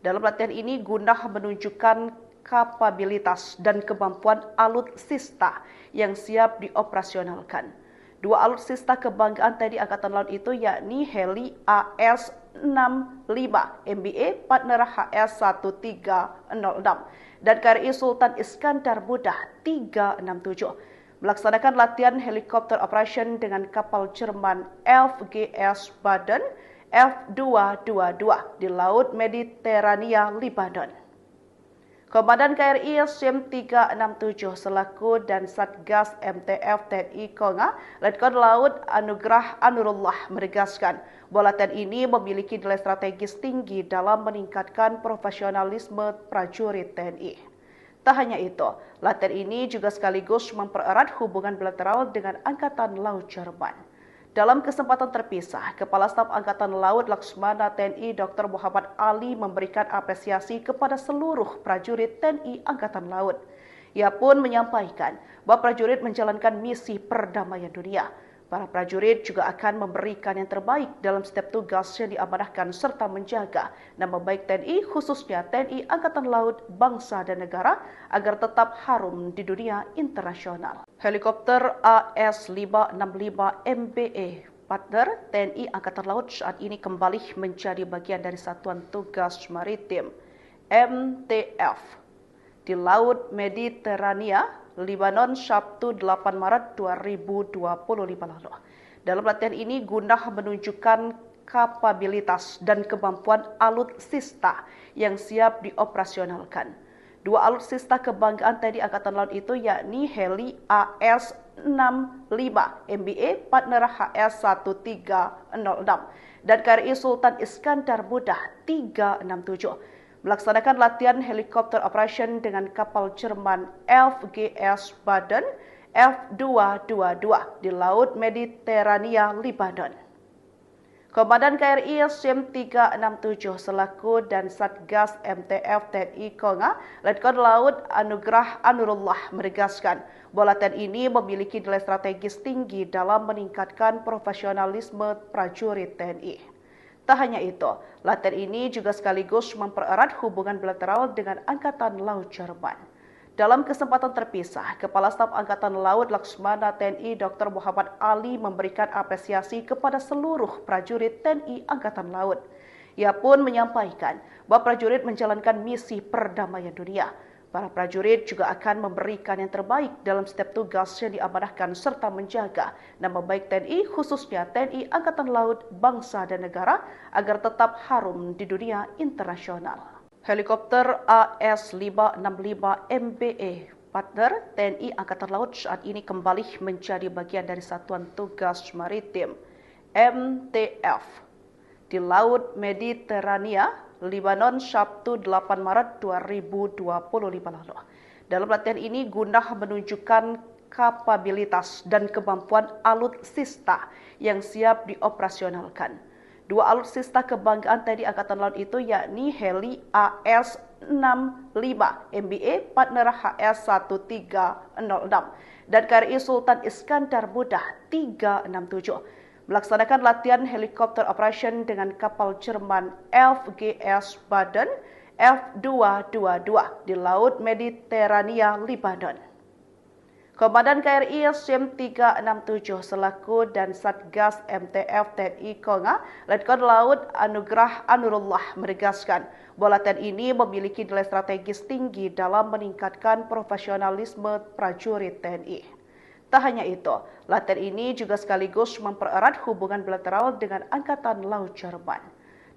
Dalam latihan ini guna menunjukkan kapabilitas dan kemampuan alutsista yang siap dioperasionalkan. Dua alutsista kebanggaan TNI Angkatan Laut itu yakni heli AS-65 MBA partner HS-1306 dan KRI Sultan Iskandar Muda 367 melaksanakan latihan helikopter operation dengan kapal Jerman FGS Baden F222 di Laut Mediterania, Lebanon. Komandan KRI SIM 367 selaku dan Satgas MTF TNI Konga, Letkol Laut Anugrah Anurullah menegaskan bahwa latihan ini memiliki nilai strategis tinggi dalam meningkatkan profesionalisme prajurit TNI. Tak hanya itu, latihan ini juga sekaligus mempererat hubungan bilateral dengan Angkatan Laut Jerman. Dalam kesempatan terpisah, Kepala Staf Angkatan Laut Laksmana TNI Dr. Muhammad Ali memberikan apresiasi kepada seluruh prajurit TNI Angkatan Laut. Ia pun menyampaikan bahwa prajurit menjalankan misi perdamaian dunia. Para prajurit juga akan memberikan yang terbaik dalam setiap tugas yang diamanahkan serta menjaga nama baik TNI, khususnya TNI Angkatan Laut, bangsa dan negara agar tetap harum di dunia internasional. Helikopter AS-565 MBA partner TNI Angkatan Laut saat ini kembali menjadi bagian dari Satuan Tugas Maritim MTF di Laut Mediterania, Lebanon, Sabtu 8 Maret 2025 lalu. Dalam latihan ini guna menunjukkan kapabilitas dan kemampuan alutsista yang siap dioperasionalkan. Dua alutsista kebanggaan TNI Angkatan Laut itu yakni heli AS-65 MBA partner HS-1306 dan KRI Sultan Iskandar Muda 367 melaksanakan latihan helikopter operation dengan kapal Jerman FGS Baden F222 di Laut Mediterania, Lebanon. Komandan KRI SIM 367 selaku dan Satgas MTF TNI Konga, Letkol Laut Anugrah Anurullah menegaskan bahwa latihan ini memiliki nilai strategis tinggi dalam meningkatkan profesionalisme prajurit TNI. Tak hanya itu, latihan ini juga sekaligus mempererat hubungan bilateral dengan Angkatan Laut Jerman. Dalam kesempatan terpisah, Kepala Staf Angkatan Laut Laksmana TNI Dr. Muhammad Ali memberikan apresiasi kepada seluruh prajurit TNI Angkatan Laut. Ia pun menyampaikan bahwa prajurit menjalankan misi perdamaian dunia. Para prajurit juga akan memberikan yang terbaik dalam setiap tugas yang diamanahkan serta menjaga nama baik TNI, khususnya TNI Angkatan Laut, bangsa dan negara agar tetap harum di dunia internasional. Helikopter AS-565 MBA partner TNI Angkatan Laut saat ini kembali menjadi bagian dari Satuan Tugas Maritim MTF di Laut Mediterania, Lebanon, Sabtu 8 Maret 2025 lalu. Dalam latihan ini guna menunjukkan kapabilitas dan kemampuan alutsista yang siap dioperasionalkan. Dua alutsista kebanggaan TNI Angkatan Laut itu yakni heli AS-65 MBA partner HS-1306 dan KRI Sultan Iskandar Muda 367 melaksanakan latihan helikopter operation dengan kapal Jerman FGS Baden F222 di Laut Mediterania, Lebanon. Komandan KRI SIM 367 selaku dan Satgas MTF TNI Konga, Letkol Laut Anugrah Anurullah menegaskan bahwa latihan ini memiliki nilai strategis tinggi dalam meningkatkan profesionalisme prajurit TNI. Tak hanya itu, latihan ini juga sekaligus mempererat hubungan bilateral dengan Angkatan Laut Jerman.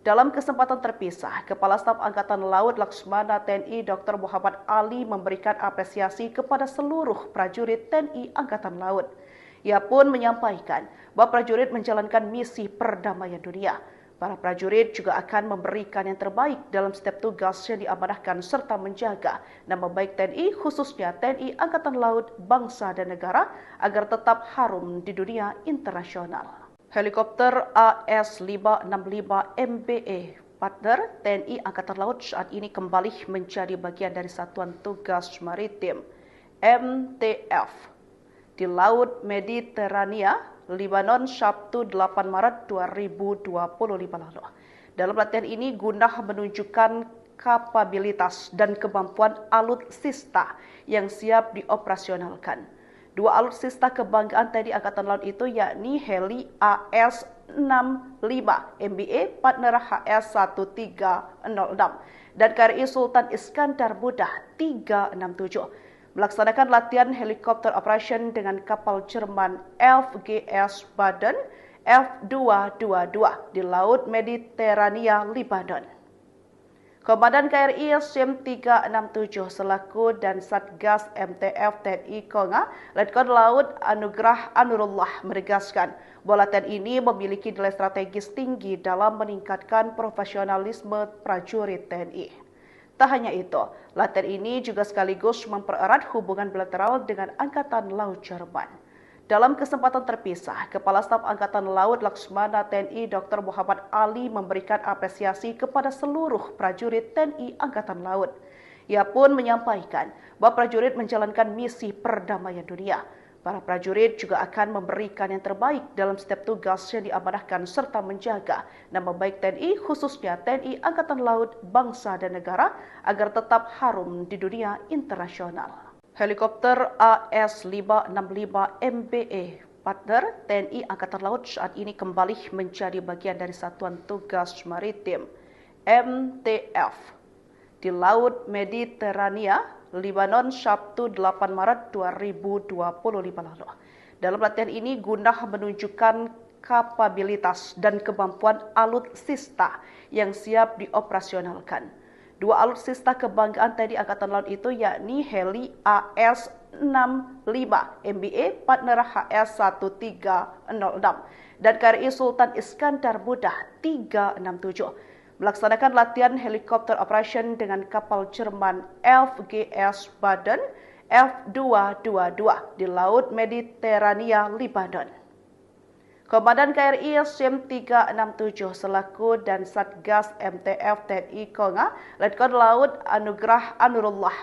Dalam kesempatan terpisah, Kepala Staf Angkatan Laut Laksmana TNI Dr. Muhammad Ali memberikan apresiasi kepada seluruh prajurit TNI Angkatan Laut. Ia pun menyampaikan bahwa prajurit menjalankan misi perdamaian dunia. Para prajurit juga akan memberikan yang terbaik dalam setiap tugas yang diamanahkan serta menjaga nama baik TNI, khususnya TNI Angkatan Laut, bangsa dan negara agar tetap harum di dunia internasional. Helikopter AS-565 MBA partner TNI Angkatan Laut saat ini kembali menjadi bagian dari Satuan Tugas Maritim MTF di Laut Mediterania, Lebanon, Sabtu 8 Maret 2025 lalu. Dalam latihan ini guna menunjukkan kapabilitas dan kemampuan alutsista yang siap dioperasionalkan. Dua alutsista kebanggaan TNI Angkatan Laut itu yakni heli AS-65 MBA partner HS-1306 dan KRI Sultan Iskandar Muda 367 melaksanakan latihan helikopter operation dengan kapal Jerman FGS Baden F222 di Laut Mediterania, Lebanon. Komandan KRI SIM 367 selaku dan Satgas MTF TNI Konga, Letkol Laut Anugrah Anurullah menegaskan bahwa latihan ini memiliki nilai strategis tinggi dalam meningkatkan profesionalisme prajurit TNI. Tak hanya itu, latihan ini juga sekaligus mempererat hubungan bilateral dengan Angkatan Laut Jerman. Dalam kesempatan terpisah, Kepala Staf Angkatan Laut Laksmana TNI Dr. Muhammad Ali memberikan apresiasi kepada seluruh prajurit TNI Angkatan Laut. Ia pun menyampaikan bahwa prajurit menjalankan misi perdamaian dunia. Para prajurit juga akan memberikan yang terbaik dalam setiap tugas yang diamanahkan serta menjaga nama baik TNI, khususnya TNI Angkatan Laut, bangsa dan negara agar tetap harum di dunia internasional. Helikopter AS-565 MBA partner TNI Angkatan Laut saat ini kembali menjadi bagian dari Satuan Tugas Maritim MTF di Laut Mediterania, Lebanon, Sabtu 8 Maret 2025 lalu. Dalam latihan ini guna menunjukkan kapabilitas dan kemampuan alutsista yang siap dioperasionalkan. Dua alutsista kebanggaan TNI Angkatan Laut itu yakni heli AS-65 MBA partner HS-1306 dan KRI Sultan Iskandar Muda 367 melaksanakan latihan helikopter operation dengan kapal Jerman FGS Baden F222 di Laut Mediterania, Lebanon. Komandan KRI SIM 367 selaku dan Satgas MTF TNI Konga, Letkol Laut Anugrah Anurullah